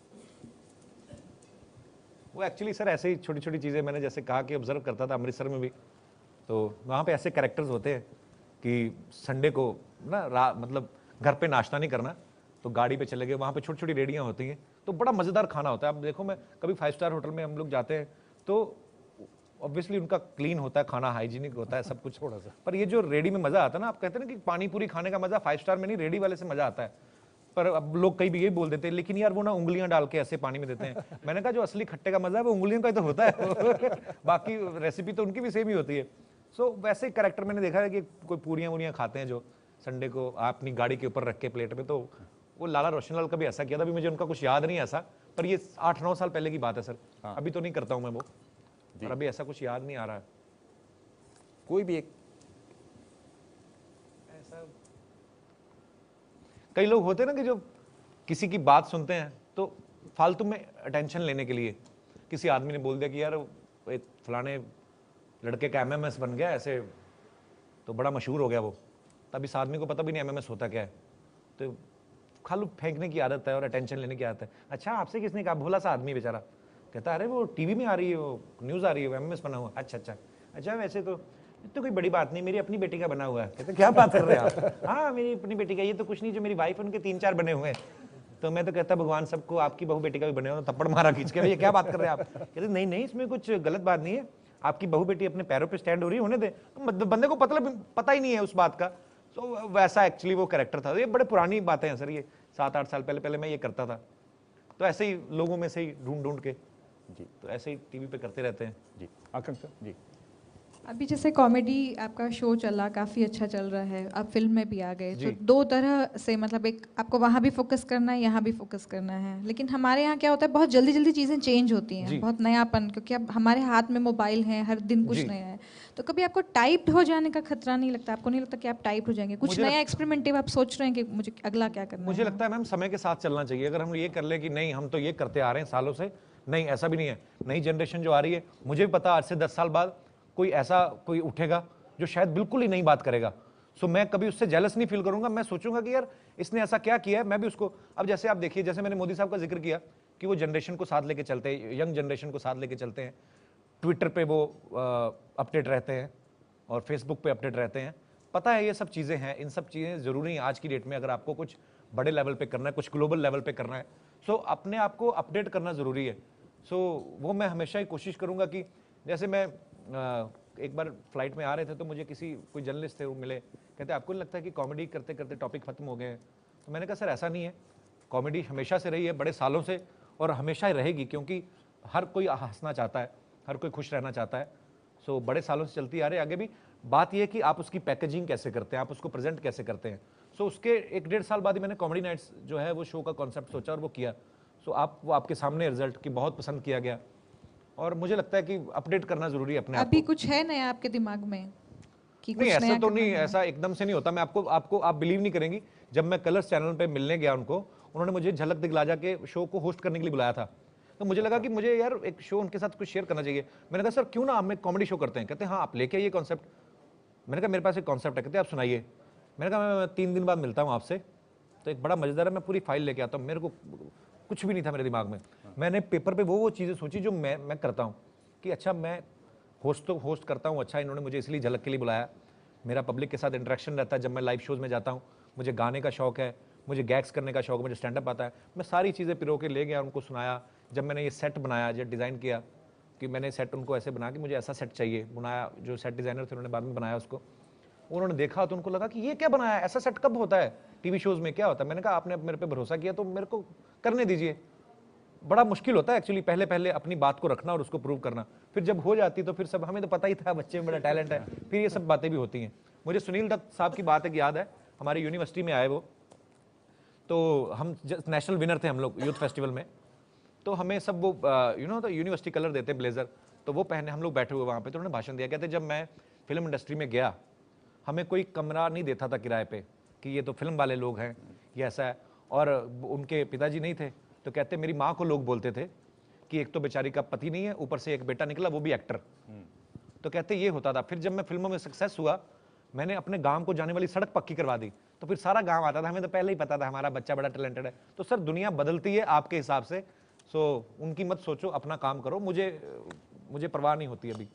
वो एक्चुअली सर ऐसे ही छोटी छोटी चीज़ें मैंने जैसे कहा कि ऑब्जर्व करता था अमृतसर में भी, तो वहाँ पे ऐसे कैरेक्टर्स होते हैं कि संडे को ना मतलब घर पे नाश्ता नहीं करना तो गाड़ी पे चले गए, वहाँ पे छोटी छोटी रेडियाँ होती हैं तो बड़ा मज़ेदार खाना होता है। अब देखो, मैं कभी 5 स्टार होटल में हम लोग जाते हैं तो ऑब्वियसली उनका क्लीन होता है, खाना हाइजीनिक होता है, सब कुछ थोड़ा सा। पर ये जो रेडी में मज़ा आता है ना, आप कहते हैं ना कि पानी पूरी खाने का मज़ा 5 स्टार में नहीं, रेडी वाले से मज़ा आता है। पर अब लोग कई भी यही बोल देते हैं, लेकिन यार वो ना उंगलियां डाल के ऐसे पानी में देते हैं। मैंने कहा जो असली खट्टे का मजा है वो उंगलियों का ही तो होता है बाकी रेसिपी तो उनकी भी सेम ही होती है। सो वैसे कैरेक्टर मैंने देखा है कि कोई पूरियां वूरियां खाते हैं जो संडे को अपनी गाड़ी के ऊपर रख के प्लेट में, तो वो लाला रोशनलाल का भी ऐसा किया था। अभी मुझे उनका कुछ याद नहीं ऐसा, पर ये 8-9 साल पहले की बात है सर। अभी तो नहीं करता हूं मैं वो, और अभी ऐसा कुछ याद नहीं आ रहा है। कोई भी एक कई लोग होते हैं ना कि जो किसी की बात सुनते हैं तो फालतू में अटेंशन लेने के लिए किसी आदमी ने बोल दिया कि यार एक फलाने लड़के का MMS बन गया ऐसे, तो बड़ा मशहूर हो गया वो, तब इस आदमी को पता भी नहीं MMS होता क्या है। तो खालू फेंकने की आदत है और अटेंशन लेने की आदत है। अच्छा आपसे किसने कहा? भोला सा आदमी बेचारा कहता अरे वो टीवी में आ रही है, वो न्यूज़ आ रही है, वो MMS बना हुआ। अच्छा वैसे तो कोई बड़ी बात नहीं, मेरी अपनी बेटी का बना हुआ है। कहते क्या बात कर रहे हैं आप? हाँ मेरी अपनी बेटी का, ये तो कुछ नहीं, जो मेरी वाइफ है उनके 3-4 बने हुए हैं। तो मैं तो कहता भगवान सबको आपकी बहू बेटी का भी बने हो, थप्पड़ मारा खींच के, भैया क्या बात कर रहे हैं आप? कहते नहीं इसमें कुछ गलत बात नहीं है, आपकी बहू बेटी अपने पैरों पे स्टैंड हो रही है, होने दे। तो बंदे को पता ही नहीं है उस बात का। तो वैसा एक्चुअली वो कैरेक्टर था। ये बड़े पुरानी बातें हैं सर, ये 7-8 साल पहले मैं ये करता था। तो ऐसे ही लोगों में से ही ढूंढ के जी, तो ऐसे ही टीवी पे करते रहते हैं जी। आकांक्षा जी, अभी जैसे कॉमेडी आपका शो चला, काफ़ी अच्छा चल रहा है, आप फिल्म में भी आ गए, तो दो तरह से मतलब एक आपको वहाँ भी फोकस करना है, यहाँ भी फोकस करना है। लेकिन हमारे यहाँ क्या होता है, बहुत जल्दी जल्दी चीज़ें चेंज होती हैं, बहुत नयापन, क्योंकि अब हमारे हाथ में मोबाइल है, हर दिन कुछ नया है। तो कभी आपको टाइप्ड हो जाने का खतरा नहीं लगता? आपको नहीं लगता कि आप टाइप हो जाएंगे? कुछ नया एक्सपेरिमेंटिव आप सोच रहे हैं कि मुझे अगला क्या करना है? मुझे लगता है मैम समय के साथ चलना चाहिए। अगर हम ये कर ले कि नहीं हम तो ये करते आ रहे हैं सालों से, नहीं ऐसा भी नहीं है। नई जनरेशन जो आ रही है, मुझे भी पता आज से 10 साल बाद कोई उठेगा जो शायद बिल्कुल ही नई बात करेगा। सो मैं कभी उससे जेलस नहीं फील करूंगा। मैं सोचूंगा कि यार इसने ऐसा क्या किया है, मैं भी उसको। अब जैसे आप देखिए, जैसे मैंने मोदी साहब का जिक्र किया कि वो जनरेशन को साथ लेके चलते हैं, यंग जनरेशन को साथ लेके चलते हैं, ट्विटर पे वो अपडेट रहते हैं और फेसबुक पे अपडेट रहते हैं। पता है ये सब चीज़ें हैं, इन सब चीज़ें ज़रूरी हैं आज की डेट में। अगर आपको कुछ बड़े लेवल पे करना है, कुछ ग्लोबल लेवल पे करना है, सो अपने आप को अपडेट करना ज़रूरी है। सो वो मैं हमेशा ही कोशिश करूँगा कि जैसे मैं एक बार फ्लाइट में आ रहे थे तो मुझे कोई जर्नलिस्ट थे, वो मिले, कहते आपको नहीं लगता है कि कॉमेडी करते करते टॉपिक खत्म हो गए हैं? तो मैंने कहा सर ऐसा नहीं है, कॉमेडी हमेशा से रही है, बड़े सालों से, और हमेशा ही रहेगी, क्योंकि हर कोई हंसना चाहता है, हर कोई खुश रहना चाहता है। सो बड़े सालों से चलती आ रही है, आगे भी। बात यह है कि आप उसकी पैकेजिंग कैसे करते हैं, आप उसको प्रेजेंट कैसे करते हैं। सो उसके 1-1.5 साल बाद ही मैंने कॉमेडी नाइट्स जो है वो शो का कॉन्सेप्ट सोचा और वो किया। सो वो आपके सामने रिजल्ट की बहुत पसंद किया गया, और मुझे लगता है कि अपडेट करना जरूरी है अपने आप को। अभी कुछ है नया आपके दिमाग में कि नहीं, ऐसा तो नहीं, ऐसा एकदम से नहीं होता। मैं आपको आप बिलीव नहीं करेंगी, जब मैं कलर्स चैनल पे मिलने गया उनको, उन्होंने मुझे झलक दिखला जाके शो को होस्ट करने के लिए बुलाया था। तो मुझे लगा कि मुझे यार एक शो उनके साथ कुछ शेयर करना चाहिए। मैंने कहा सर क्यों ना हम एक कॉमेडी शो करते हैं? कहते हैं हाँ आप लेके आइए कॉन्सेप्ट। मैंने कहा मेरे पास एक कॉन्सेप्ट है। कहते आप सुनाइए। मैंने कहा मैं 3 दिन बाद मिलता हूँ आपसे। तो एक बड़ा मजेदार है, मैं पूरी फाइल लेके आता हूँ। मेरे को कुछ भी नहीं था मेरे दिमाग में। मैंने पेपर पे वो चीज़ें सोची जो मैं करता हूँ, कि अच्छा मैं होस्ट करता हूँ, अच्छा इन्होंने मुझे इसलिए झलक के लिए बुलाया। मेरा पब्लिक के साथ इंटरेक्शन रहता है जब मैं लाइव शोज़ में जाता हूँ। मुझे गाने का शौक है, मुझे गैग्स करने का शौक है, मुझे स्टैंड अप आता है। मैं सारी चीज़ें पिरो के ले गया, उनको सुनाया। जब मैंने ये सेट बनाया, जब डिज़ाइन किया कि मैंने सेट उनको ऐसे बना कि मुझे ऐसा सेट चाहिए, बनाया। जो सेट डिज़ाइनर थे उन्होंने बाद में बनाया उसको। उन्होंने देखा तो उनको लगा कि ये क्या बनाया, ऐसा सेट कब होता है टीवी शोज़ में, क्या होता है? मैंने कहा आपने मेरे पे भरोसा किया तो मेरे को करने दीजिए। बड़ा मुश्किल होता है एक्चुअली पहले अपनी बात को रखना और उसको प्रूव करना। फिर जब हो जाती तो फिर सब, हमें तो पता ही था बच्चे में बड़ा टैलेंट है, फिर ये सब बातें भी होती हैं। मुझे सुनील दत्त साहब की बात एक याद है, हमारी यूनिवर्सिटी में आए वो, तो हम नेशनल विनर थे हम लोग यूथ फेस्टिवल में। तो हमें सब वो तो यूनिवर्सिटी कलर देते ब्लेजर, तो वो पहने हम लोग बैठे हुए वहाँ पे। तो उन्होंने भाषण दिया, कहते जब मैं फिल्म इंडस्ट्री में गया हमें कोई कमरा नहीं देता था किराए पे कि ये तो फिल्म वाले लोग हैं, ये ऐसा है। और उनके पिताजी नहीं थे, तो कहते मेरी माँ को लोग बोलते थे कि एक तो बेचारी का पति नहीं है, ऊपर से एक बेटा निकला वो भी एक्टर। तो कहते ये होता था। फिर जब मैं फिल्मों में सक्सेस हुआ, मैंने अपने गांव को जाने वाली सड़क पक्की करवा दी, तो फिर सारा गांव आता था। हमें तो पहले ही पता था हमारा बच्चा बड़ा टैलेंटेड है। तो सर दुनिया बदलती है आपके हिसाब से, सो उनकी मत सोचो, अपना काम करो। मुझे परवाह नहीं होती, अभी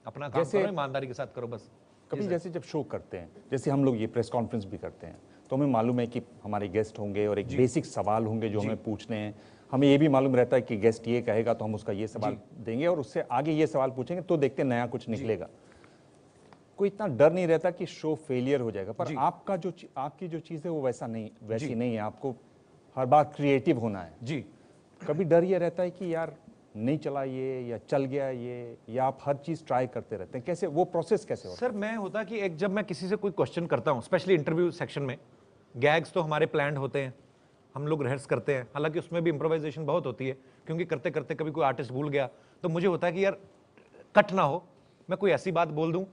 अपना काम करो, ईमानदारी के साथ करो बस। कभी जैसे जब शो करते हैं, जैसे हम लोग ये प्रेस कॉन्फ्रेंस भी करते हैं, तो हमें मालूम है कि हमारे गेस्ट होंगे और एक बेसिक सवाल होंगे जो हमें पूछने हैं। हमें ये भी मालूम रहता है कि गेस्ट ये कहेगा तो हम उसका ये सवाल देंगे और उससे आगे ये सवाल पूछेंगे, तो देखते हैं नया कुछ निकलेगा। कोई इतना डर नहीं रहता कि शो फेलियर हो जाएगा। पर आपकी जो चीज़ है वो वैसी नहीं है। आपको हर बार क्रिएटिव होना है जी। कभी डर ये रहता है कि यार नहीं चला ये, या चल गया ये, या आप हर चीज ट्राई करते रहते हैं? कैसे वो प्रोसेस कैसे होता है? सर मैं होता कि एक जब मैं किसी से कोई क्वेश्चन करता हूँ, स्पेशली इंटरव्यू सेक्शन में, गैग्स तो हमारे प्लान्ड होते हैं, हम लोग रिहर्स करते हैं। हालांकि उसमें भी इम्प्रोवाइजेशन बहुत होती है, क्योंकि करते करते कभी कोई आर्टिस्ट भूल गया तो मुझे होता है कि यार कट ना हो, मैं कोई ऐसी बात बोल दूं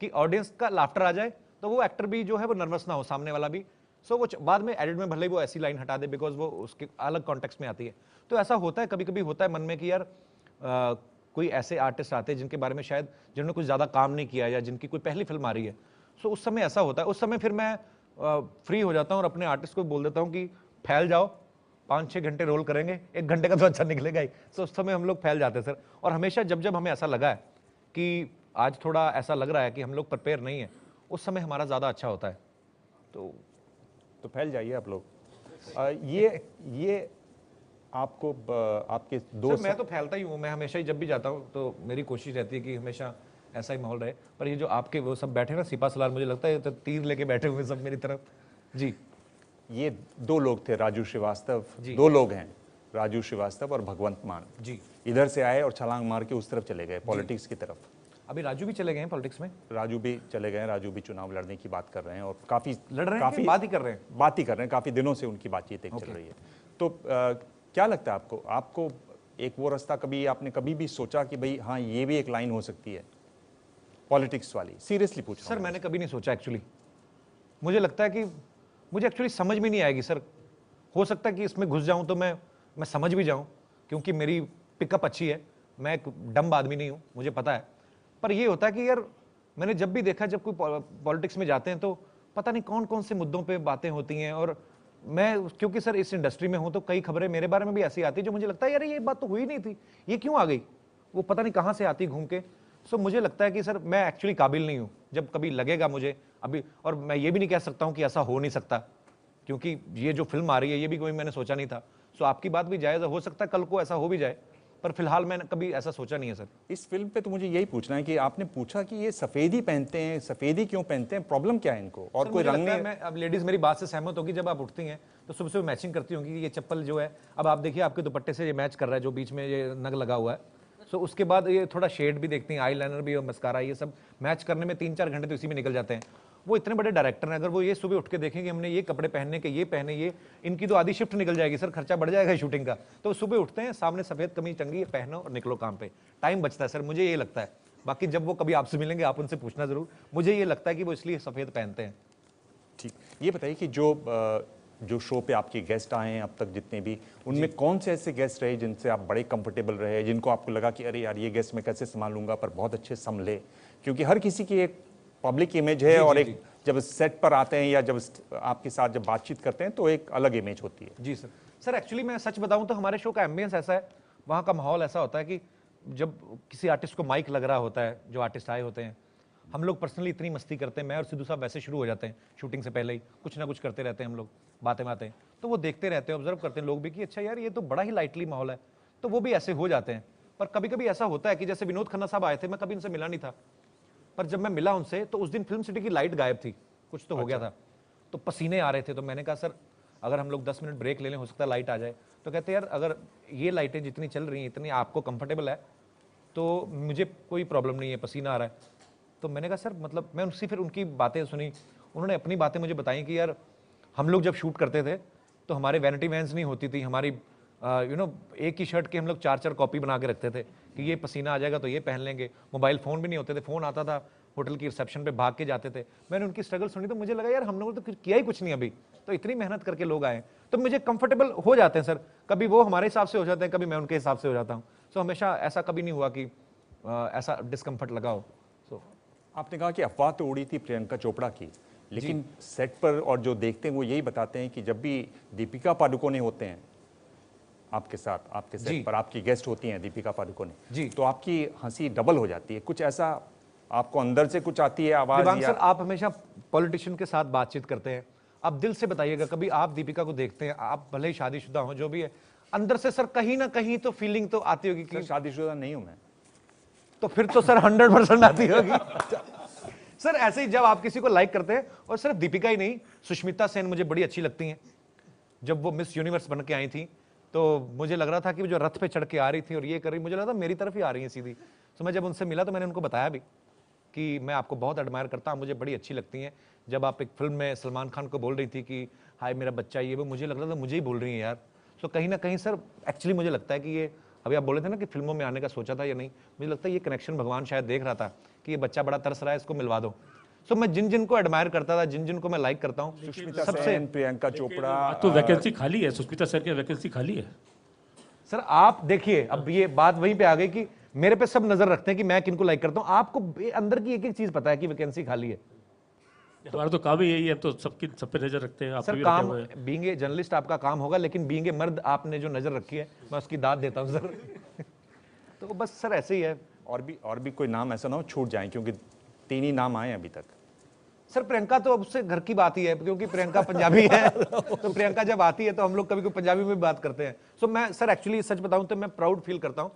कि ऑडियंस का लाफ्टर आ जाए, तो वो एक्टर भी जो है वो नर्वस ना हो, सामने वाला भी। सो वो बाद में एडिट में भले ही वो ऐसी लाइन हटा दे बिकॉज वो उसके अलग कॉन्टेक्स्ट में आती है। तो ऐसा होता है, कभी कभी होता है मन में कि यार कोई ऐसे आर्टिस्ट आते हैं जिनके बारे में शायद जिन्होंने कुछ ज़्यादा काम नहीं किया या जिनकी कोई पहली फिल्म आ रही है। सो उस समय ऐसा होता है, उस समय फिर मैं फ्री हो जाता हूँ और अपने आर्टिस्ट को बोल देता हूँ कि फैल जाओ, 5-6 घंटे रोल करेंगे, 1 घंटे का तो अच्छा निकलेगा ही। सो उस समय हम लोग फैल जाते हैं सर। और हमेशा जब जब हमें ऐसा लगा है कि आज थोड़ा ऐसा लग रहा है कि हम लोग प्रिपेयर नहीं है, उस समय हमारा ज़्यादा अच्छा होता है। तो फैल जाइए आप लोग। ये आपको आपके दोस्त, मैं तो फैलता ही हूँ, मैं हमेशा ही जब भी जाता हूँ तो मेरी कोशिश रहती है कि हमेशा ऐसा ही माहौल रहे। पर ये जो आपके वो सब बैठे ना सिपा सलार, मुझे लगता है तो तीर लेके बैठे हुए सब मेरी तरफ। जी, ये 2 लोग थे, राजू श्रीवास्तव, 2 लोग हैं, राजू श्रीवास्तव और भगवंत मान जी। इधर से आए और छलांग मार के उस तरफ चले गए, पॉलिटिक्स की तरफ। अभी राजू भी चले गए हैं पॉलिटिक्स में। राजू भी चले गए हैं, राजू भी चुनाव लड़ने की बात कर रहे हैं और काफी लड़ रहे हैं, काफी बात ही कर रहे हैं, काफी दिनों से उनकी बातचीत चल रही है। तो क्या लगता है आपको एक वो रास्ता आपने कभी भी सोचा कि भाई हाँ ये भी एक लाइन हो सकती है पॉलिटिक्स वाली? सीरियसली पूछ रहा हूं। सर मैंने कभी नहीं सोचा एक्चुअली। मुझे लगता है कि मुझे एक्चुअली समझ में नहीं आएगी सर। हो सकता है कि इसमें घुस जाऊं तो मैं समझ भी जाऊं, क्योंकि मेरी पिकअप अच्छी है, मैं एक डम्ब आदमी नहीं हूं, मुझे पता है। पर ये होता है कि यार मैंने जब भी देखा, जब कोई पॉलिटिक्स में जाते हैं तो पता नहीं कौन कौन से मुद्दों पे बातें होती हैं। और मैं क्योंकि सर इस इंडस्ट्री में हूं तो कई खबरें मेरे बारे में भी ऐसी आती है जो मुझे लगता है यार ये बात तो हुई नहीं थी, ये क्यों आ गई, वो पता नहीं कहाँ से आती घूम के। सो मुझे लगता है कि सर मैं एक्चुअली काबिल नहीं हूँ। जब कभी लगेगा मुझे अभी, और मैं ये भी नहीं कह सकता हूँ कि ऐसा हो नहीं सकता, क्योंकि ये जो फिल्म आ रही है ये भी कोई मैंने सोचा नहीं था। सो आपकी बात भी जायज़ हो सकता है कल को ऐसा हो भी जाए, पर फिलहाल मैंने कभी ऐसा सोचा नहीं है सर। इस फिल्म पे तो मुझे यही पूछना है कि आपने पूछा कि ये सफेदी पहनते हैं, सफेदी क्यों पहनते हैं, प्रॉब्लम क्या है इनको? और कोई रंग नहीं? मैं अब लेडीज मेरी बात से सहमत होगी, जब आप उठती हैं तो सुबह सुबह मैचिंग करती होंगी कि ये चप्पल जो है, अब आप देखिए आपके दुपट्टे से ये मैच कर रहा है, जो बीच में ये नग लगा हुआ है। सो उसके बाद ये थोड़ा शेड भी देखती हैं, आई लाइनर भी और मस्कारा, ये सब मैच करने में 3-4 घंटे तो इसी में निकल जाते हैं। वो इतने बड़े डायरेक्टर हैं, अगर वो ये सुबह उठ के देखेंगे हमने ये कपड़े पहनने के, ये पहने, ये इनकी तो आधी शिफ्ट निकल जाएगी सर, खर्चा बढ़ जाएगा शूटिंग का। तो सुबह उठते हैं, सामने सफेद कमीज टंगी है, पहनो और निकलो काम पे, टाइम बचता है सर, मुझे ये लगता है। बाकी जब वो कभी आपसे मिलेंगे आप उनसे पूछना जरूर, मुझे ये लगता है कि वो इसलिए सफेद पहनते हैं। ठीक, ये बताइए कि जो शो पे आपके गेस्ट आए हैं अब तक जितने भी, उनमें कौन से ऐसे गेस्ट रहे जिनसे आप बड़े कंफर्टेबल रहे, जिनको आपको लगा कि अरे यार ये गेस्ट मैं कैसे संभालूंगा, पर बहुत अच्छे संभले? क्योंकि हर किसी की एक पब्लिक इमेज है और एक जब सेट पर आते हैं या जब आपके साथ जब बातचीत करते हैं तो एक अलग इमेज होती है। जी सर एक्चुअली मैं सच बताऊं तो हमारे शो का एम्बियंस ऐसा है, वहाँ का माहौल ऐसा होता है कि जब किसी आर्टिस्ट को माइक लग रहा होता है, जो आर्टिस्ट आए होते हैं, हम लोग पर्सनली इतनी मस्ती करते हैं, मैं और सिद्धू साहब वैसे शुरू हो जाते हैं शूटिंग से पहले ही, कुछ ना कुछ करते रहते हैं हम लोग, बातें, तो वो देखते रहते हैं, ऑब्जर्व करते हैं लोग भी कि अच्छा यार ये तो बड़ा ही लाइटली माहौल है, तो वो भी ऐसे हो जाते हैं। पर कभी कभी ऐसा होता है कि जैसे विनोद खन्ना साहब आए थे, मैं कभी उनसे मिला नहीं था, पर जब मैं मिला उनसे तो उस दिन फिल्म सिटी की लाइट गायब थी, कुछ तो हो गया था, तो पसीने आ रहे थे। तो मैंने कहा सर अगर हम लोग 10 मिनट ब्रेक ले लें, हो सकता है लाइट आ जाए। तो कहते यार अगर ये लाइटें जितनी चल रही हैं इतनी आपको कंफर्टेबल है तो मुझे कोई प्रॉब्लम नहीं है, पसीना आ रहा है। तो मैंने कहा सर मतलब मैं उनसे फिर उनकी बातें सुनी, उन्होंने अपनी बातें मुझे बताई कि यार हम लोग जब शूट करते थे तो हमारे वैनिटी वैन्स नहीं होती थी, हमारी एक ही शर्ट की हम लोग 4-4 कॉपी बना के रखते थे कि ये पसीना आ जाएगा तो ये पहन लेंगे। मोबाइल फ़ोन भी नहीं होते थे, फ़ोन आता था होटल की रिसेप्शन पे भाग के जाते थे। मैंने उनकी स्ट्रगल सुनी तो मुझे लगा यार हम लोगों ने तो किया ही कुछ नहीं अभी, तो इतनी मेहनत करके लोग आए, तो मुझे कंफर्टेबल हो जाते हैं सर। कभी वो हमारे हिसाब से हो जाते हैं, कभी मैं उनके हिसाब से हो जाता हूँ। सो हमेशा ऐसा कभी नहीं हुआ कि ऐसा डिस्कम्फर्ट लगा हो। सो आपने कहा कि अफवाह तो उड़ी थी प्रियंका चोपड़ा की, लेकिन सेट पर और जो देखते हैं वो यही बताते हैं कि जब भी दीपिका पादुकोणे होते हैं आपके साथ, आपके सेट पर आपकी गेस्ट होती हैं दीपिका पादुकोणे, तो आपकी हंसी डबल हो जाती है। कुछ ऐसा आपको अंदर से कुछ आती है आवाज? सर आप हमेशा पॉलिटिशियन के साथ बातचीत करते हैं, आप दिल से बताइएगा, कभी आप दीपिका को देखते हैं, आप भले ही शादीशुदा हो जो भी है, अंदर से सर कहीं ना कहीं तो फीलिंग तो आती होगी कि शादीशुदा नहीं हूं मैं, तो फिर तो सर 100% आती होगी। सर ऐसे ही जब आप किसी को लाइक करते हैं, और सिर्फ दीपिका ही नहीं, सुष्मिता सेन मुझे बड़ी अच्छी लगती हैं। जब वो मिस यूनिवर्स बन के आई थी तो मुझे लग रहा था कि वो जो रथ पे चढ़ के आ रही थी और ये कर रही, मुझे लगा था मेरी तरफ ही आ रही है सीधी। तो मैं जब उनसे मिला तो मैंने उनको बताया भी कि मैं आपको बहुत एडमायर करता हूँ, मुझे बड़ी अच्छी लगती हैं। जब आप एक फिल्म में सलमान खान को बोल रही थी कि हाय मेरा बच्चा, ये वो, मुझे लग रहा था मुझे ही बोल रही है यार। सो कहीं ना कहीं सर एक्चुअली मुझे लगता है कि ये अभी आप बोले थे ना कि फिल्मों में आने का सोचा था या नहीं, मुझे लगता है ये कनेक्शन भगवान शायद देख रहा था कि ये बच्चा बड़ा तरस रहा है, इसको मिलवा दो। सो मैं जिन जिन को एडमायर करता था, जिन जिन को मैं लाइक करता हूँ, सुष्मिता सेन, प्रियंका चोपड़ा, तो वैकेंसी खाली है, सुष्मिता सर की वैकेंसी खाली है। सर आप देखिए, अब ये बात वहीं पे आ गई कि मेरे पे सब नजर रखते हैं कि मैं किनको लाइक करता हूँ, आपको अंदर की एक एक चीज पता है कि वैकेंसी खाली है। हमारा तो काम ही यही है, हम तो सब पे नजर रखते हैं। आप सर काम बीइंग ए जर्नलिस्ट आपका काम होगा, लेकिन बीइंग ए मर्द आपने जो नजर रखी है मैं उसकी दाद देता हूँ सर। तो बस सर ऐसे ही है। और भी कोई नाम ऐसा ना हो छूट जाए, क्योंकि 3 ही नाम आए अभी तक। सर प्रियंका तो अब उससे घर की बात ही है, क्योंकि प्रियंका पंजाबी है। तो प्रियंका जब आती है तो हम लोग कभी कभी पंजाबी में भी बात करते हैं। सो मैं सर एक्चुअली सच बताऊं तो मैं प्राउड फील करता हूं।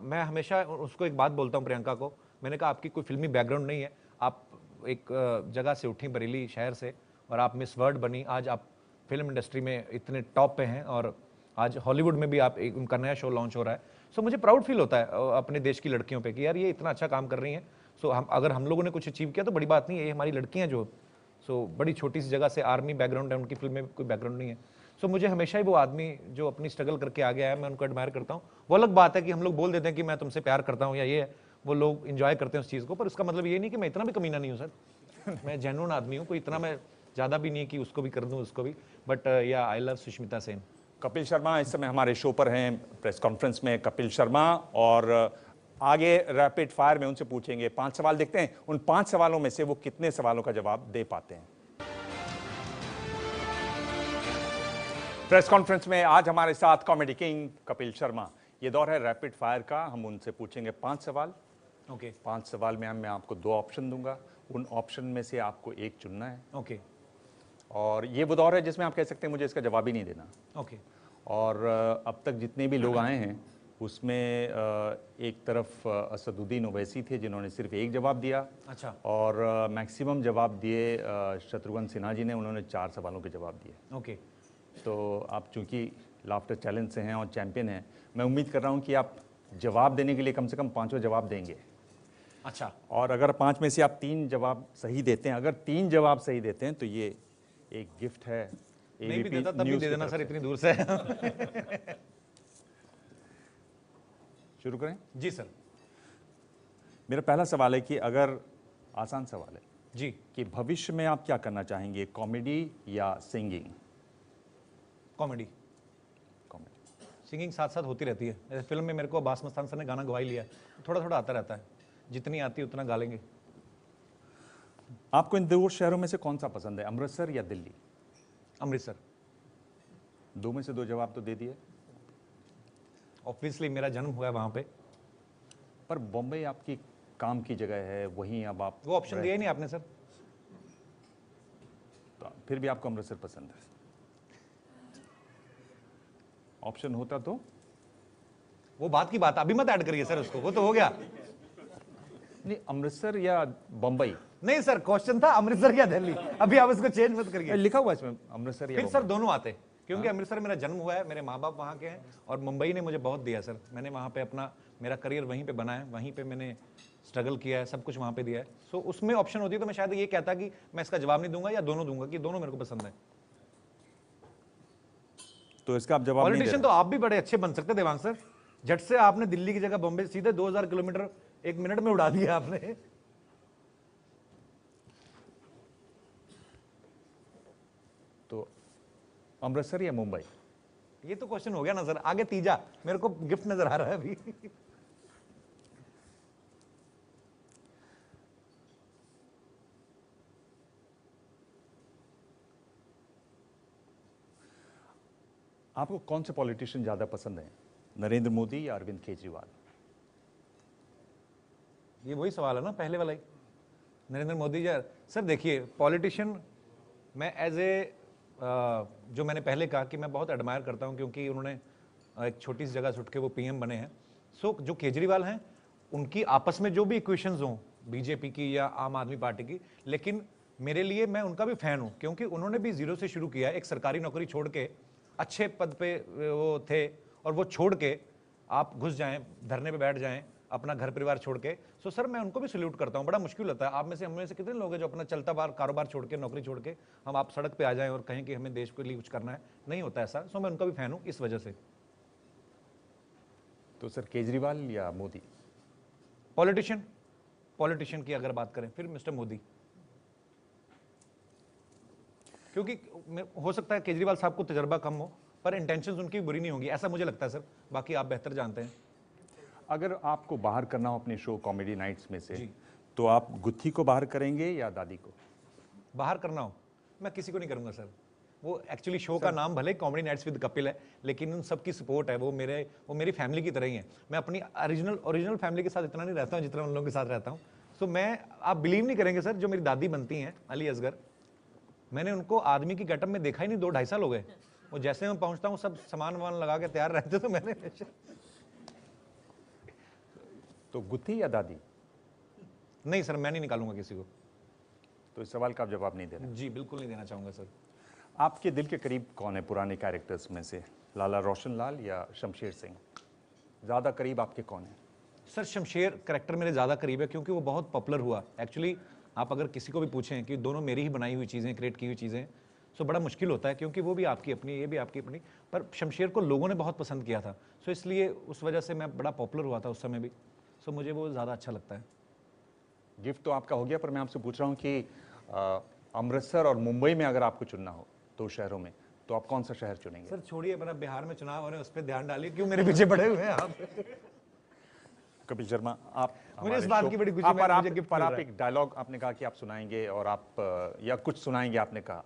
मैं हमेशा उसको एक बात बोलता हूं प्रियंका को, मैंने कहा आपकी कोई फिल्मी बैकग्राउंड नहीं है, आप एक जगह से उठी, बरेली शहर से, और आप मिस वर्ल्ड बनी, आज आप फिल्म इंडस्ट्री में इतने टॉप पे हैं, और आज हॉलीवुड में भी आप उनका नया शो लॉन्च हो रहा है। सो मुझे प्राउड फील होता है अपने देश की लड़कियों पे कि यार ये इतना अच्छा काम कर रही हैं। सो अगर हम लोगों ने कुछ अचीव किया तो बड़ी बात नहीं है, ये हमारी लड़कियां जो बड़ी छोटी सी जगह से, आर्मी बैकग्राउंड है उनकी, फिल्म में कोई बैकग्राउंड नहीं है। सो मुझे हमेशा ही वो आदमी जो अपनी स्ट्रगल करके आ गया है, मैं उनको एडमायर करता हूँ। वो अलग बात है कि हम लोग बोल देते हैं कि मैं तुमसे प्यार करता हूँ या ये है, वो लोग इंजॉय करते हैं उस चीज़ को, पर उसका मतलब ये नहीं कि मैं इतना भी कमीना नहीं हूँ सर। मैं जेन्युइन आदमी हूँ, कोई इतना मैं ज़्यादा भी नहीं है कि उसको भी कर दूँ उसको भी, बट या आई लव सुष्मिता सेन। कपिल शर्मा इस समय हमारे शो पर हैं, प्रेस कॉन्फ्रेंस में कपिल शर्मा, और आगे रैपिड फायर में उनसे पूछेंगे 5 सवाल। देखते हैं उन 5 सवालों में से वो कितने सवालों का जवाब दे पाते हैं। प्रेस कॉन्फ्रेंस में आज हमारे साथ कॉमेडी किंग कपिल शर्मा। ये दौर है रैपिड फायर का, हम उनसे पूछेंगे 5 सवाल। ओके 5 सवाल में मैं आपको 2 ऑप्शन दूंगा, उन ऑप्शन में से आपको एक चुनना है। ओके और ये वो दौर है जिसमें आप कह सकते हैं मुझे इसका जवाब ही नहीं देना। ओके और अब तक जितने भी लोग आए हैं उसमें एक तरफ असदुद्दीन ओवैसी थे जिन्होंने सिर्फ एक जवाब दिया। अच्छा। और मैक्सिमम जवाब दिए शत्रुघ्न सिन्हा जी ने, उन्होंने 4 सवालों के जवाब दिए। ओके। तो आप चूंकि लाफ्टर चैलेंज से हैं और चैंपियन हैं, मैं उम्मीद कर रहा हूं कि आप जवाब देने के लिए कम से कम 5 जवाब देंगे। अच्छा। और अगर 5 में से आप 3 जवाब सही देते हैं, अगर 3 जवाब सही देते हैं तो ये एक गिफ्ट है। नहीं भी देता तब भी दे देना सर, इतनी दूर से। शुरू करें? जी सर। मेरा पहला सवाल है कि अगर, आसान सवाल है जी, कि भविष्य में आप क्या करना चाहेंगे, कॉमेडी या सिंगिंग? कॉमेडी। सिंगिंग साथ साथ होती रहती है। जैसे फिल्म में मेरे को अब्बास मस्तान सर ने गाना गवाई लिया, थोड़ा थोड़ा आता रहता है, जितनी आती है उतना गा लेंगे। आपको इन 2 शहरों में से कौन सा पसंद है, अमृतसर या दिल्ली? अमृतसर। 2 में से 2 जवाब तो दे दिए। ऑब्वियसली मेरा जन्म हुआ है वहां पे। पर बॉम्बे आपकी काम की जगह है, वहीं अब आप, वो ऑप्शन दिया ही नहीं आपने सर। तो फिर भी आपको अमृतसर पसंद है। ऑप्शन होता तो वो बात की बात, अभी मत ऐड करिए सर उसको, वो तो हो गया। नहीं, अमृतसर या बम्बई? नहीं सर, क्वेश्चन था अमृतसर या दिल्ली, अभी आप इसको चेंज मत करिए। लिखा हुआ इसमें अमृतसर या फिर सर दोनों आते, क्योंकि अमृतसर मेरा जन्म हुआ है, मेरे माँ बाप वहाँ के हैं, और मुंबई ने मुझे बहुत दिया सर। मैंने वहाँ पे अपना, मेरा करियर वहीं पे बना है, वहीं पे मैंने स्ट्रगल किया है, सब कुछ वहाँ पे दिया है। सो उसमें ऑप्शन होती है तो मैं शायद ये कहता कि मैं इसका जवाब नहीं दूंगा या दोनों दूंगा, कि दोनों मेरे को पसंद है। तो इसका आप जवाब नहीं दे रहे। पॉलिटिशियन तो आप भी बड़े अच्छे बन सकते देवांग सर, झट से आपने दिल्ली की जगह बॉम्बे सीधे 2000 किलोमीटर 1 मिनट में उड़ा दिया आपने। तो अमृतसर या मुंबई? ये तो क्वेश्चन हो गया ना सर, आगे तीजा मेरे को गिफ्ट नजर आ रहा है अभी। आपको कौन से पॉलिटिशियन ज्यादा पसंद है, नरेंद्र मोदी या अरविंद केजरीवाल? ये वही सवाल है ना पहले वाला ही, नरेंद्र मोदी जी। सर देखिए, पॉलिटिशियन मैं एज ए जो मैंने पहले कहा कि मैं बहुत एडमायर करता हूं, क्योंकि उन्होंने एक छोटी सी जगह से उठ के वो पीएम बने हैं। सो जो केजरीवाल हैं, उनकी आपस में जो भी इक्वेशंस हों, बीजेपी की या आम आदमी पार्टी की, लेकिन मेरे लिए मैं उनका भी फैन हूं, क्योंकि उन्होंने भी जीरो से शुरू किया, एक सरकारी नौकरी छोड़ के, अच्छे पद पे वो थे, और वो छोड़ के आप घुस जाएं, धरने पे बैठ जाएं, अपना घर परिवार छोड़ के। सो सर मैं उनको भी सल्यूट करता हूं। बड़ा मुश्किल होता है, आप में से, हम में से कितने लोग हैं जो अपना चलता बार कारोबार छोड़ के, नौकरी छोड़ के हम आप सड़क पे आ जाएं और कहें कि हमें देश के लिए कुछ करना है, नहीं होता ऐसा। सो मैं उनका भी फैन हूं इस वजह से। तो सर केजरीवाल या मोदी? पॉलिटिशियन की अगर बात करें, फिर मिस्टर मोदी। क्योंकि हो सकता है केजरीवाल साहब को तजर्बा कम हो, पर इंटेंशंस उनकी बुरी नहीं होंगी, ऐसा मुझे लगता है सर। बाकी आप बेहतर जानते हैं। अगर आपको बाहर करना हो अपने शो कॉमेडी नाइट्स में से, तो आप गुत्थी को बाहर करेंगे या दादी को? बाहर करना हो, मैं किसी को नहीं करूंगा सर। वो एक्चुअली शो का नाम भले कॉमेडी नाइट्स विद कपिल है, लेकिन उन सबकी सपोर्ट है, वो मेरी फैमिली की तरह ही है। मैं अपनी ओरिजिनल फैमिली के साथ इतना नहीं रहता हूँ जितना उन लोगों के साथ रहता हूँ। तो मैं, आप बिलीव नहीं करेंगे सर, जो मेरी दादी बनती हैं अली असगर, मैंने उनको आदमी की गेटअप में देखा ही नहीं, 2-2.5 साल हो गए। वो जैसे मैं पहुंचता हूँ सब सामान वामान लगा के तैयार रहते, तो मैंने तो गुत्थी या दादी? नहीं सर, मैं नहीं निकालूंगा किसी को। तो इस सवाल का आप जवाब नहीं देना? जी बिल्कुल नहीं देना चाहूंगा सर। आपके दिल के करीब कौन है पुराने कैरेक्टर्स में से, लाला रोशन लाल या शमशेर सिंह? ज़्यादा करीब आपके कौन है? सर शमशेर कैरेक्टर मेरे ज़्यादा करीब है, क्योंकि वो बहुत पॉपुलर हुआ। एक्चुअली आप अगर किसी को भी पूछें कि दोनों मेरी ही बनाई हुई चीज़ें, क्रिएट की हुई चीज़ें, सो बड़ा मुश्किल होता है, क्योंकि वो भी आपकी अपनी, ये भी आपकी अपनी। पर शमशेर को लोगों ने बहुत पसंद किया था, सो इसलिए उस वजह से मैं बड़ा पॉपुलर हुआ था उस समय भी, सो मुझे वो ज़्यादा अच्छा लगता है। गिफ्ट तो आपका हो गया, पर मैं आपसे पूछ रहा हूँ कि अमृतसर और मुंबई में अगर आपको चुनना हो 2 शहरों में, तो आप कौन सा शहर चुनेंगे? सर छोड़िए, मेरा बिहार में चुनाव हो रहे हैं, उस पर ध्यान डालिए, क्यों मेरे पीछे पड़े हुए हैं आप? कपिल शर्मा, आप मुझे इस बात की बड़ी खुशी पर आप एक डायलॉग आपने कहा कि आप सुनाएंगे, और आप या कुछ सुनाएंगे आपने कहा,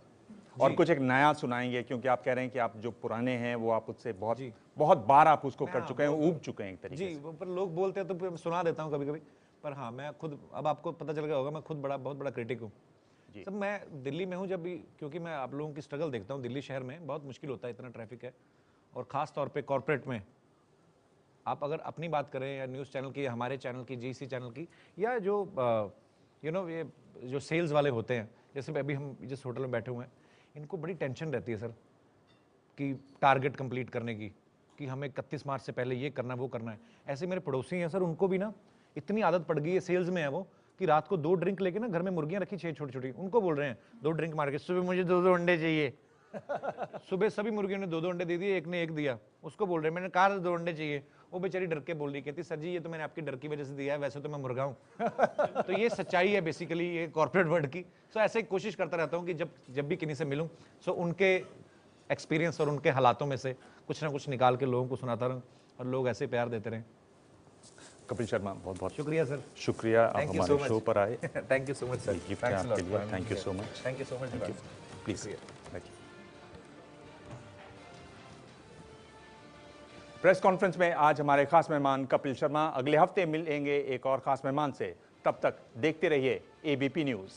और कुछ एक नया सुनाएंगे, क्योंकि आप कह रहे हैं कि आप जो पुराने हैं वो आप उससे बहुत बार आप उसको कर चुके हैं, ऊब चुके हैं एक तरीके से। जी, पर लोग बोलते हैं तो सुना देता हूँ कभी कभी, पर हाँ मैं खुद, अब आपको पता चल गया होगा, मैं खुद बहुत बड़ा क्रिटिक हूँ। सब मैं दिल्ली में हूँ जब भी, क्योंकि मैं आप लोगों की स्ट्रगल देखता हूँ। दिल्ली शहर में बहुत मुश्किल होता है, इतना ट्रैफिक है, और ख़ास तौर पे कॉर्पोरेट में। आप अगर अपनी बात करें या न्यूज़ चैनल की, हमारे चैनल की, जीसी चैनल की, या जो ये जो सेल्स वाले होते हैं, जैसे अभी हम जिस होटल में बैठे हुए हैं, इनको बड़ी टेंशन रहती है सर कि टारगेट कंप्लीट करने की, कि हमें 31 मार्च से पहले ये करना वो करना है। ऐसे मेरे पड़ोसी हैं सर, उनको भी ना इतनी आदत पड़ गई है, सेल्स में है वो, कि रात को 2 ड्रिंक लेके ना घर में मुर्गियां रखी 6 छोटी छोटी, उनको बोल रहे हैं 2 ड्रिंक मार के, सुबह मुझे 2 अंडे चाहिए। सुबह सभी मुर्गियों ने 2 अंडे दे दिए, एक ने 1 दिया, उसको बोल रहे हैं मैंने कहा 2 अंडे चाहिए, वो बेचारी डर के बोल रही, कहती सर जी ये तो मैंने आपकी डर की वजह से दिया है, वैसे तो मैं मुर्गा हूँ। तो ये सच्चाई है बेसिकली, ये कॉर्पोरेट वर्ल्ड की। सो ऐसे कोशिश करता रहता हूँ कि जब भी किन्हीं से मिलूँ, सो उनके एक्सपीरियंस और उनके हालातों में से कुछ ना कुछ निकाल के लोगों को सुनाता रहूँ, और लोग ऐसे प्यार देते रहें। कपिल शर्मा, बहुत बहुत शुक्रिया सर। शुक्रिया, आप हमारे शो पर आए। Thank you so much sir. Gift है आपके लिए, thank you so much. Thank you so much. Please press conference में आज हमारे खास मेहमान कपिल शर्मा। अगले हफ्ते मिलेंगे एक और खास मेहमान से, तब तक देखते रहिए एबीपी न्यूज़।